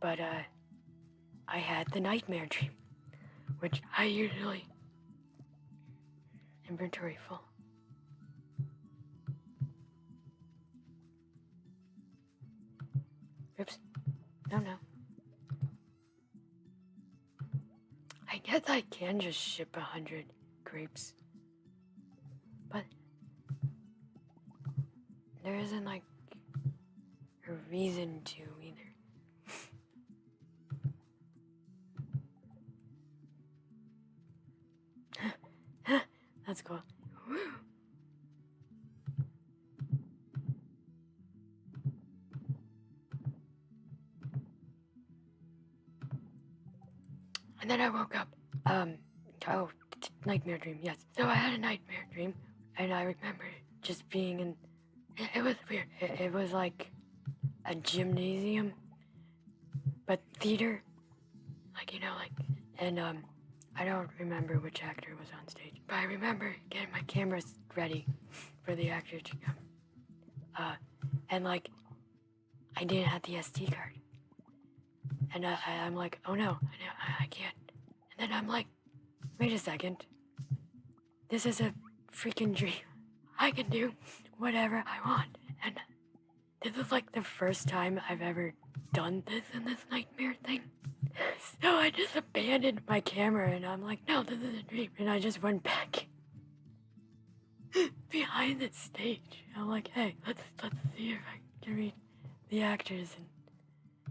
but, I had the nightmare dream, which I usually... Inventory full. Oops. No. I guess I can just ship 100 grapes. But there isn't, like, a reason to either. That's cool. Woo. And then I woke up. Nightmare dream, yes. So I had a nightmare dream, and I remember just being in... It was weird. It was like a gymnasium, but theater. Like, and, I don't remember which actor was on stage, but I remember getting my cameras ready for the actor to come. And, like, I didn't have the SD card. And I'm like, oh no, I can't. And then I'm like, wait a second. This is a freaking dream. I can do whatever I want. And this is like the first time I've ever done this in this nightmare thing. So I just abandoned my camera and I'm like, no, this is a dream. And I just went back behind the stage. I'm like, hey, let's see if I can read the actors. And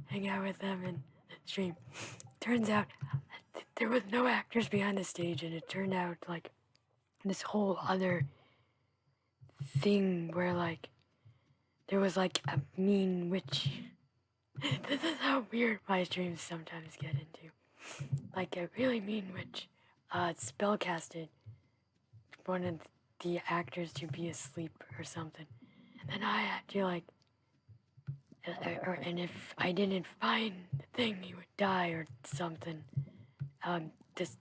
hang out with them and stream. Turns out there was no actors behind the stage, and it turned out like this whole other thing where like there was like a mean witch. This is how weird my streams sometimes get into. Like a really mean witch spellcasted one of the actors to be asleep or something. And then I had to like, and if I didn't find the thing, he would die or something. Just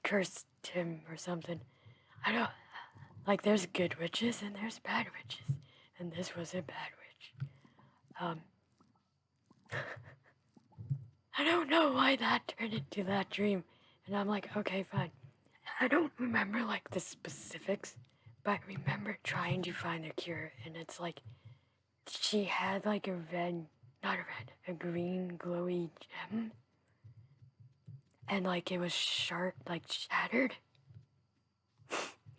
cursed him or something. I don't, like there's good witches and there's bad witches. And this was a bad witch. I don't know why that turned into that dream. And I'm like, okay, fine. I don't remember like the specifics, but I remember trying to find a cure. And it's like, she had like a red, not a red, a green glowy gem. And like it was sharp, like shattered.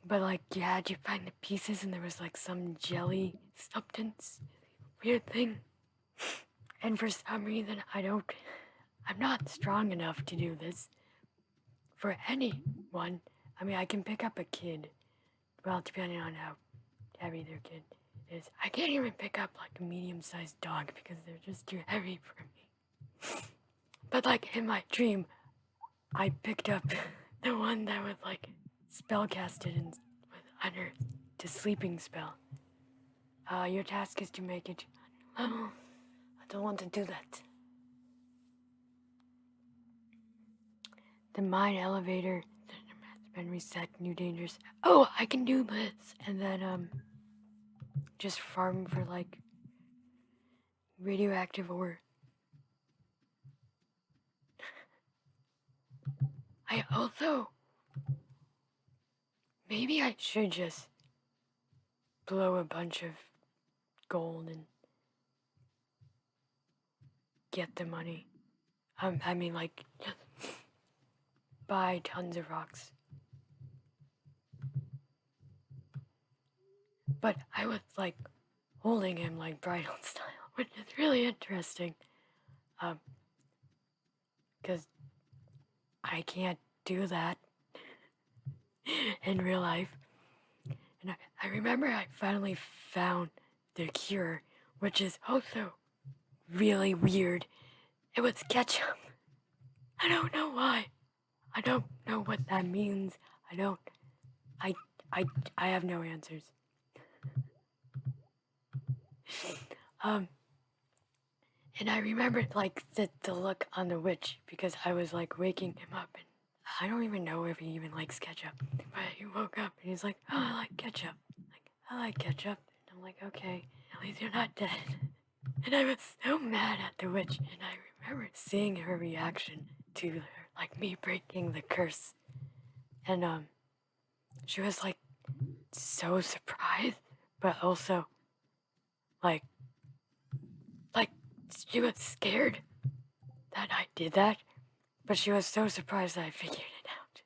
But like you had to find the pieces and there was like some jelly substance, weird thing. And for some reason I'm not strong enough to do this for anyone. I mean, I can pick up a kid, well, depending on how heavy their kid is. I can't even pick up like a medium-sized dog because they're just too heavy for me. But like in my dream, I picked up the one that was like spellcasted and was under the sleeping spell. Your task is to make it level. I don't want to do that. The mine elevator has been reset. New dangers. Oh, I can do this, and then just farm for like radioactive ore. I also maybe I should just blow a bunch of gold and get the money. I mean like just buy tons of rocks. But I was like holding him like bridal style, which is really interesting. Because I can't do that in real life. And I remember I finally found the cure, which is also really weird. It was ketchup. I don't know why. I don't know what that means. I have no answers. And I remembered like the look on the witch because I was like waking him up and I don't even know if he even likes ketchup. But he woke up and he's like, oh, I like ketchup. Like, I like ketchup. And I'm like, okay, at least you're not dead. And I was so mad at the witch and I remember seeing her reaction to her, like me breaking the curse. And she was like so surprised, but also like she was scared that I did that, but she was so surprised that I figured it out.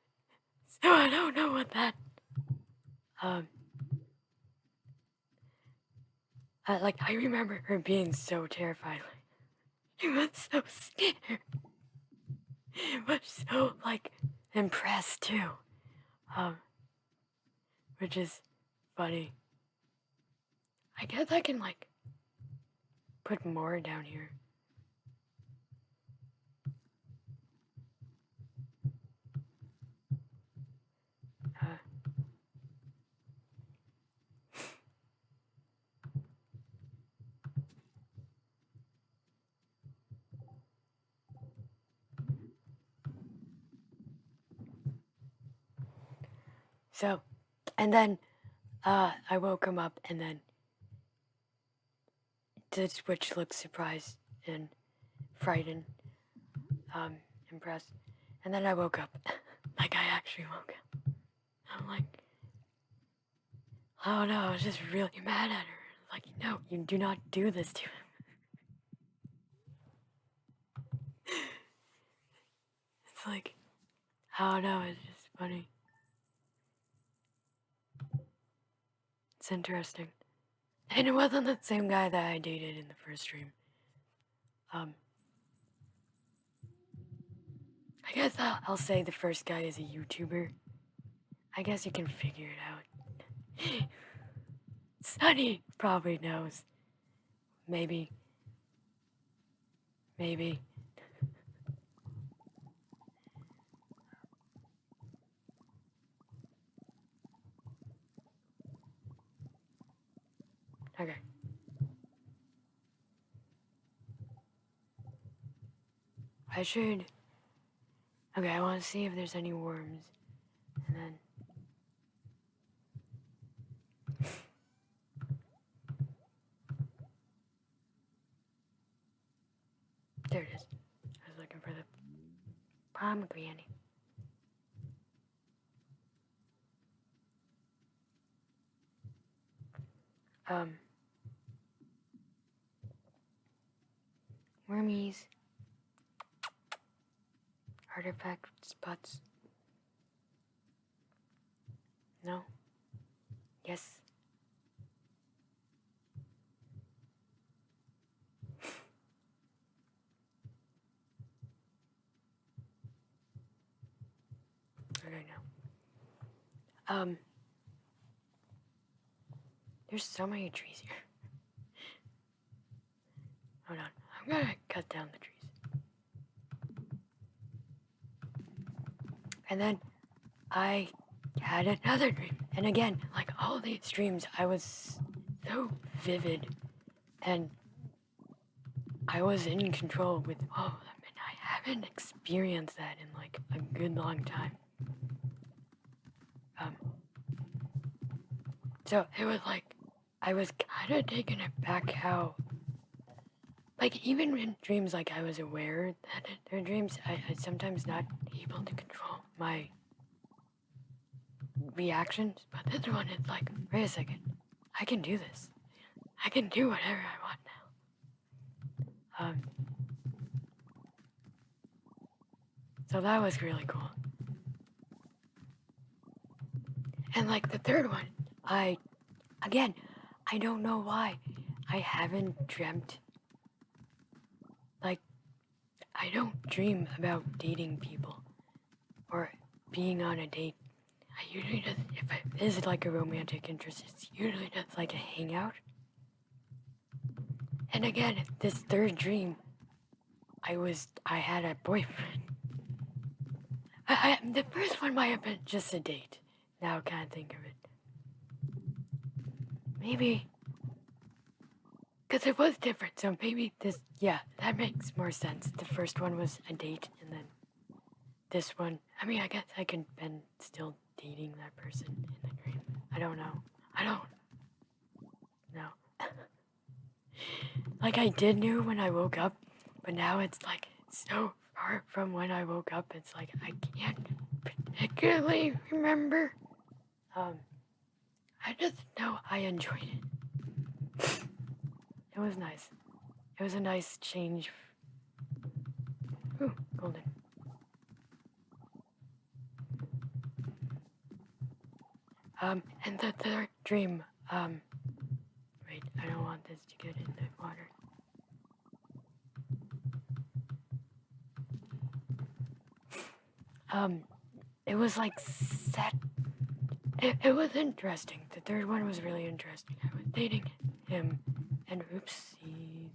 So I don't know what that, I remember her being so terrified. Like, she was so scared, but so, like, impressed too. Which is funny. I guess I can, like, put more down here. So, and then, I woke him up, and then the witch looked surprised and frightened, impressed. And then I woke up. Like, I actually woke up. I'm like, oh no, I was just really mad at her. Like, no, you do not do this to him. It's like, oh no, it's just funny. It's interesting. And it wasn't the same guy that I dated in the first stream. I guess I'll say the first guy is a YouTuber. I guess you can figure it out. Sunny probably knows. Maybe. Maybe. Okay. I should... Okay, I want to see if there's any worms. And then... There it is. I was looking for the pomegranate. Wormies. Artifact spots. No? Yes? Okay, no. There's so many trees here. Hold on. I'm gonna cut down the trees. And then I had another dream. And again, like all these dreams, I was so vivid. And I was in control with all of them. And I haven't experienced that in like a good long time. So it was like, I was kind of taken aback how, like even in dreams, like I was aware that they're dreams, I sometimes not able to control my reactions. But this one is like, wait a second, I can do this. I can do whatever I want now. So that was really cool. And like the third one, I don't know why, I haven't dreamt, like, I don't dream about dating people or being on a date. I usually just, if it is like a romantic interest, it's usually just like a hangout. And again, this third dream, I had a boyfriend. The first one might have been just a date. Now I can't think of it. Maybe, because it was different, so maybe this, yeah, that makes more sense. The first one was a date, and then this one, I mean, I guess I could been still dating that person in the dream. I don't know. Like I did know when I woke up, but now it's like so far from when I woke up, it's like I can't particularly remember. I just know I enjoyed it. It was nice. It was a nice change. Ooh, golden. And the third dream, wait, I don't want this to get in the water. It was like set. It was interesting. The third one was really interesting. I was dating him, and oopsies.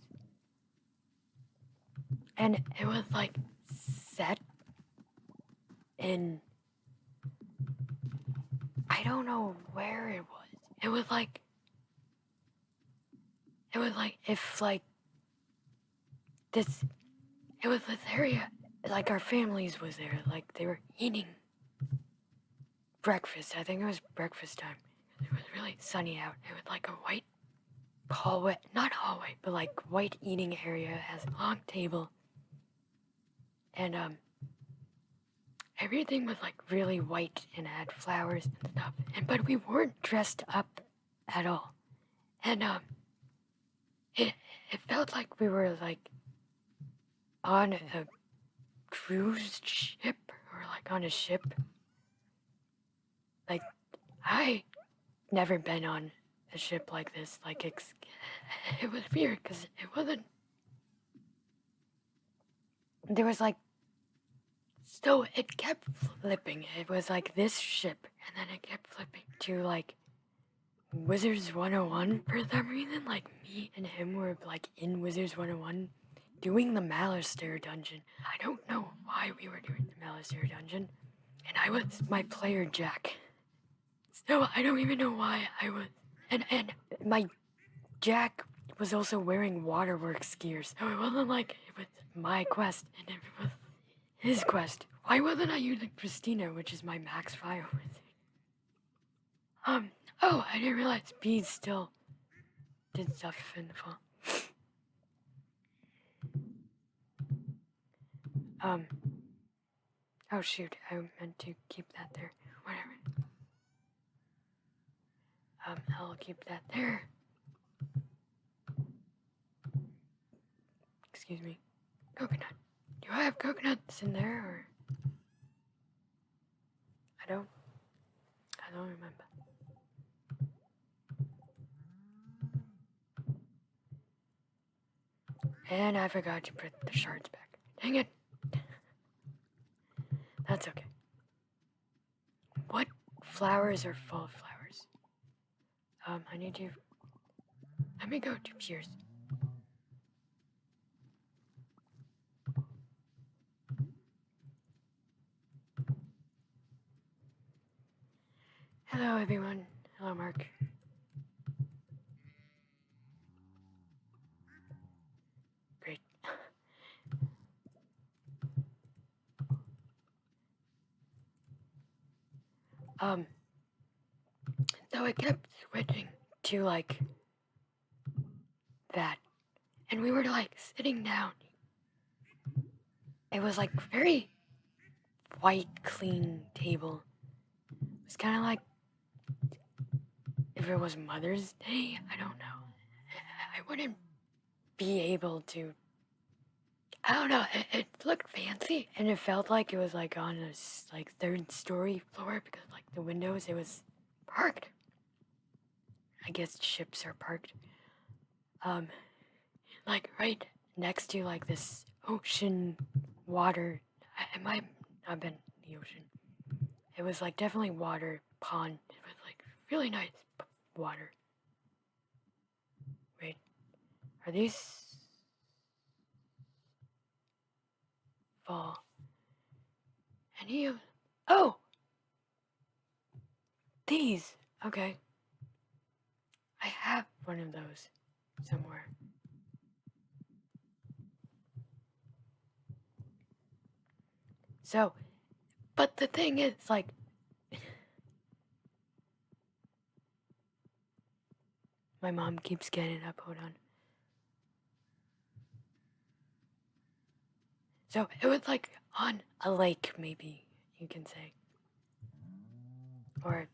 And it was like set in, I don't know where it was. It was like if like this, it was this area, like our families was there, like they were eating breakfast. I think it was breakfast time. It was really sunny out. It was like a white hallway, not hallway, but like white eating area. It has a long table. And everything was like really white and had flowers and stuff. But we weren't dressed up at all. And it felt like we were like on a cruise ship or like on a ship. Like I never been on a ship like this. Like it was weird because it wasn't. There was like So it kept flipping. It was like this ship, and then it kept flipping to like Wizards 101 for some reason. Like me and him were like in Wizards 101 doing the Malistaire dungeon. I don't know why we were doing the Malistaire dungeon, and I was my player Jack. So I don't even know why I was, and my Jack was also wearing Waterworks gear, so it wasn't like it was my quest, and it was his quest. Why wasn't I using Christina, which is my max fire wizard? Oh, I didn't realize bees still did stuff in the fall. Oh shoot, I meant to keep that there. Whatever. I'll keep that there. Excuse me. Coconut. Do I have coconuts in there, or? I don't remember. And I forgot to put the shards back. Dang it. That's okay. What flowers are full of flowers? I need to... Let me go to Piers. Hello, everyone. Hello, Mark. Great. So I kept switching to, like, that. And we were, like, sitting down. It was, like, very white, clean table. It was kind of like if it was Mother's Day. I don't know. I wouldn't be able to... I don't know. It looked fancy, and it felt like it was, like, on a, like, third-story floor because, like, the windows, it was parked. I guess ships are parked. Like, right next to, like, this ocean water. It might not have been the ocean. It was, like, definitely water, pond. It was, like, really nice water. Wait, are these... fall? Any of... Oh! These! Okay. I have one of those somewhere. So, but the thing is, like... My mom keeps getting up, hold on. So, it was like on a lake, maybe, you can say. Or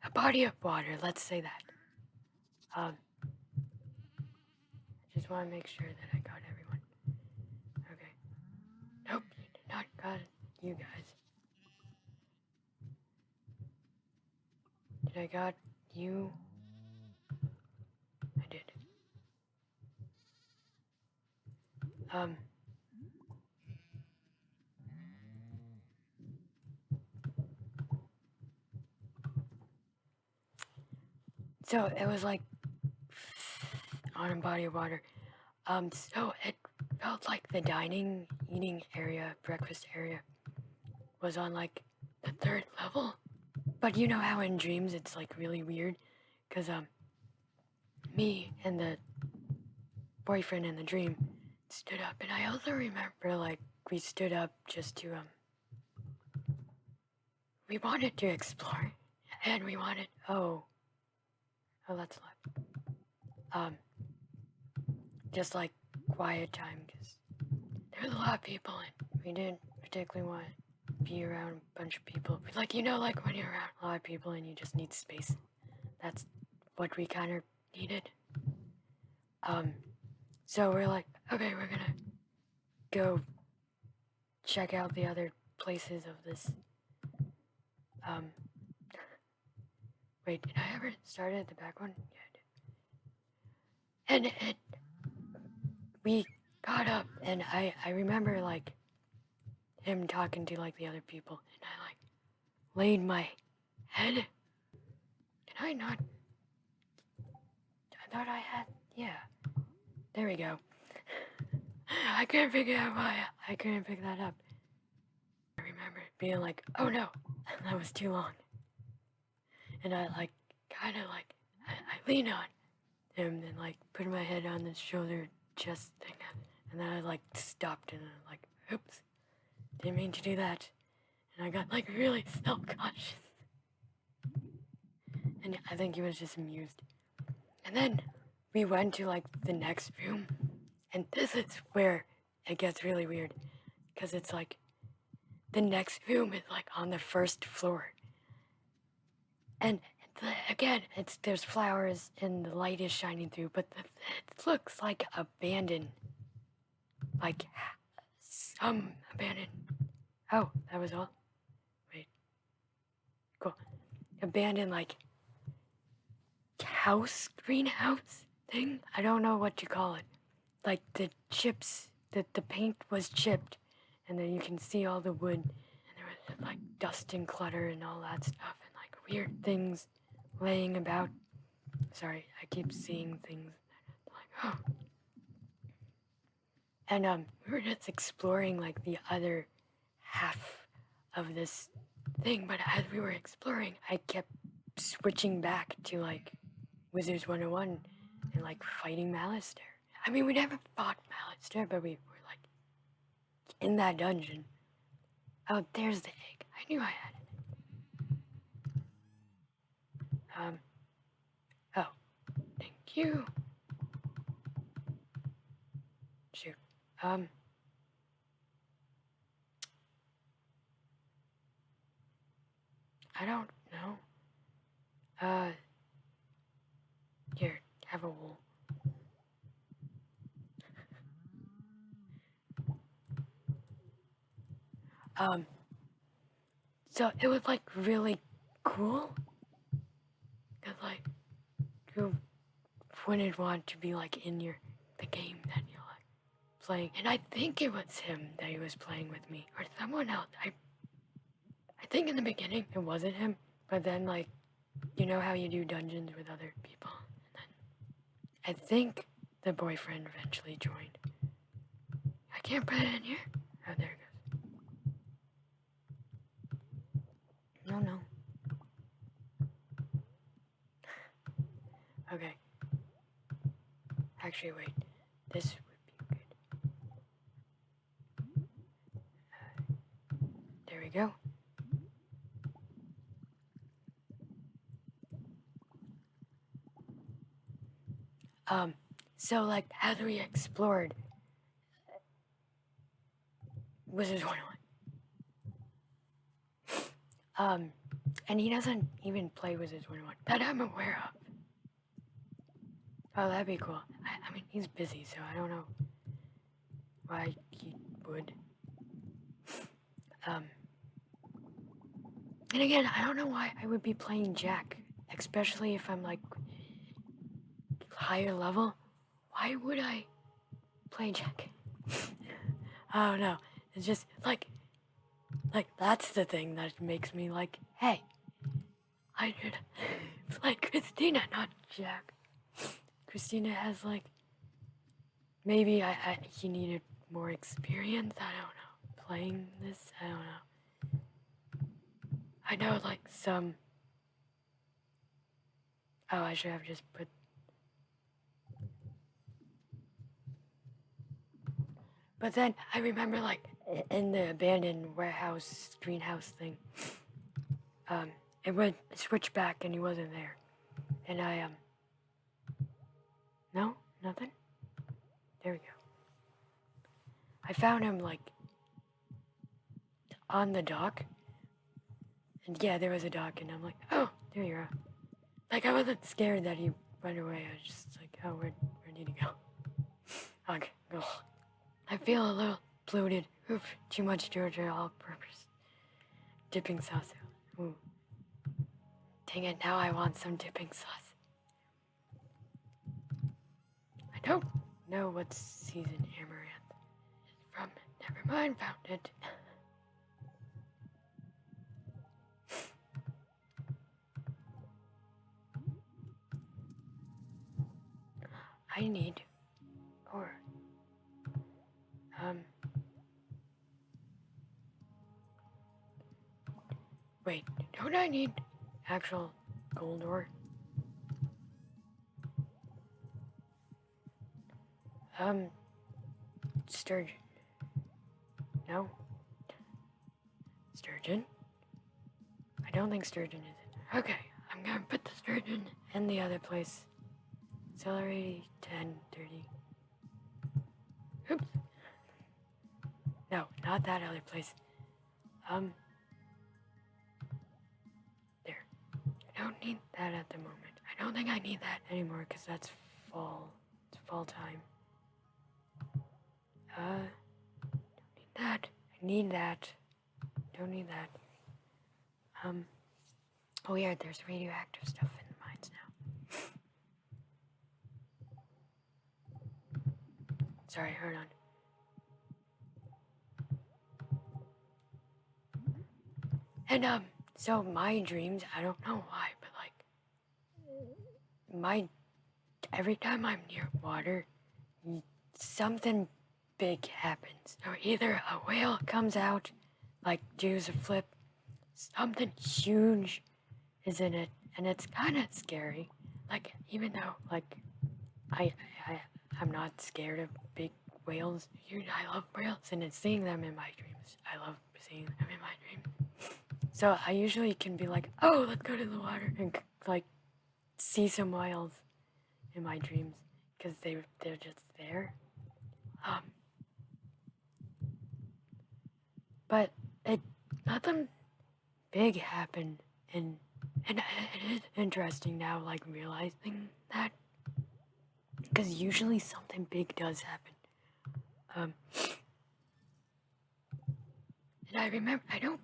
a body of water, let's say that. I just want to make sure that I got everyone. Okay. Nope, you did not got you guys. Did I got you? I did. So it was like on a body of water. So it felt like the dining, eating area, breakfast area was on like the third level. But you know how in dreams it's like really weird? Cause me and the boyfriend in the dream stood up, and I also remember like we stood up just to we wanted to explore, and we wanted that's left. Just like quiet time, because there's a lot of people, and we didn't particularly want to be around a bunch of people. Like, you know, like when you're around a lot of people and you just need space. That's what we kind of needed. So we're like, okay, we're gonna go check out the other places of this. Wait, did I ever start at the back one? Yeah, I did. And we got up, and I remember, like, him talking to like the other people, and I like laid my head. Did I not? I thought I had. Yeah. There we go. I couldn't figure out why I couldn't pick that up. I remember being like, oh no, that was too long. And I like, kind of like, I lean on him and like put my head on his shoulder chest thing. And then I like stopped and I'm like, oops, didn't mean to do that. And I got like really self-conscious. And I think he was just amused. And then we went to like the next room. And this is where it gets really weird. Because it's like, the next room is like on the first floor. And again, there's flowers and the light is shining through, but it looks like abandoned. Like some abandoned. Oh, that was all? Wait. Cool. Abandoned like house, greenhouse thing? I don't know what you call it. Like the chips, the paint was chipped and then you can see all the wood and there was like dust and clutter and all that stuff and like weird things laying about. Sorry, I keep seeing things like, oh. And we were just exploring like the other half of this thing, but as we were exploring, I kept switching back to like Wizards 101 and like fighting Malister. I mean, we never fought Malister, but we were like in that dungeon. Oh, there's the egg. I knew I had it. Oh, thank you. Shoot. I don't know. Here, have a wool. So it was like really cool. Cause like, you wouldn't want to be like in the game that you're like playing. And I think it was him that he was playing with me, or someone else. I think in the beginning it wasn't him, but then like, you know how you do dungeons with other people, and then I think the boyfriend eventually joined. I can't put it in here. Oh, there it goes. No. Okay. Actually, wait. This would be good. There we go. So like as we explored Wizards 101. And he doesn't even play Wizards 101 that I'm aware of. Oh, that'd be cool. I mean, he's busy, so I don't know why he would. And again, I don't know why I would be playing Jack, especially if I'm like higher level. Why would I play Jack? I don't know. It's just like that's the thing that makes me like, hey, I should play Christina, not Jack. Christina has like, maybe he needed more experience. I don't know. Playing this, I don't know. I know like some. Oh, I should have just put. But then I remember like in the abandoned warehouse greenhouse thing, it went switched back and he wasn't there, and I no, nothing. There we go. I found him like on the dock, and yeah, there was a dock, and I'm like, oh, there you are. Like I wasn't scared that he went away. I was just like, oh, where did he go? Okay, ugh. I feel a little bloated. Oof, too much Georgia all-purpose dipping sauce. Ooh. Dang it, now I want some dipping sauce. I don't know what season Amaranth is from. Never mind, found it. I need, or, wait, don't I need actual gold ore? Sturgeon. No? Sturgeon? I don't think sturgeon is it. Okay, I'm gonna put the sturgeon in the other place. Celery, 10, 30. Oops. No, not that other place. There. I don't need that at the moment. I don't think I need that anymore because that's fall. It's fall time. Don't need that. I need that. Don't need that. Oh yeah, there's radioactive stuff in the mines now. Sorry, hold on. And so my dreams, I don't know why, but like every time I'm near water, something big happens. So either a whale comes out, like does a flip, something huge is in it, and it's kind of scary. Like even though like I'm not scared of big whales. I love whales, and it's seeing them in my dreams. I love seeing them in my dreams. So I usually can be like, oh, let's go to the water and like see some whales in my dreams because they're just there. But nothing big happened, and it is interesting now, like realizing that, because usually something big does happen. And I don't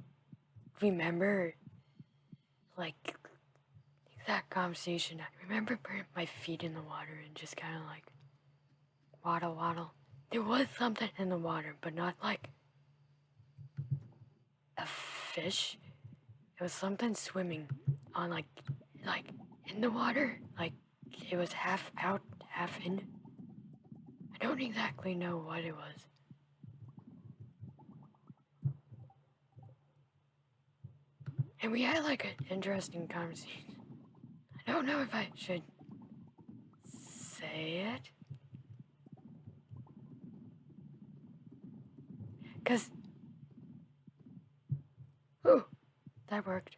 remember like exact conversation. I remember putting my feet in the water and just kind of like waddle, waddle. There was something in the water, but not like a fish. It was something swimming on like in the water. Like it was half out, half in. I don't exactly know what it was. And we had like an interesting conversation. I don't know if I should say it. 'Cause, ooh, that worked.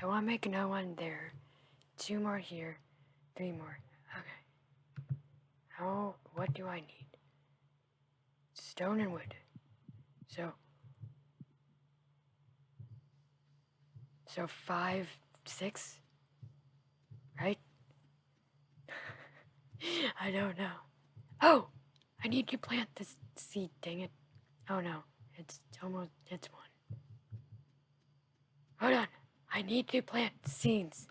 I want to make another one there. 2 more here. 3 more. Okay. What do I need? Stone and wood. So 5, 6, right? I don't know. Oh, I need to plant this seed, dang it. Oh no, it's 1. Hold on, I need to plant seeds.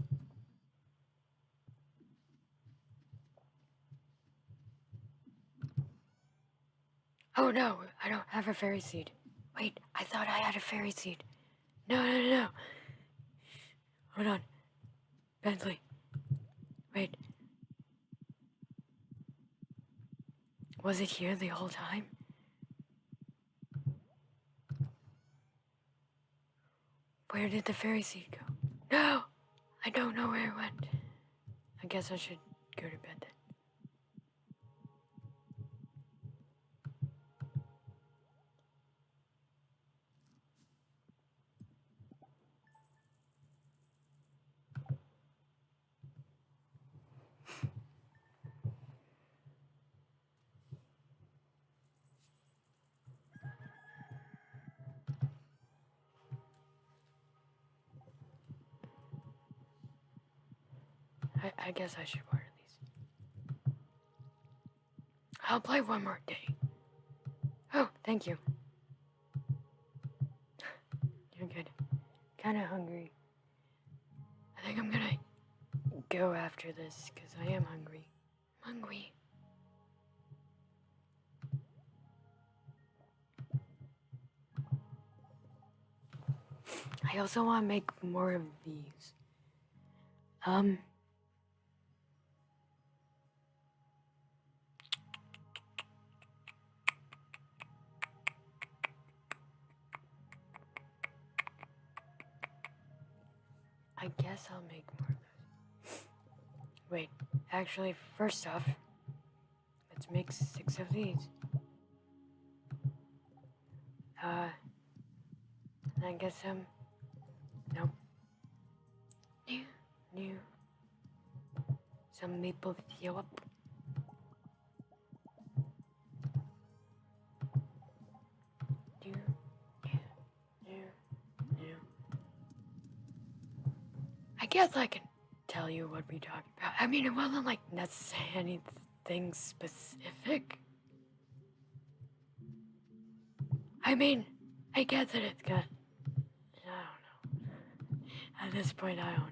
Oh no, I don't have a fairy seed. Wait, I thought I had a fairy seed. No. Hold on. Bentley. Wait. Was it here the whole time? Where did the fairy seed go? No! I don't know where it went. I guess I should go to bed then. I guess I should water these. I'll play one more day. Oh, thank you. You're good. Kinda hungry. I think I'm gonna go after this, because I am hungry. I'm hungry. I also want to make more of these. I guess I'll make more of those. Wait, actually, first off, let's make 6 of these. I guess nope. New. Some maple syrup. New. I guess I can tell you what we talked about. I mean, it wasn't like necessarily anything specific. I mean, I guess that it's good. I don't know. At this point, I don't know.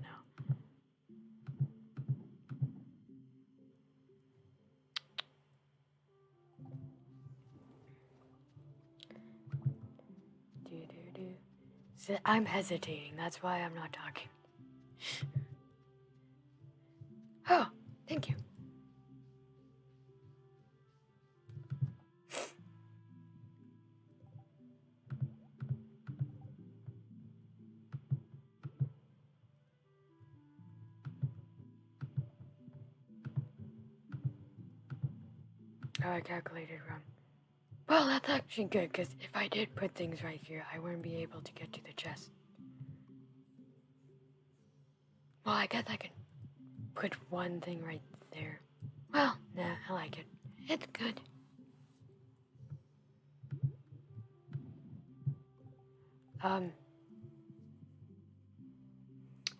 So I'm hesitating. That's why I'm not talking. Oh, thank you. Oh, I calculated wrong. Well, that's actually good, because if I did put things right here, I wouldn't be able to get to the chest. Well, I guess I can put one thing right there. Well, nah, I like it. It's good.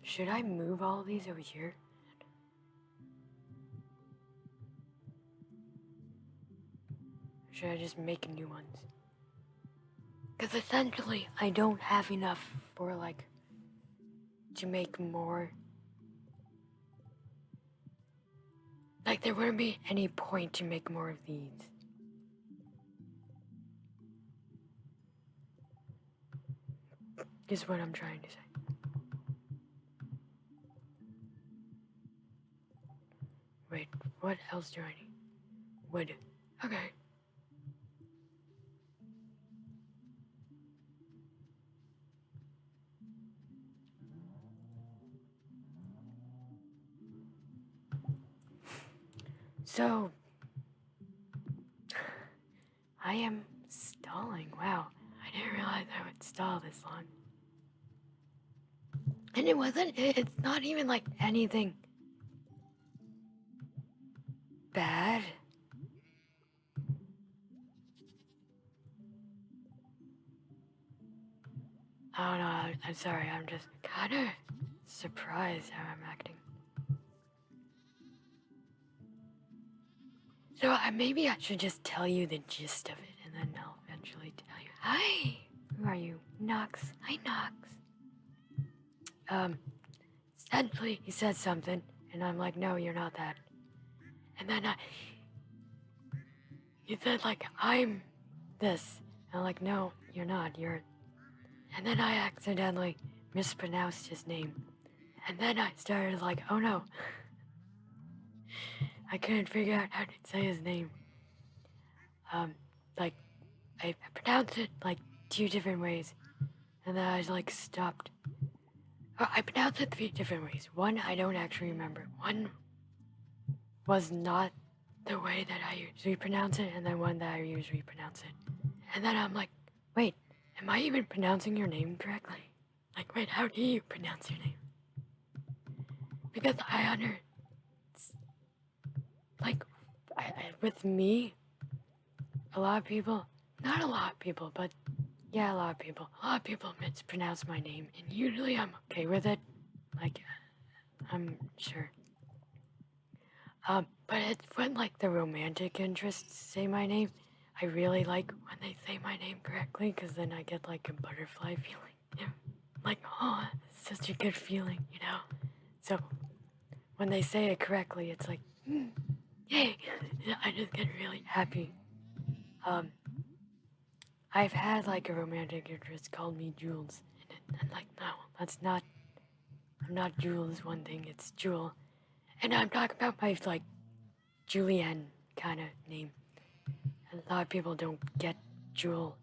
Should I move all of these over here? Or should I just make new ones? Because essentially, I don't have enough for, like, to make more. Like, there wouldn't be any point to make more of these. Is what I'm trying to say. Wait, what else do I need? Wood. Okay. So, I am stalling. Wow, I didn't realize I would stall this long. And it's not even like anything bad. I don't know, I'm sorry, I'm just kind of surprised how I'm acting. So maybe I should just tell you the gist of it, and then I'll eventually tell you. Hi! Who are you? Knox. Hi, Knox. Essentially, he said something, and I'm like, no, you're not that. And then he said, like, I'm this. And I'm like, no, you're not, you're... And then I accidentally mispronounced his name. And then I started like, oh no. I couldn't figure out how to say his name. Like, I pronounced it like 2 different ways. And then I like stopped. Oh, I pronounced it 3 different ways. One, I don't actually remember. One was not the way that I usually pronounce it, and then one that I usually pronounce it. And then I'm like, wait, am I even pronouncing your name correctly? Like, wait, how do you pronounce your name? Because like, with me, a lot of people, not a lot of people, but yeah, a lot of people mispronounce my name, and usually I'm okay with it. Like, I'm sure. But it's when, like, the romantic interests say my name, I really like when they say my name correctly, because then I get, like, a butterfly feeling. Yeah. Like, oh, it's such a good feeling, you know? So, when they say it correctly, it's like, yay! I just get really happy. I've had, like, a romantic interest called me Jules, and like, no, that's not, I'm not Jules one thing, it's Jewel. And I'm talking about my, like, Julianne kind of name. And a lot of people don't get Jewel,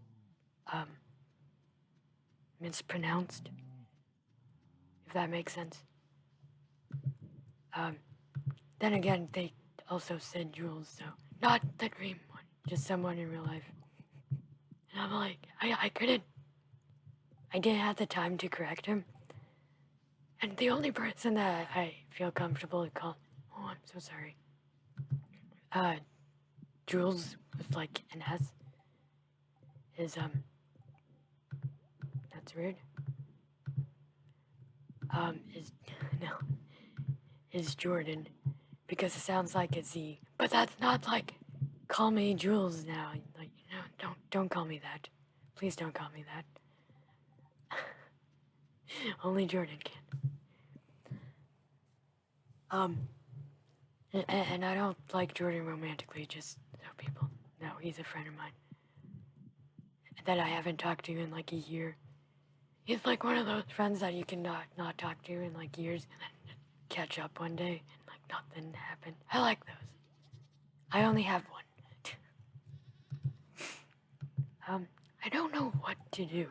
mispronounced. if that makes sense. Then again, they also said Jules, so not the dream one, just someone in real life. And I'm like, I didn't have the time to correct him. And the only person that I feel comfortable calling, oh, I'm so sorry. Jules with like an S is, that's weird. Is Jordan, because it sounds like it's E. But that's not like, call me Jules now. Like, don't call me that. Please don't call me that. Only Jordan can. And I don't like Jordan romantically, just so people know he's a friend of mine that I haven't talked to in like a year. He's like one of those friends that you can not talk to in like years and then catch up one day and like nothing happened. I like those. I only have one. I don't know what to do.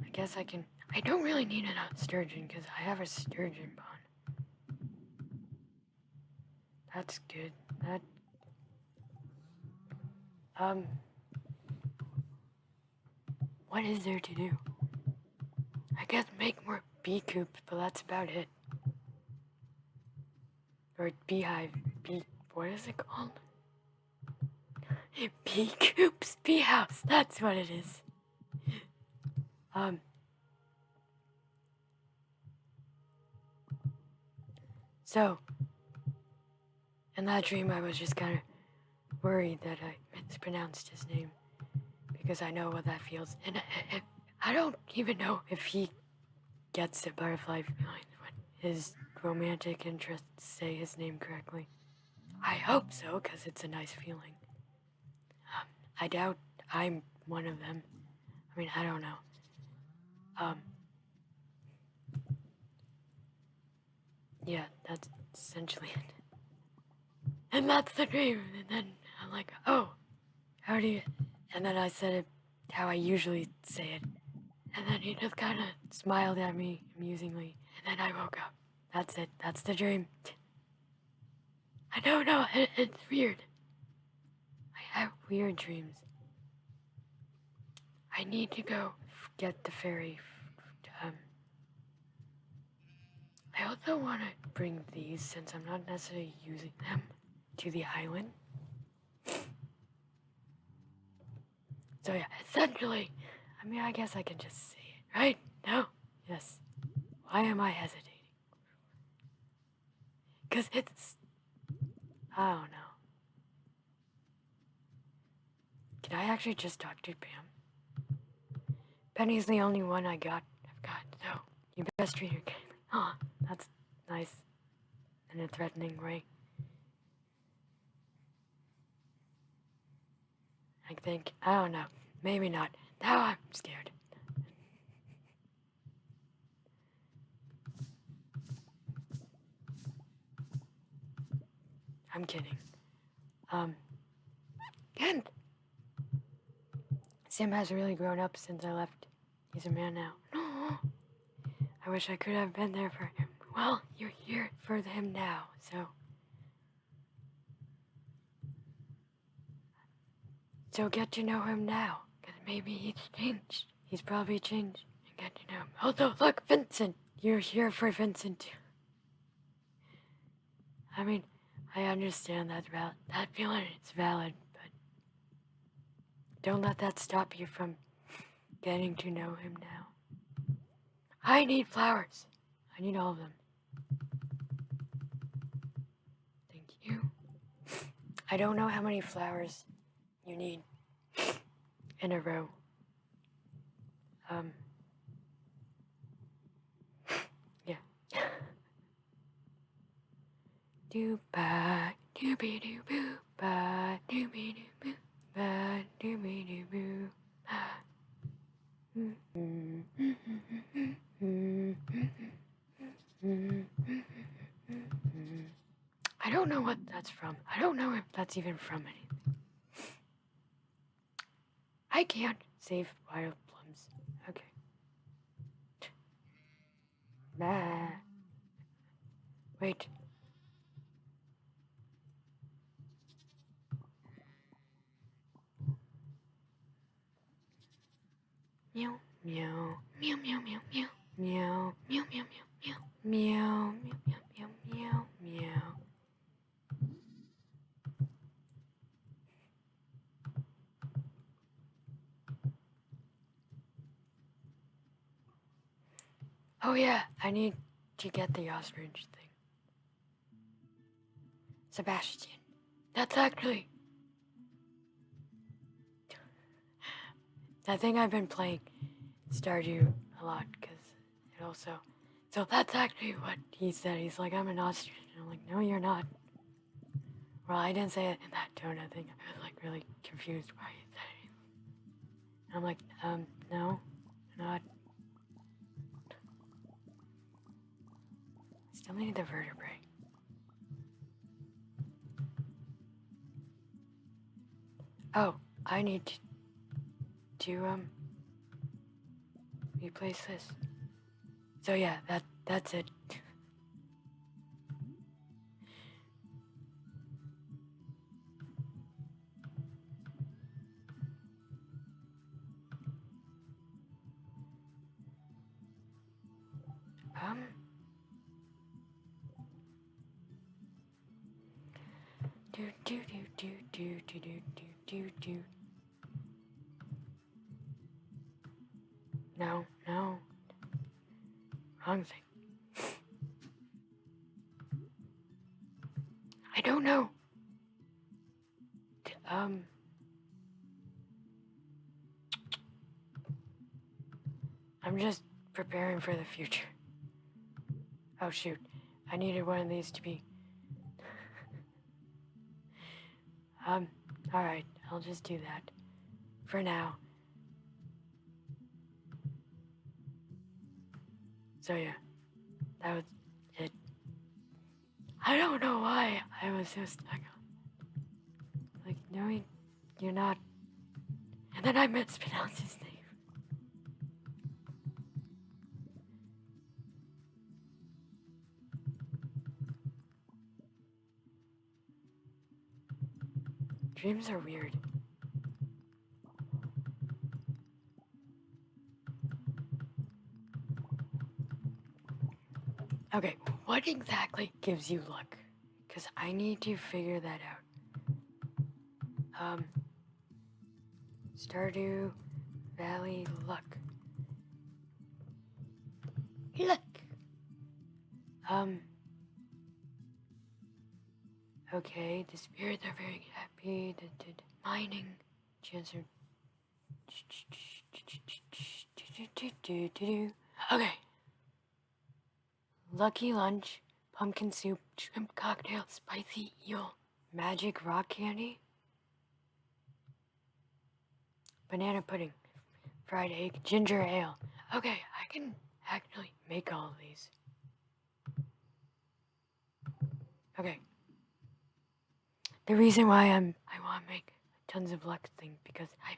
I guess I can. I don't really need an sturgeon because I have a sturgeon pond. That's good. What is there to do? I guess make more bee coops, but that's about it. Or beehive. What is it called? Bee coops, bee house. That's what it is. So, in that dream, I was just kind of worried that I mispronounced his name because I know what that feels, and I don't even know if he gets the butterfly feeling when his romantic interests say his name correctly. I hope so, because it's a nice feeling. I doubt I'm one of them. I mean, I don't know. Yeah, that's essentially it. And that's the dream. And then I'm like, oh, how do you... And then I said it how I usually say it. And then he just kind of smiled at me amusingly. And then I woke up. That's it. That's the dream. I don't know. It's weird. I have weird dreams. I need to go get the fairy. I also want to bring these, since I'm not necessarily using them, to the island. So yeah, essentially, I mean, I guess I can just say it, right? No? Yes. Why am I hesitating? Because it's... I don't know. Can I actually just talk to Pam? Penny's the only one I've got, so you best treat her kindly. Oh, that's nice. In a threatening way. I think, I don't know, maybe not. Now I'm scared. I'm kidding. And Sam has really grown up since I left. He's a man now. I wish I could have been there for him. Well, you're here for him now, so... So get to know him now, because maybe he's changed. He's probably changed. And get to know him. Although, look, Vincent! You're here for Vincent, too. I mean, I understand that feeling is valid, but don't let that stop you from getting to know him now. I need flowers. I need all of them. Thank you. I don't know how many flowers you need in a row. Yeah. Do-ba, doo-be-doo-boo, ba, doo-be-doo-boo, ba, doo-be-doo-boo, I don't know what that's from. I don't know if that's even from anything. I can't Save wild plums. Okay. Bah. Wait. Meow, meow, meow, meow, meow, meow, meow, meow, meow, meow, meow, meow, meow, meow, meow, meow. Oh yeah, I need to get the ostrich thing. Sebastian, that's actually that thing I've been playing Stardew a lot because it also. So that's actually what he said. He's like, I'm an ostrich. And I'm like, no, you're not. Well, I didn't say it in that tone. I think I was like really confused why he said it. And I'm like, no, not. Still need the vertebrae. Oh, I need to replace this. So yeah, that's it. Do do do do do do do do do do. No, no. Wrong thing. I don't know. I'm just preparing for the future. Oh shoot, I needed one of these to be. Alright, I'll just do that. For now. So yeah, that was it. I don't know why I was so stuck on. Like, no, you're not. And then I mispronounced his name. Dreams are weird. Okay, what exactly gives you luck? Because I need to figure that out. Stardew Valley luck. Luck. Okay, the spirits are very happy. Mining. Chance of. Okay. Lucky lunch, pumpkin soup, shrimp cocktail, spicy eel, magic rock candy, banana pudding, fried egg, ginger ale. Okay, I can actually make all of these. Okay. The reason why I want to make tons of luck things because I've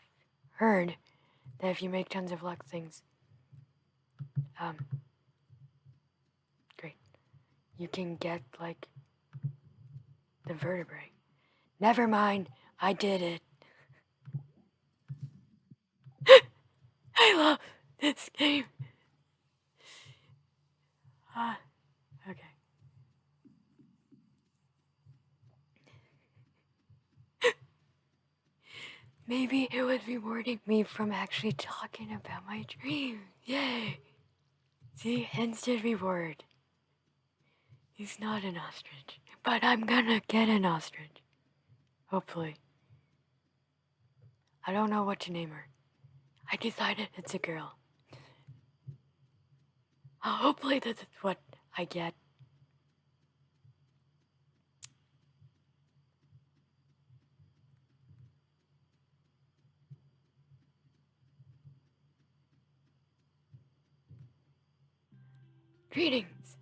heard that if you make tons of luck things, great, you can get like the vertebrae. Never mind, I did it. I love this game. Okay. Maybe it was rewarding me from actually talking about my dreams. Yay! See, instant reward. He's not an ostrich, but I'm gonna get an ostrich. Hopefully. I don't know what to name her. I decided it's a girl. Hopefully this is what I get. Greetings!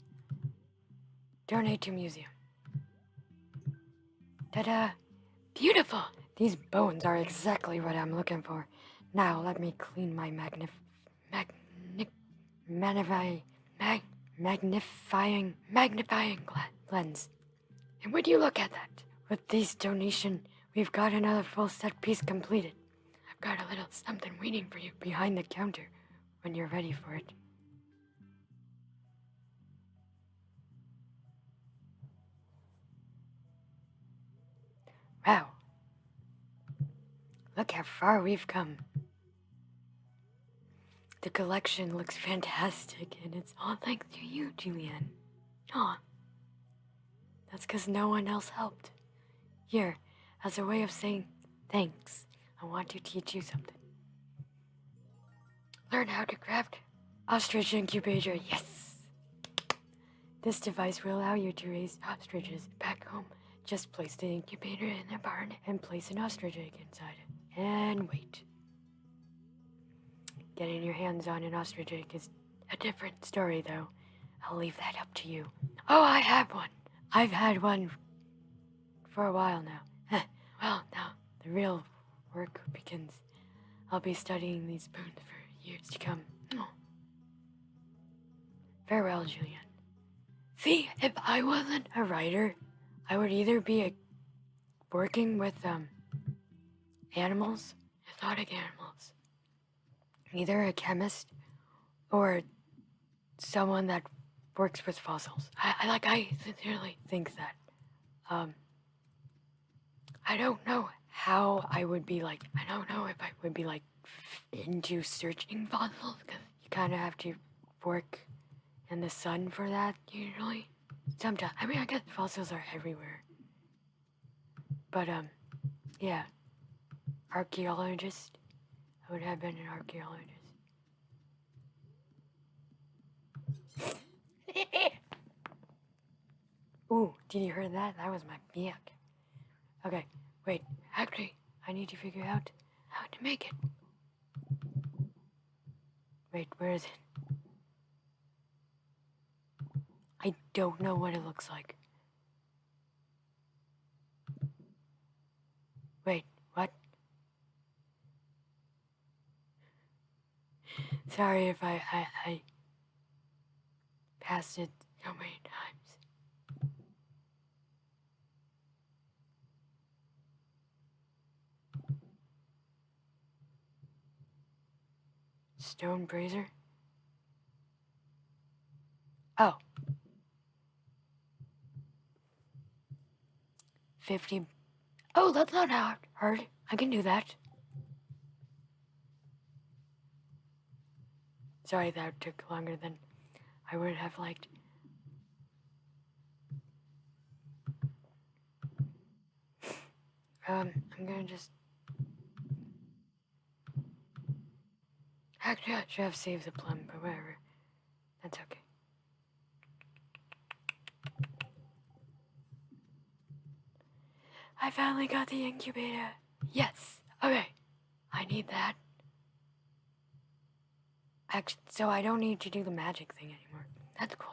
Donate to museum. Ta-da! Beautiful! These bones are exactly what I'm looking for. Now let me clean my magnifying lens. And would you look at that? With this donation, we've got another full set piece completed. I've got a little something waiting for you behind the counter when you're ready for it. Wow. Look how far we've come. The collection looks fantastic, and it's all thanks to you, Julianne. Aw. That's because no one else helped. Here, as a way of saying thanks, I want to teach you something. Learn how to craft ostrich incubator, yes! This device will allow you to raise ostriches back home. Just place the incubator in the barn and place an ostrich egg inside it. And wait. Getting your hands on an ostrich egg is a different story, though. I'll leave that up to you. Oh, I have one. I've had one for a while now. Well, now the real work begins. I'll be studying these spoons for years to come. Oh. Farewell, Julian. See, if I wasn't a writer, I would either be working with animals, exotic animals, either a chemist or someone that works with fossils. I sincerely think that. I don't know how I would be like. I don't know if I would be like into searching fossils, because you kind of have to work in the sun for that usually. Sometimes, I mean, I guess fossils are everywhere. But yeah, archaeologist. I would have been an archaeologist. Ooh, did you hear that? That was my beak. Okay, wait. Actually, I need to figure out how to make it. Wait, where is it? I don't know what it looks like. Wait, what? Sorry if I passed it so many times. Stone brazier? Oh. 50. Oh, that's not hard. I can do that. Sorry, that took longer than I would have liked. I'm gonna just... Actually, I should have saved the plum, but whatever. That's okay. I finally got the incubator. Yes. Okay. I need that. Actually, so I don't need to do the magic thing anymore. That's cool.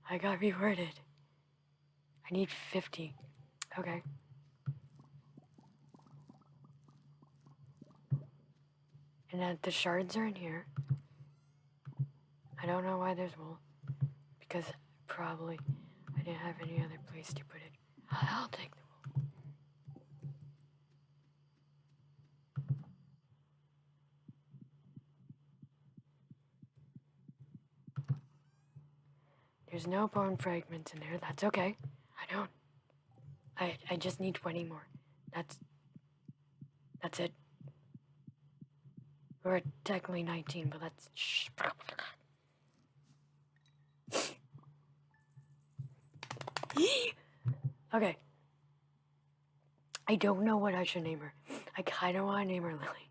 I got reworded. I need 50. Okay. And then the shards are in here. I don't know why there's wool. Because probably I didn't have any other place to put it. I'll take the wool. There's no bone fragments in there. That's okay. I just need 20 more. That's it. We're technically 19, but that's... Shh. Okay. I don't know what I should name her. I kind of want to name her Lily.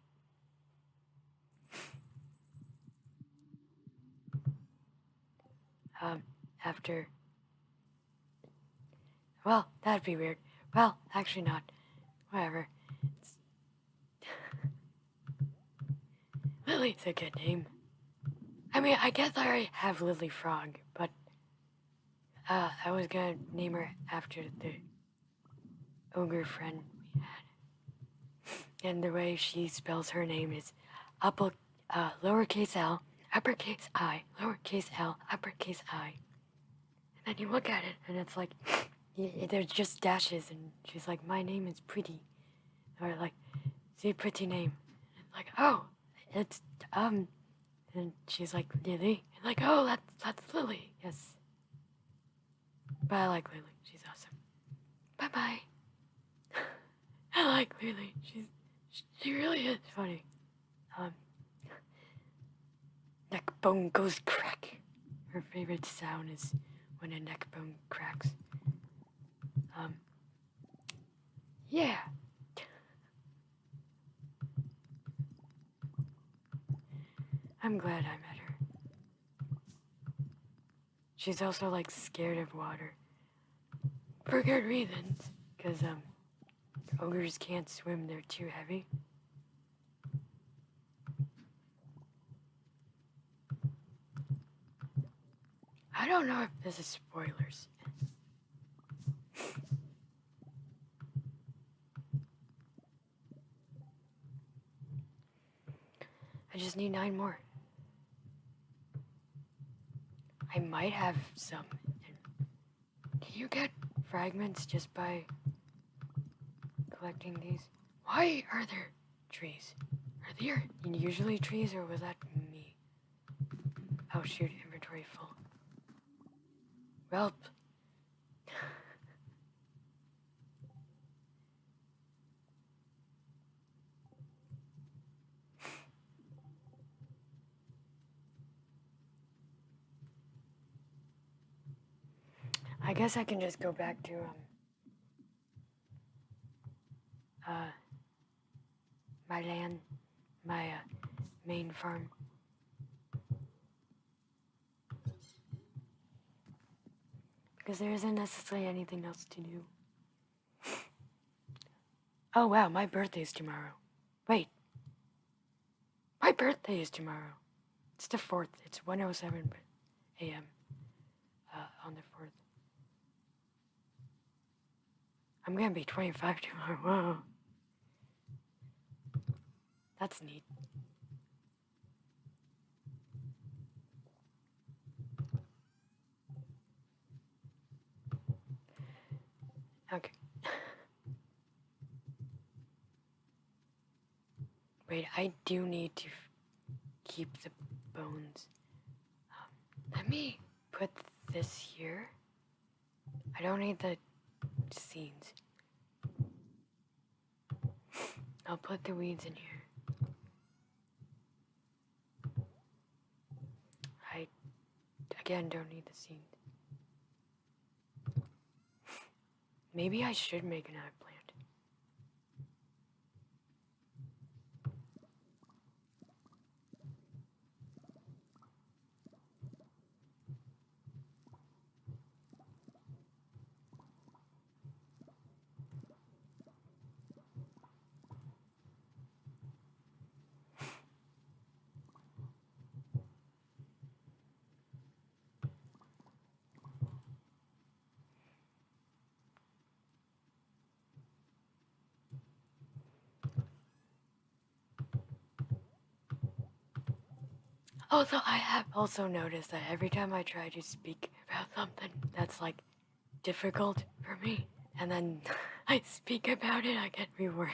After... Well, that'd be weird. Well, actually not. Whatever. Lily's a good name. I mean, I guess I already have Lily Frog, but I was gonna name her after the ogre friend we had. And the way she spells her name is lowercase l, uppercase I, lowercase l, uppercase I. And then you look at it, and it's like, there's just dashes, and she's like, my name is Pretty. Or like, see, pretty name. And like, oh, it's, and she's like, Lily. And like, oh, that's Lily, yes. But I like Lily, she's awesome. Bye-bye. I like Lily, she really is funny. Neck bone goes crack. Her favorite sound is when a neck bone cracks. Yeah. I'm glad I met her. She's also like scared of water. For good reasons. Because ogres can't swim, they're too heavy. I don't know if this is spoilers. I just need 9 more. I might have some. Can you get fragments just by collecting these? Why are there trees? Are there usually trees, or was that me? Oh shoot, inventory full. Welp. I guess I can just go back to my land, my main farm. Because there isn't necessarily anything else to do. Oh wow, my birthday's tomorrow. Wait. My birthday is tomorrow. It's the 4th. It's 1:07 a.m. On the 4th. I'm gonna be 25 tomorrow. Whoa. That's neat. Okay. Wait, I do need to keep the bones. Let me put this here. I don't need the scenes. I'll put the weeds in here. I, again, don't need the scenes. Maybe I should make an eggplant. Also, I have also noticed that every time I try to speak about something that's like difficult for me, and then I speak about it, I get rewarded.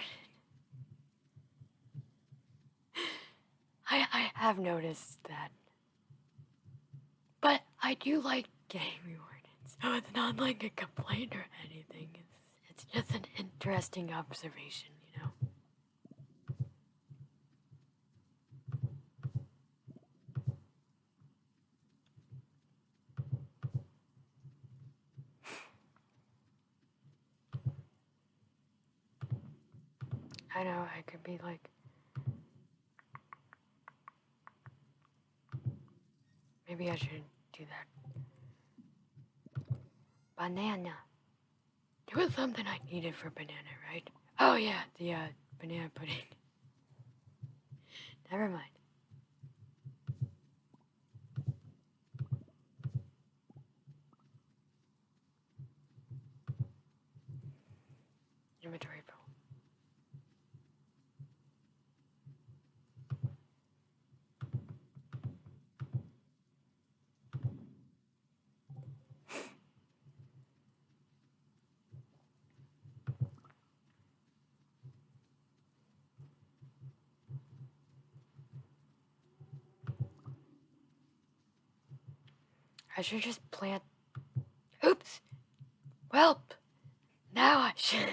I have noticed that. But I do like getting rewarded, so it's not like a complaint or anything. It's just an interesting observation, you know? I know, I could be like, maybe I shouldn't do that. Banana. There was something I needed for banana, right? Oh yeah, the banana pudding. Never mind. Inventory full. I should just plant... Oops! Welp! Now I should...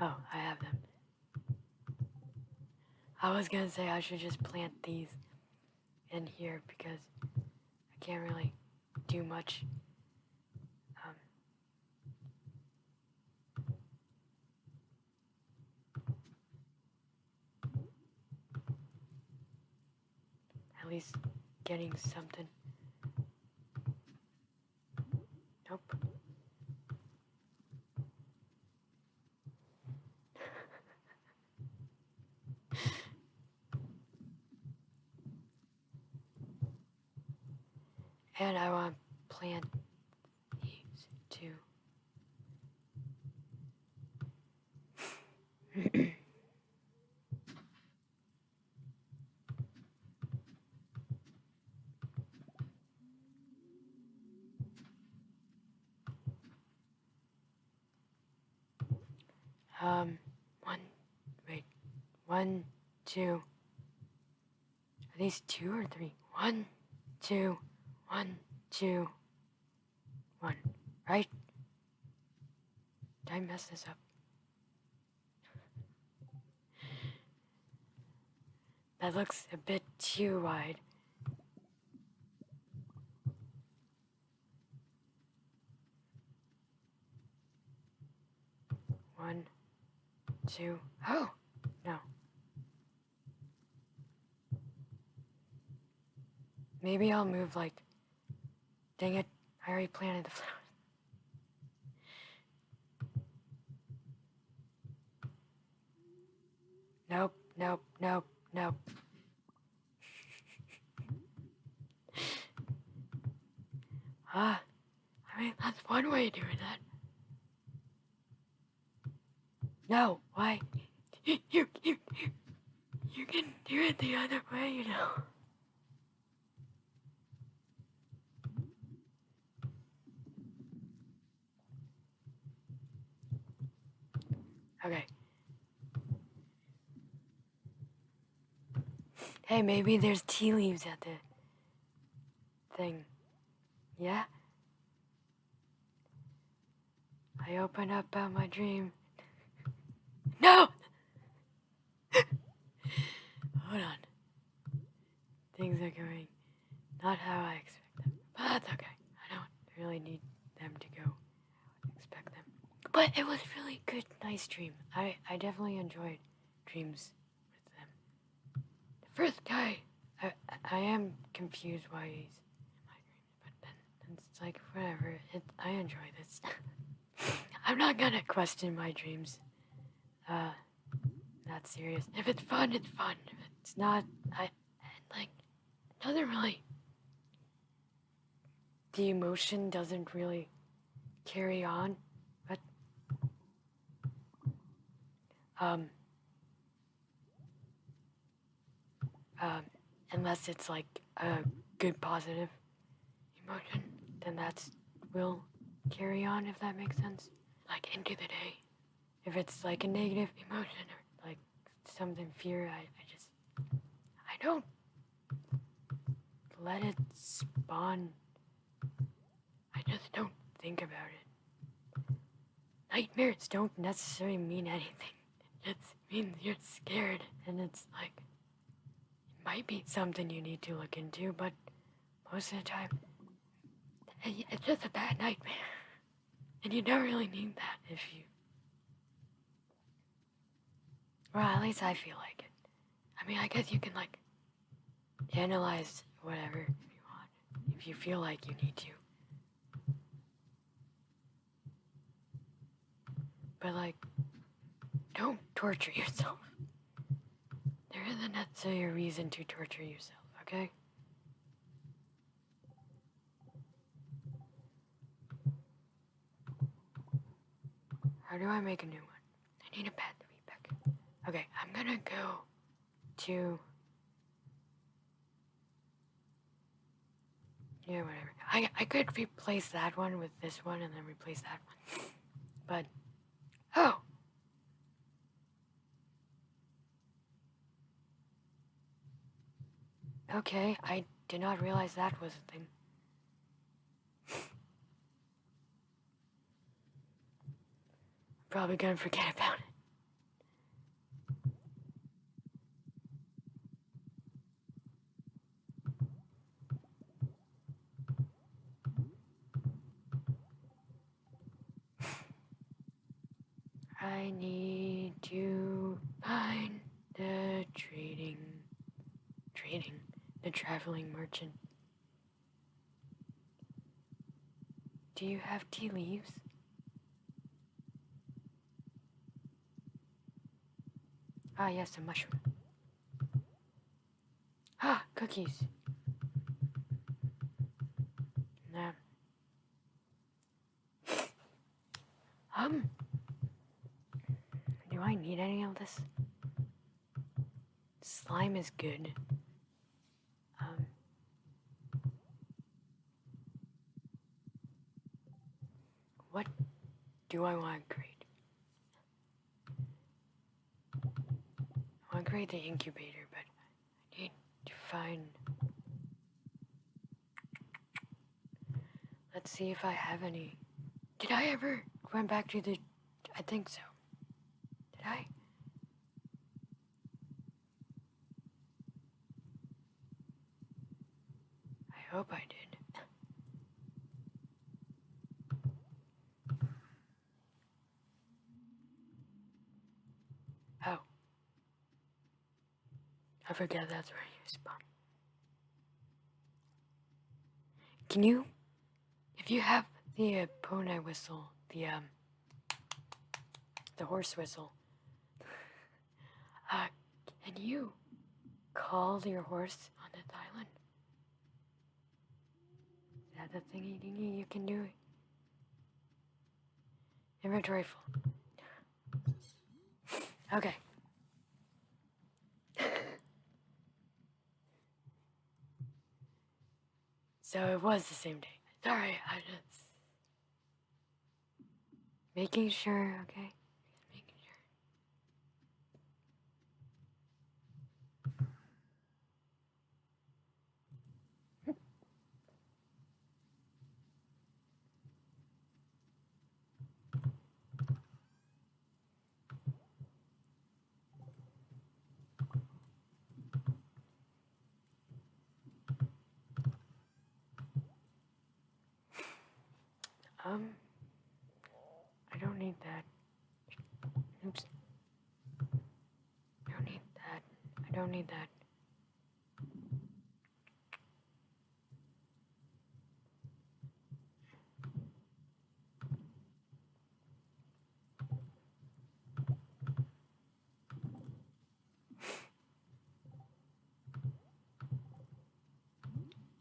Oh, I have them. I was gonna say I should just plant these in here because I can't really do much. At least getting something. Nope. And I want to plant these too. Wait, 1, 2. Are these 2 or 3? 1, 2, 1, 2, 1. Right? Did I mess this up? That looks a bit too wide. One, 2. Oh! No. Maybe I'll move like... Dang it, I already planted the flowers. Nope, nope, nope, nope. I mean, that's one way of doing that. No, why? You can do it the other way, you know. Okay. Hey, maybe there's tea leaves at the thing. Yeah? I open up my dream. No! Hold on. Things are going not how I expect them. But that's okay. I don't really need them to go how I expect them. But it was really good, nice dream. I definitely enjoyed dreams with them. The first guy, I am confused why he's in my dreams, but then it's like, whatever. I enjoy this. I'm not gonna question my dreams. Not serious. If it's fun, it's fun. If it's not, doesn't really... The emotion doesn't really carry on, but... Unless it's like a good positive emotion, then that will carry on, if that makes sense. Like into the day. If it's like a negative emotion or like something fear, I don't let it spawn. I just don't think about it. Nightmares don't necessarily mean anything. It just means you're scared, and it's like, it might be something you need to look into, but most of the time, it's just a bad nightmare. And you don't really need that if you... Well, at least I feel like it. I mean, I guess you can, like, analyze whatever if you want, if you feel like you need to. But, like, don't torture yourself. There isn't necessarily a reason to torture yourself, okay? How do I make a new one? I need a pet to be back. Okay, I'm gonna go to... Yeah, whatever. I could replace that one with this one and then replace that one. But... Oh! Okay, I did not realize that was a thing. Probably gonna forget about it. I need to find the the traveling merchant. Do you have tea leaves? Ah, yes, a mushroom. Ah, cookies. Nah. Do I need any of this? Slime is good. What do I want to create? I want to create the incubator, but I need to find... Let's see if I have any. Did I ever went back to the... I think so. Did I? I hope I did. Oh. I forget that's where you spawn. Can you... If you have the pony whistle, the horse whistle, can you call your horse on this island? Is that the thing you can do? Inventory full. Okay. So it was the same day. Sorry, I just... Making sure, okay? Just making sure. I don't need that. Oops. I don't need that. I don't need that.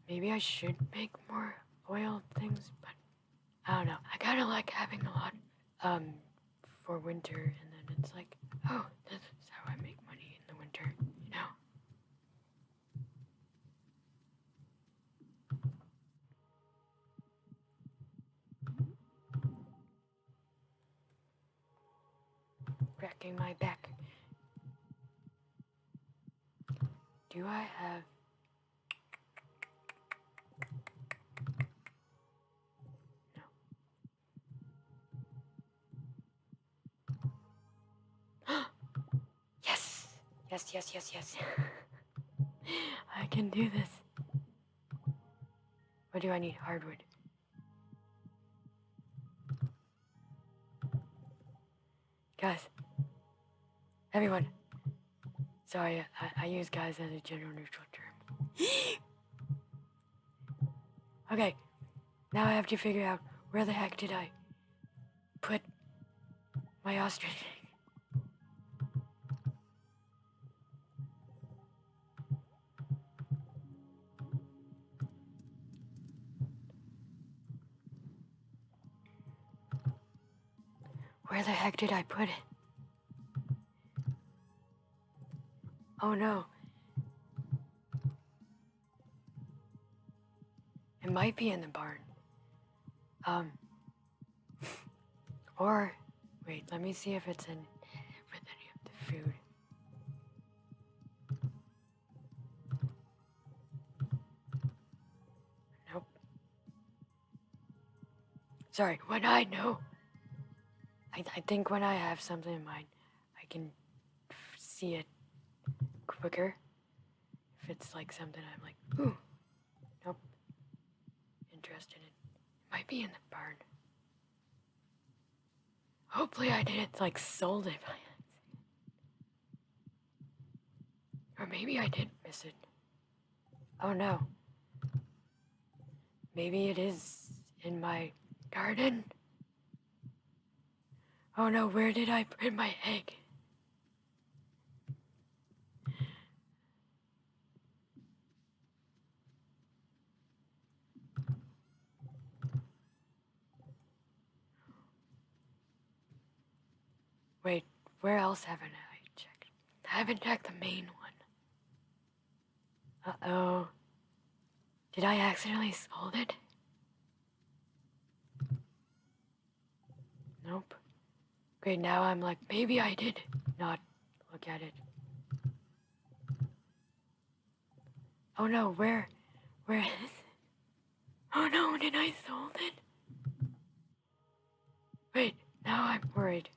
Maybe I should make more oil things, but I don't know. I kind of like having a lot, for winter, and then it's like, oh, this is how I make money in the winter, you know? Cracking my back. Do I have... No. Yes! Yes, yes, yes, yes. I can do this. What do I need? Hardwood. Guys. Everyone. Sorry, I use guys as a general neutral term. Okay. Now I have to figure out where the heck did I put my ostrich egg? Where the heck did I put it? Oh no. It might be in the barn. Or, wait, let me see if it's in with any of the food. Sorry, when I know. I think when I have something in mind, I can see it quicker. If it's like something I'm like, ooh, nope, interested in. It might be in the barn. Hopefully I didn't like sold it by accident. Or maybe I did miss it. Oh no. Maybe it is in my garden. Oh no, where did I put my egg? Wait, where else haven't I checked? I haven't checked the main one. Uh-oh. Did I accidentally sold it? Nope. Great, now I'm like, maybe I did not look at it. Oh no, where is it? Oh no, did I sold it? Wait, now I'm worried.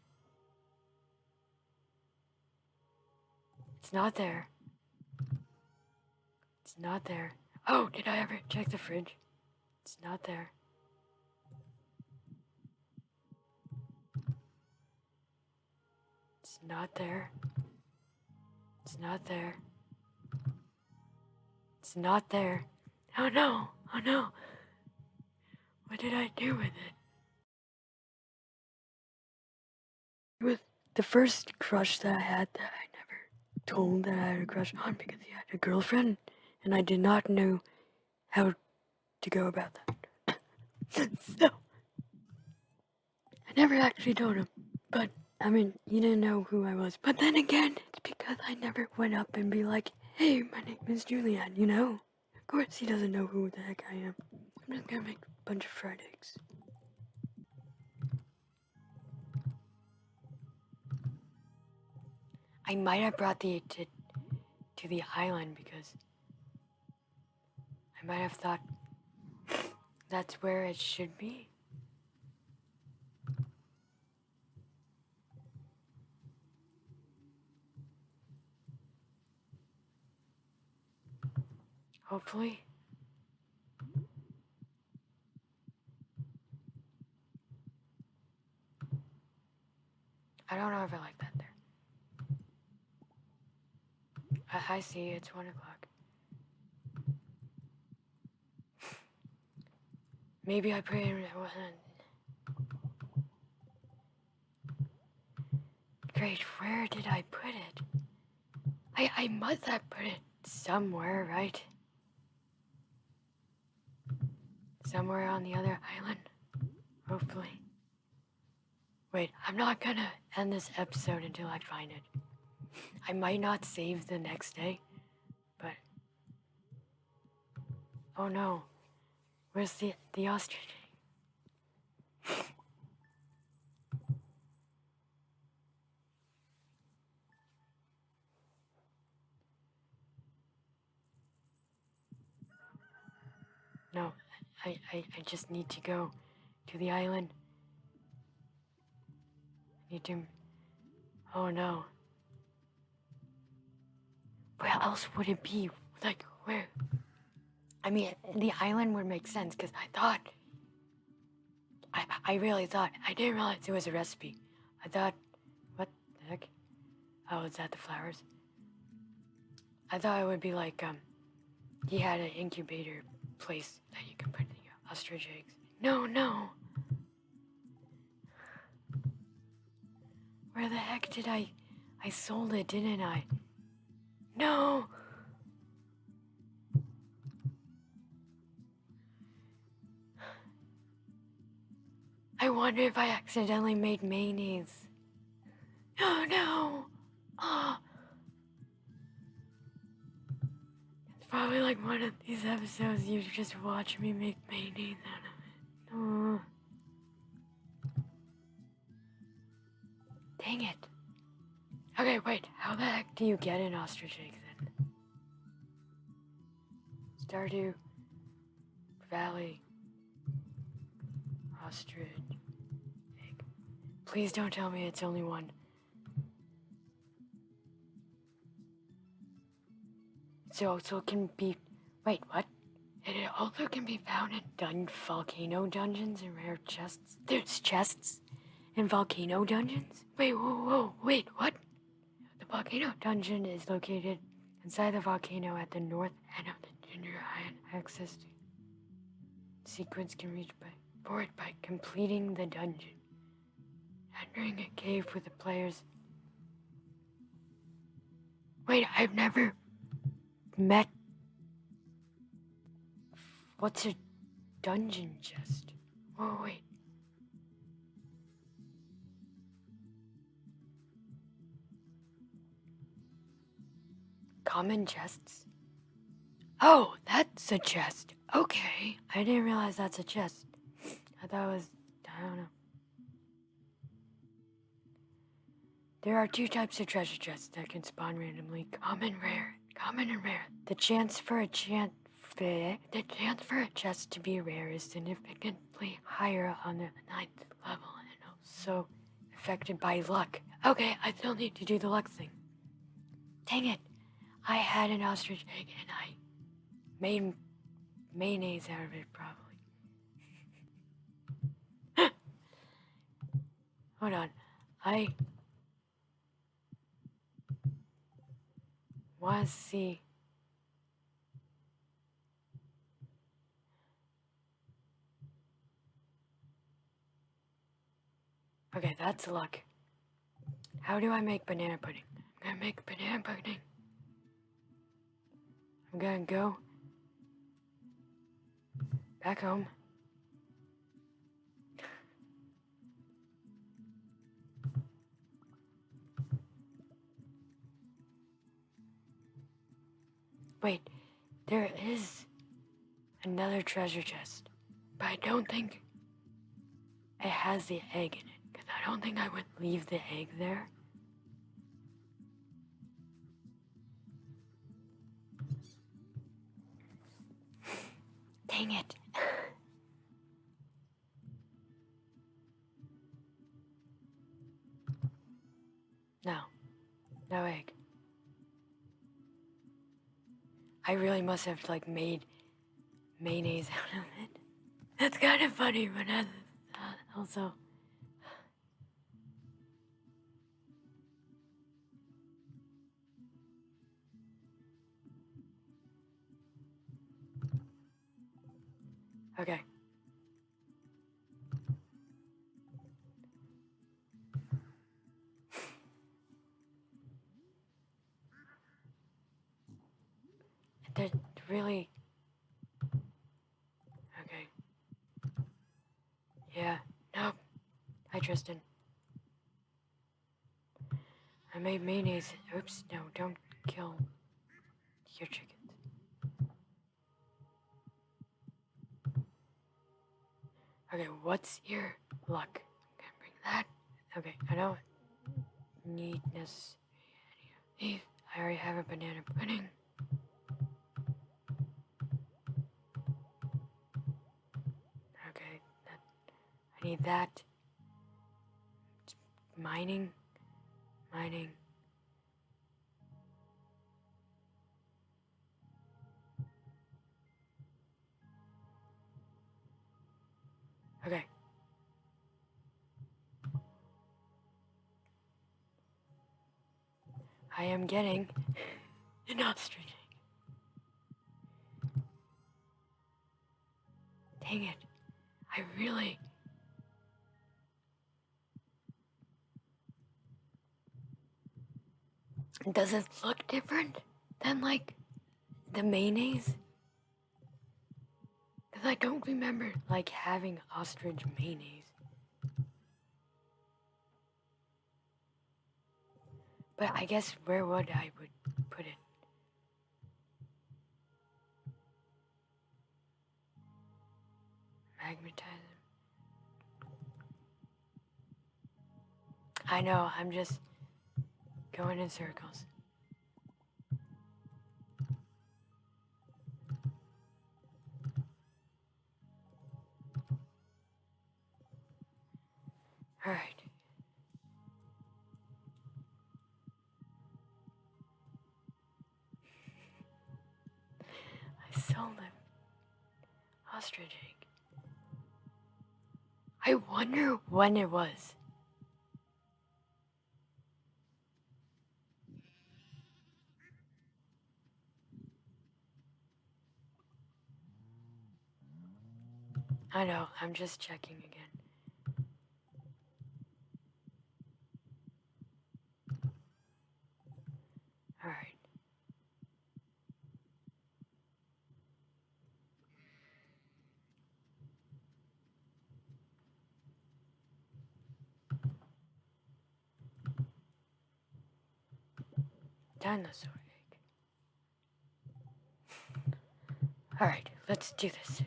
It's not there. It's not there. Oh, did I ever check the fridge? It's not there. It's not there. It's not there. It's not there. Oh no, oh no. What did I do with it? It was the first crush that I had that I never told that I had a crush on because he had a girlfriend and I did not know how to go about that. So, I never actually told him. But, I mean, he didn't know who I was. But then again, it's because I never went up and be like, hey, my name is Julianne, you know? Of course he doesn't know who the heck I am. I'm just gonna make a bunch of fried eggs. I might have brought the to the island because I might have thought that's where it should be. Hopefully. I don't know if I like that there. I see, it's 1 o'clock. Maybe I put it in, it wasn't. Great, where did I put it? I must have put it somewhere, right? Somewhere on the other island, hopefully. Wait, I'm not gonna end this episode until I find it. I might not save the next day, but... Oh no, where's the ostrich? No, I just need to go to the island. I need to... Oh no. Where else would it be? Like, where? I mean, the island would make sense, because I thought... I really thought... I didn't realize it was a recipe. I thought... What the heck? Oh, is that the flowers? I thought it would be like, he had an incubator place that you can put the ostrich eggs. No, no. Where the heck did I sold it, didn't I? No. I wonder if I accidentally made mayonnaise. Oh no. Oh. It's probably like one of these episodes you just watch me make mayonnaise out of it. Oh. Dang it. Okay, wait. How the heck do you get an ostrich egg then? Stardew Valley ostrich egg. Please don't tell me it's only one. So it can be... Wait, what? It also can be found in volcano dungeons and rare chests. There's chests in volcano dungeons? Wait, whoa, wait, what? The volcano dungeon is located inside the volcano at the north end of the Ginger Island. Access to sequence can reach forward by completing the dungeon. Entering a cave with the players. Wait, I've never met... What's a dungeon chest? Whoa, wait. Common chests? Oh, that's a chest. Okay. I didn't realize that's a chest. I thought it was... I don't know. There are two types of treasure chests that can spawn randomly. Common and rare. The chance for a chest to be rare is significantly higher on the 9th level and also affected by luck. Okay, I still need to do the luck thing. Dang it. I had an ostrich egg and I made mayonnaise out of it, probably. Hold on. I want to see... Okay, that's luck. How do I make banana pudding? I'm gonna make banana pudding. I'm gonna go back home. Wait, there is another treasure chest, but I don't think it has the egg in it, because I don't think I would leave the egg there. Dang it. No egg. I really must have, like, made mayonnaise out of it. That's kind of funny, but also... Okay. They're really... Okay. Yeah. Nope. Hi, Tristan. I made mayonnaise. Oops. No, don't kill your chickens. Okay, what's your luck? I'm gonna bring that. Okay, I don't need necessarily any of these. I already have a banana pudding. Okay, I need that. It's mining. Okay. I am getting an ostrich egg. Dang it. I really... Does it look different than, like, the mayonnaise? Because I don't remember, like, having ostrich mayonnaise. But I guess where would I put it? Magnetize it. I know, I'm just going in circles. Alright. I sold him. Ostrich egg. I wonder when it was. I know, I'm just checking again. Alright. Dinosaur egg. Alright, let's do this.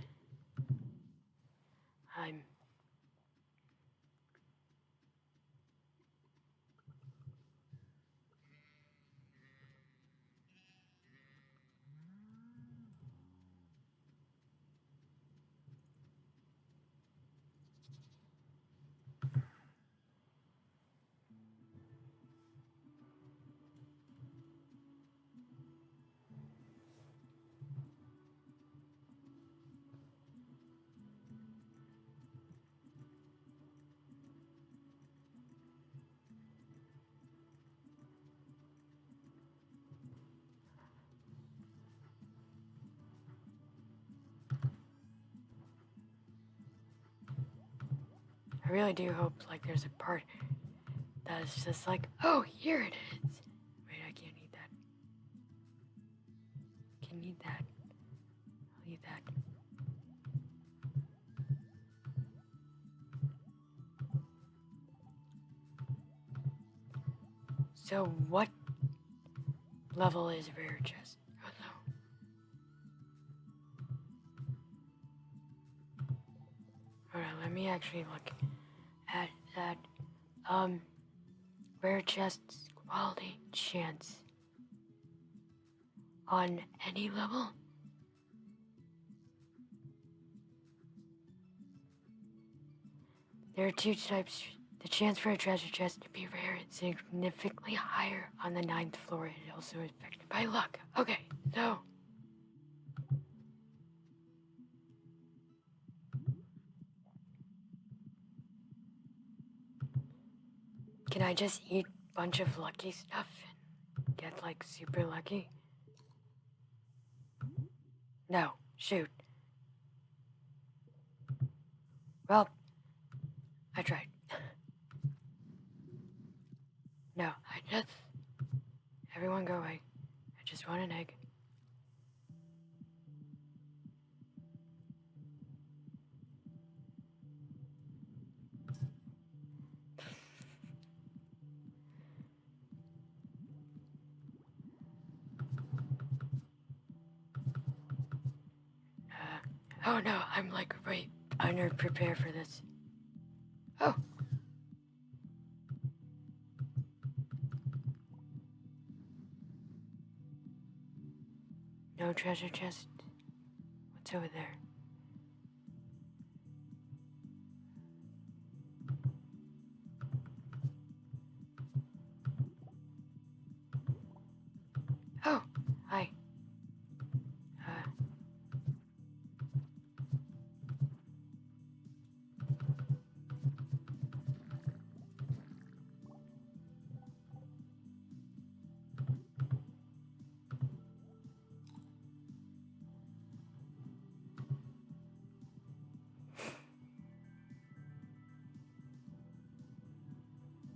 I really do hope, like, there's a part that is just like, oh, here it is. Wait, I can't eat that. Can eat that. I'll eat that. So what level is rare chest? Oh no. Hold on, let me actually look at that. Rare chests, quality, chance. On any level? There are two types. The chance for a treasure chest to be rare is significantly higher on the 9th floor. It also is affected by luck. Okay, so. Can I just eat a bunch of lucky stuff and get, like, super lucky? No, shoot. Well, I tried. No, I just... Everyone go away. I just want an egg. Oh no, I'm like right under-prepared for this. Oh! No treasure chest. What's over there? Oh, hi.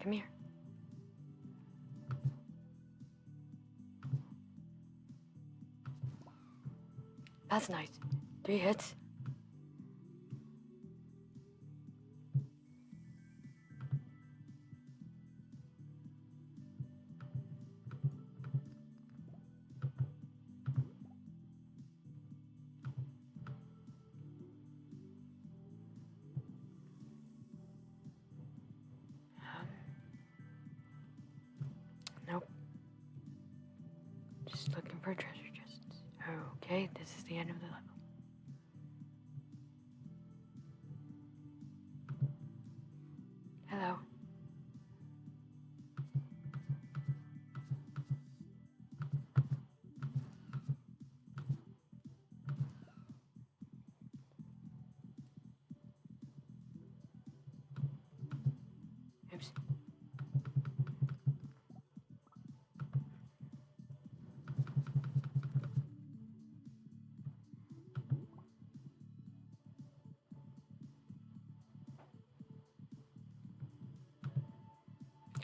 Come here. That's nice. 3 hits. Nope. Just looking for treasure chests. Okay, this is the end of the level. Hello.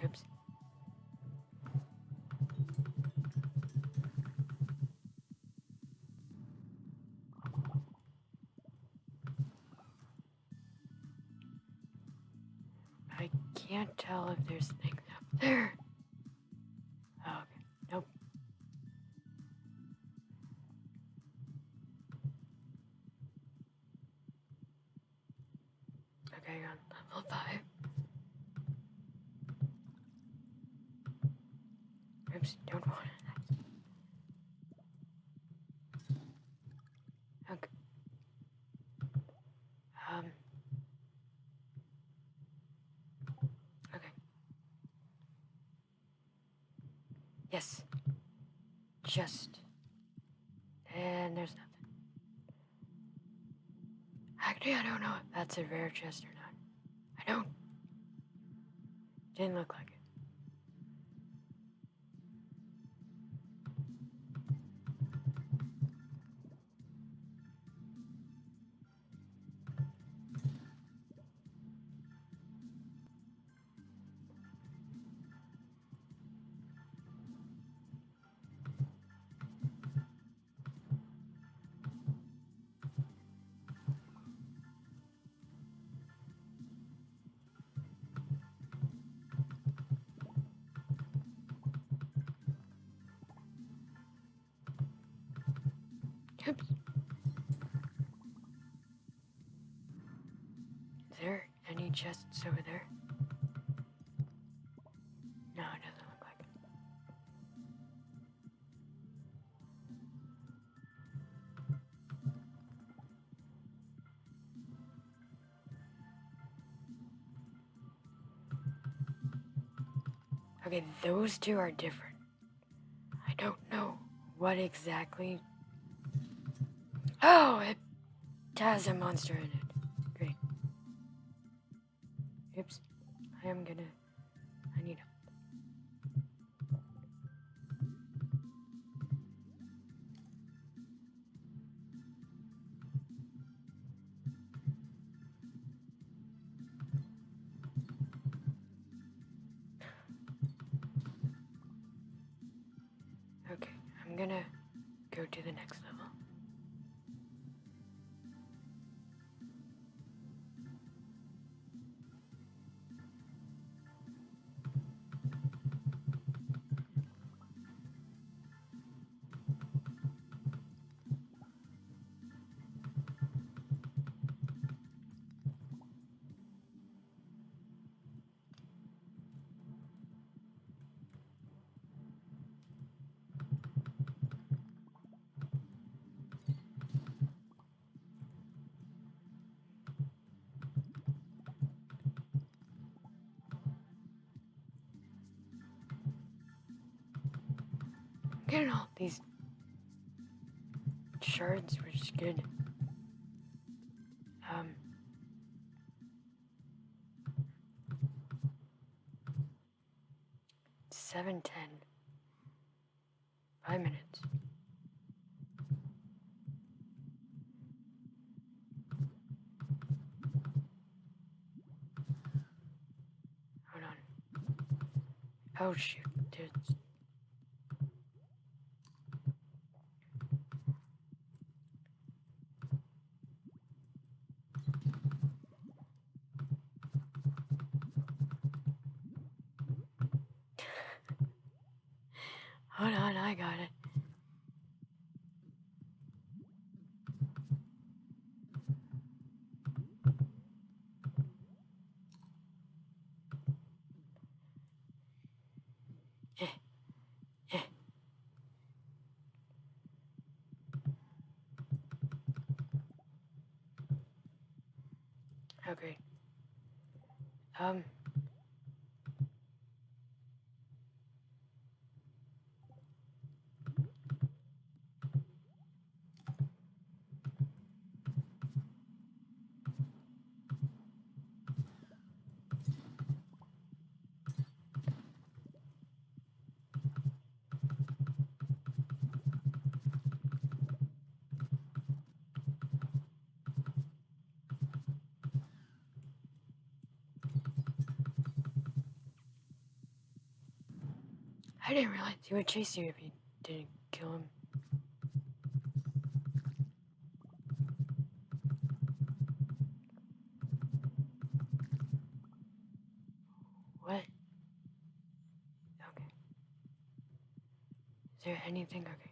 Oops. I can't tell if there's things up there. Oh, okay. Nope. Okay, on level 5. Oops, don't want it. Okay. Okay. Yes. Just. And there's nothing. Actually, I don't know if that's a rare chest or not. I don't. Didn't look like it. Oops. Is there any chests over there? No, it doesn't look like it. Okay, those two are different. I don't know what exactly. Oh, it has a monster in it. Great. Oops. I need help. Okay, I'm gonna go to the next level. I'm getting all these shards, which is good. 7:10. 5 minutes. Hold on. Oh shoot, dude. Hold on, I got it. Okay. I didn't realize he would chase you if you didn't kill him. What? Okay. Is there anything? Okay.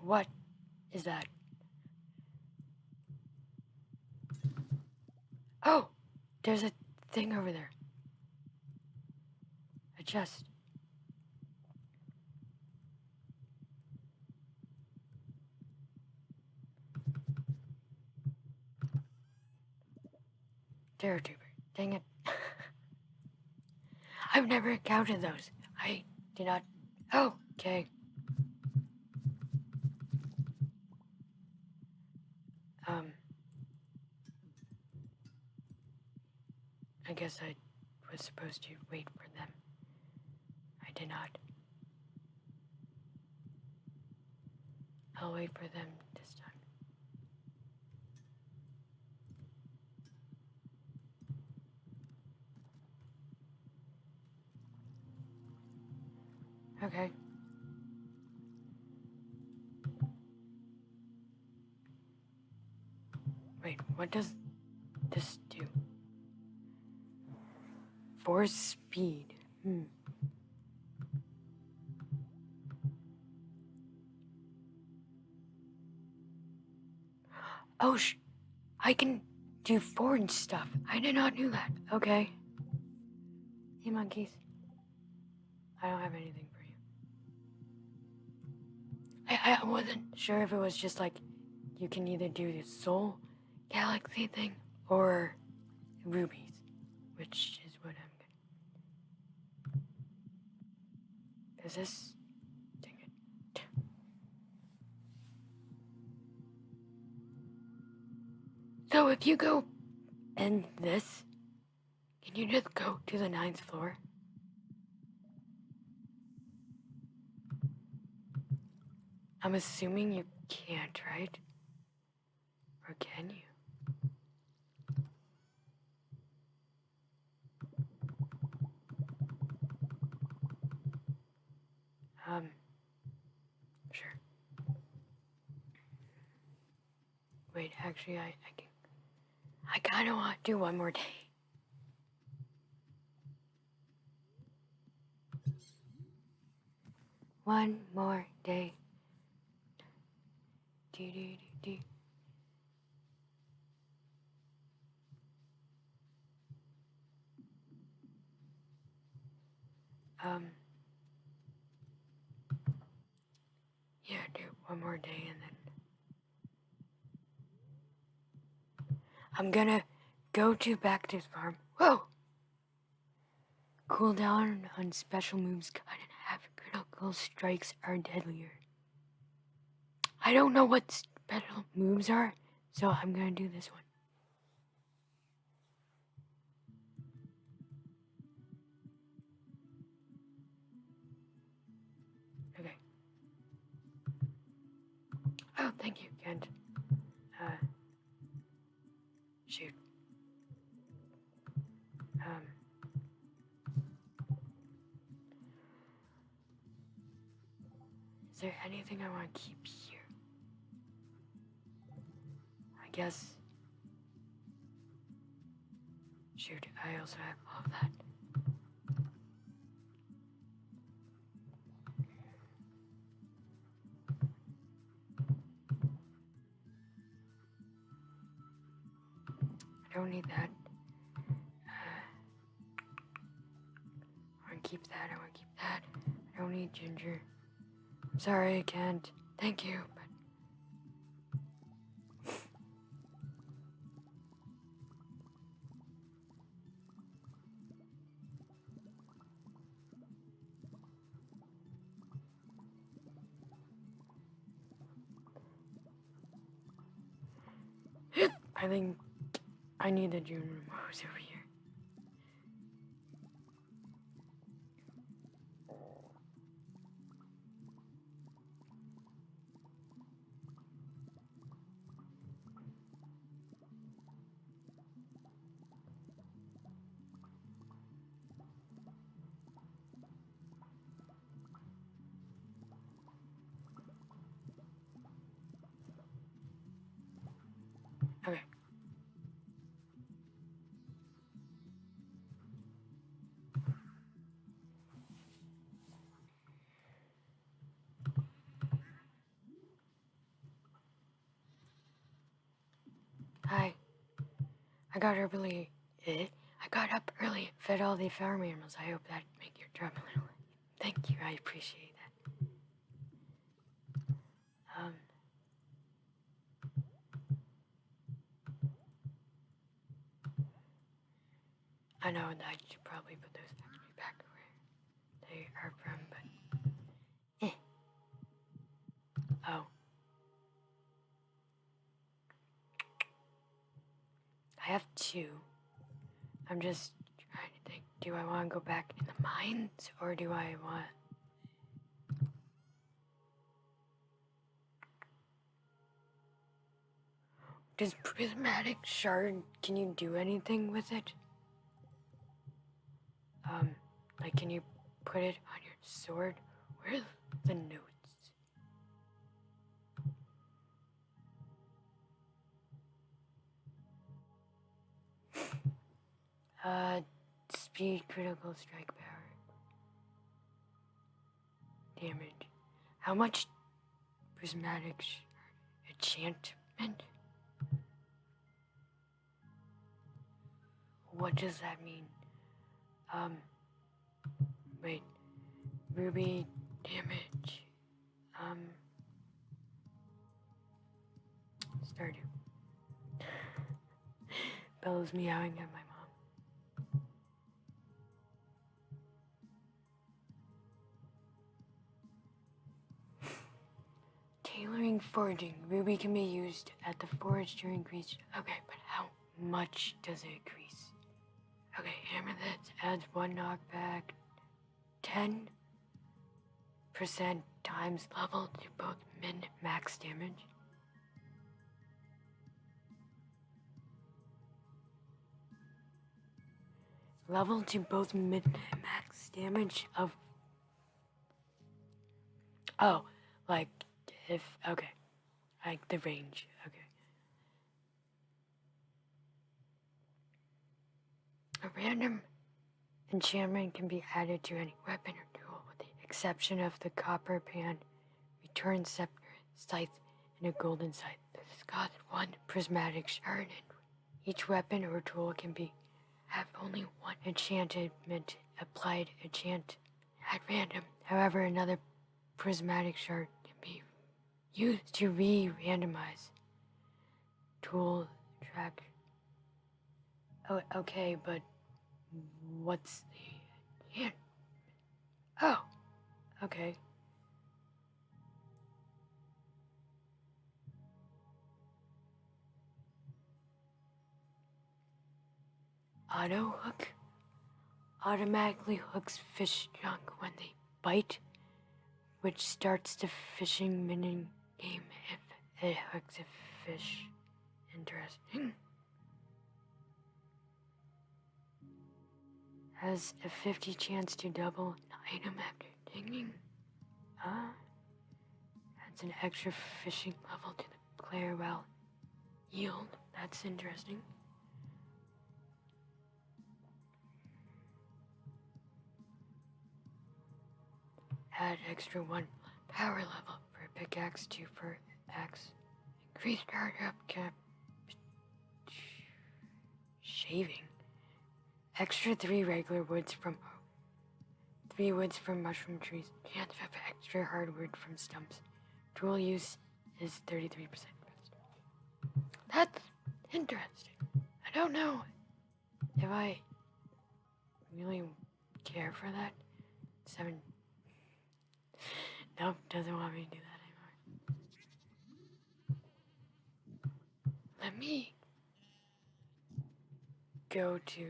What is that? Oh! There's a thing over there. A chest. Terror Trooper. Dang it. I've never encountered those. I did not. Oh, okay. I guess I was supposed to wait for them. I did not. I'll wait for them this time. Okay. Wait, what does this do? Force speed. Oh, I can do forge stuff. I did not know that. Okay. Hey, monkeys. I don't have anything for you. I wasn't sure if it was just like you can either do the soul galaxy thing or rubies, which is what I'm gonna. Is this? Dang it. So if you go in this, can you just go to the 9th floor? I'm assuming you can't, right? Or can you? Sure. Wait, actually, I kind of want to do one more day. One more day. Do, do, do, do. Yeah, do one more day and then I'm gonna go to back to farm. Whoa! Cooldown on special moves cut in half. Critical strikes are deadlier. I don't know what special moves are, so I'm gonna do this one. Okay. Oh, thank you, Kent. Shoot. Is there anything I want to keep here? I guess. Shoot, I also have all of that. I don't need that. I want to keep that. I want to keep that. I don't need ginger. I'm sorry, I can't. Thank you, but I think I need the June room hose over here. Okay. Hi. I got up early. I got up early, fed all the farm animals. I hope that make your job a little. Thank you. I appreciate that. I know that I should probably put those actually back where they are from, but oh. I have two. I'm just trying to think, do I want to go back in the mines, or do I want... Does prismatic shard, can you do anything with it? Like, can you put it on your sword? Where's the notes? Speed, critical strike power. Damage. How much prismatic enchantment? What does that mean? Wait. Ruby damage. Stardew. Bella's meowing at my mom. Tailoring foraging. Ruby can be used at the forge to increase. Okay, but how much does it increase? Okay, hammer that adds 1 knockback. 10% times level to both min max damage. Level to both min and max damage of... Oh, like if... Okay. Like the range. Okay. A random enchantment can be added to any weapon or tool with the exception of the copper pan, return scepter, scythe, and a golden scythe. This has got 1 prismatic shard, and each weapon or tool can have only 1 enchantment applied at random. However, another prismatic shard can be used to randomize tool track. Oh, okay, but what's the... Oh, okay. Auto hook automatically hooks fish junk when they bite, which starts the fishing mini game if it hooks a fish. Interesting. Has a 50 chance to double an item after digging. Adds an extra fishing level to the player while yield. That's interesting. Add extra 1 power level for a pickaxe, 2 for axe. Increase guard up cap. Shaving. Extra 3 regular woods from 3 woods from mushroom trees. Chance of extra hardwood from stumps. Tool use is 33%. That's interesting. I don't know if I really care for that. 7. Nope, doesn't want me to do that anymore. Let me go to...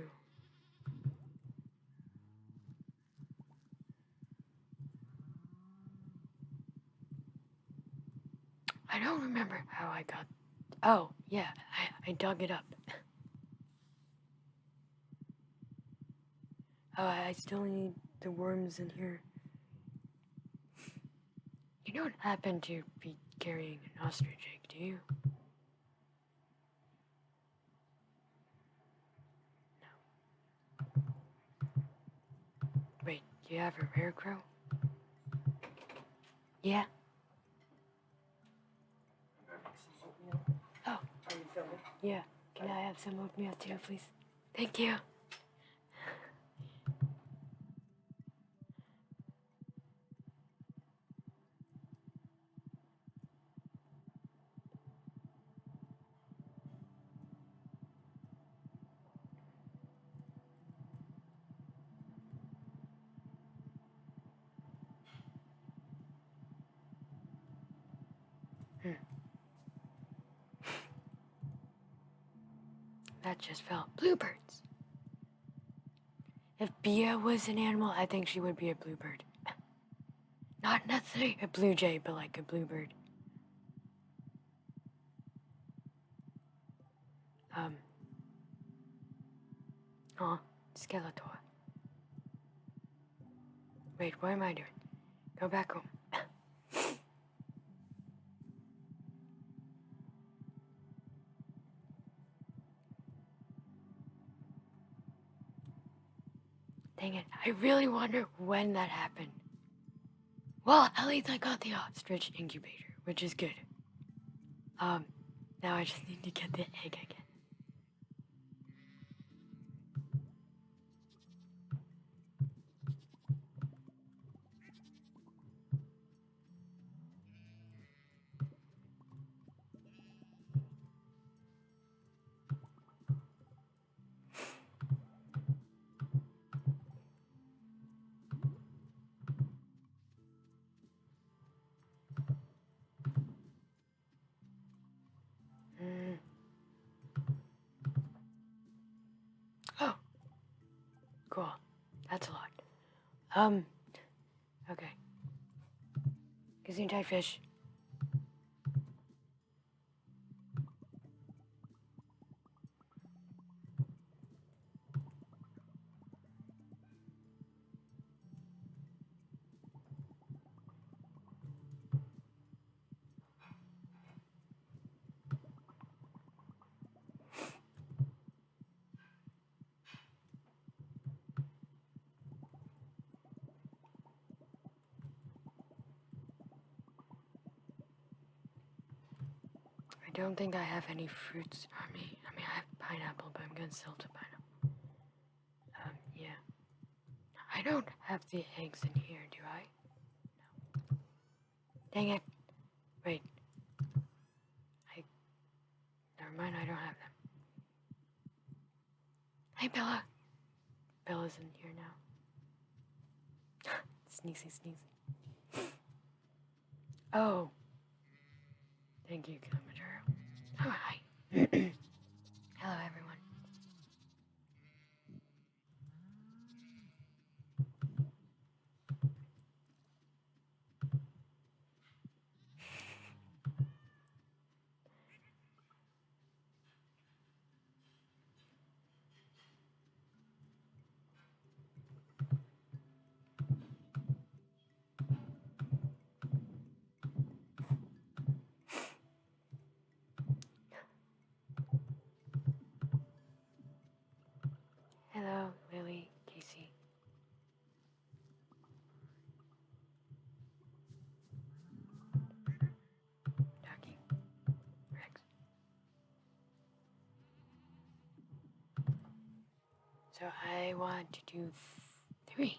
I don't remember how I got... Oh, yeah, I dug it up. Oh, I still need the worms in here. You don't happen to be carrying an ostrich egg, do you? No. Wait, do you have a rare crow? Yeah? Oh.
Are you filming?
Yeah. Can I have some oatmeal too, please? Thank you. That just fell. Bluebirds. If Bia was an animal, I think she would be a bluebird. Not necessarily a blue jay, but like a bluebird. Oh, Skeletor. Wait, what am I doing? Go back home. Dang it, I really wonder when that happened. Well, at least I got the ostrich incubator, which is good. Now I just need to get the egg again. Oh, cool. That's a lot. Okay. Gesundheit fish. I don't think I have any fruits on me. I mean, I have pineapple, but I'm gonna sell the pineapple. Yeah. I don't have the eggs in here, do I? No. Dang it. Wait. Never mind, I don't have them. Hey, Bella. Bella's in here now. Sneezy, sneezy. Oh. Thank you, Kilimanjaro. Oh, hi. Hello, everyone. Hello, Lily, Casey. Ducky. Rex. So I want to do 3.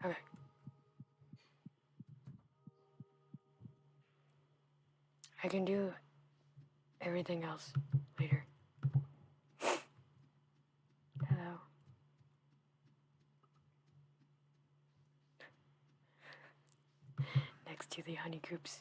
Okay. I can do everything else later. Hello. Next to the honey coops.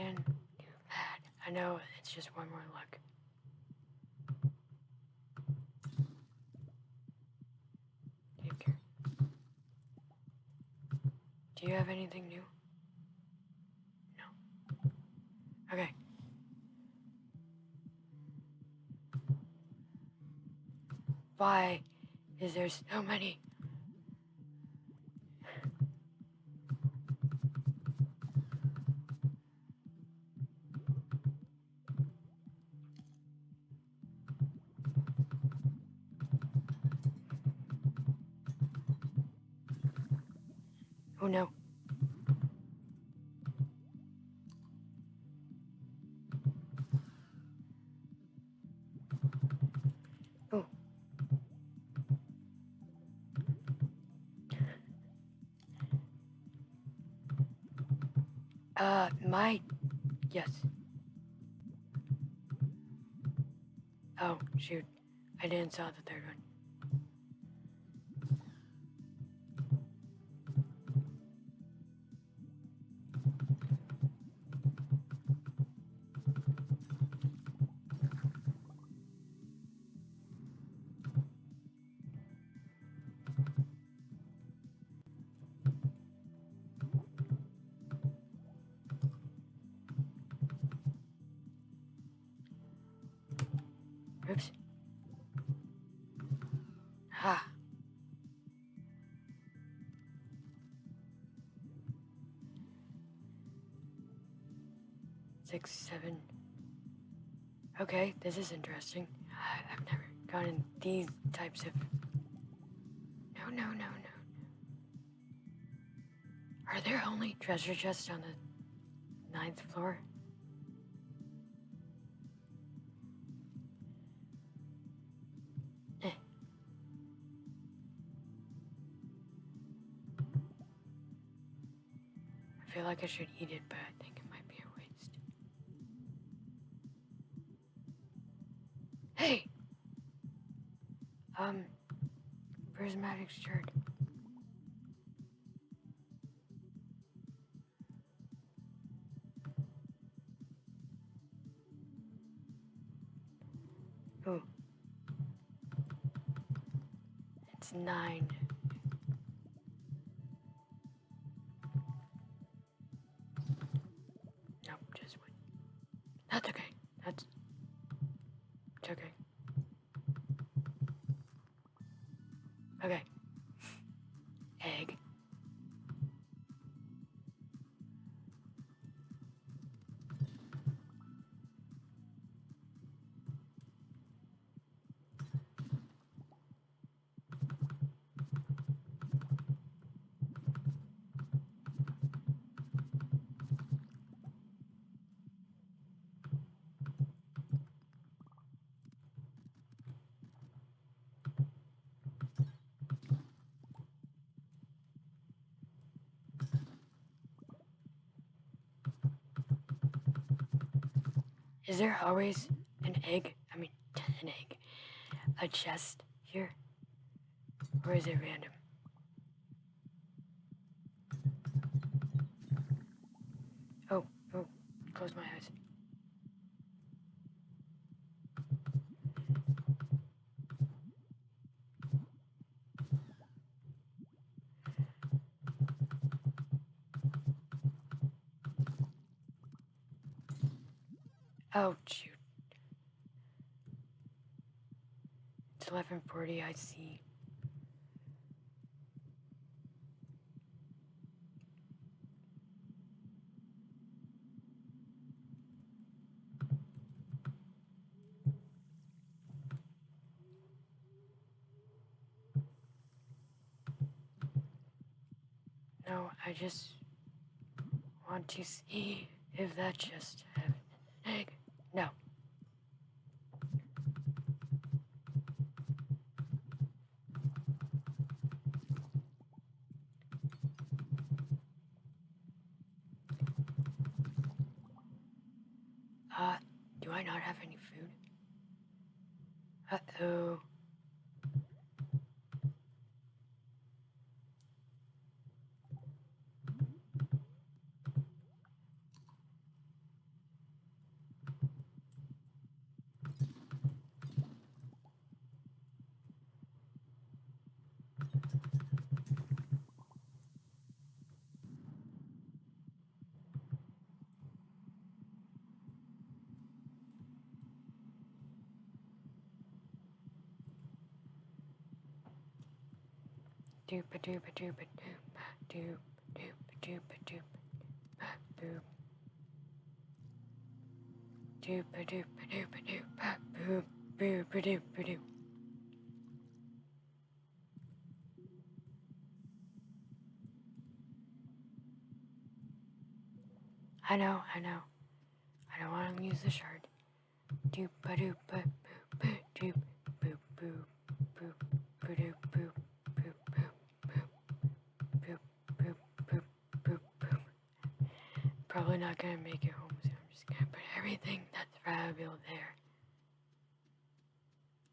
can do that. I know it's just one more look. Take care. Do you have anything new? No. Okay. Why is there so many? Oh no. Oh. Yes. Oh, shoot. I didn't saw the third one. Oops. Ha. 6, 7. Okay, this is interesting. I've never gotten these types of... No. Are there only treasure chests on the 9th floor? Eh. I feel like I should eat it, but I think it might be a waste. Hey! Prismatic shirt. Ooh. It's 9. Nope, just 1. That's okay. It's okay. Okay. Egg. Is there always an egg? An egg. A chest here? Or is it random? Oh, close my eyes. Oh, shoot. It's 11:40, I see. No, I just want to see if that chest has an egg. No. Do I not have any food? Uh-oh. Doopa doopa doopa doopa doop doopa doopa doopa boop. Doopa doopa doopa doopa boop boopa doopa doop. I know. I don't want to use the shard. Doopa doopa boop doop boop boop boop boop doop boop boop boop boop boop boop boop boop. Probably not gonna make it home, so I'm just gonna put everything that's valuable there.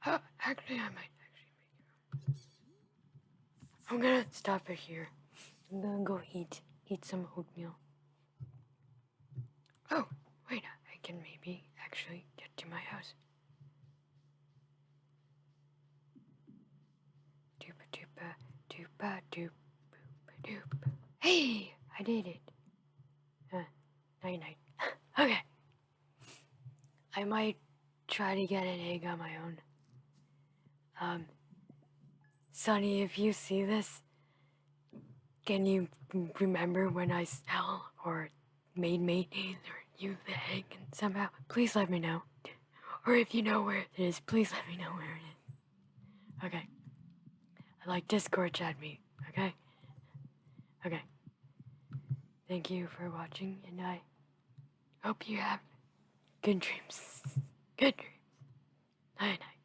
Oh, actually, I might actually make it home. I'm gonna stop it here. I'm gonna go eat some oatmeal. Oh, wait, I can maybe actually get to my house. Doopa doopa doopa doop boopa doop. Hey, I did it. Night night. Okay. I might try to get an egg on my own. Sonny, if you see this, can you remember when I sell or made mayonnaise or use the egg and somehow? Please let me know. Or if you know where it is, please let me know where it is. Okay. I like Discord chat me, okay? Okay. Thank you for watching, and I hope you have good dreams. Good dreams. Night night.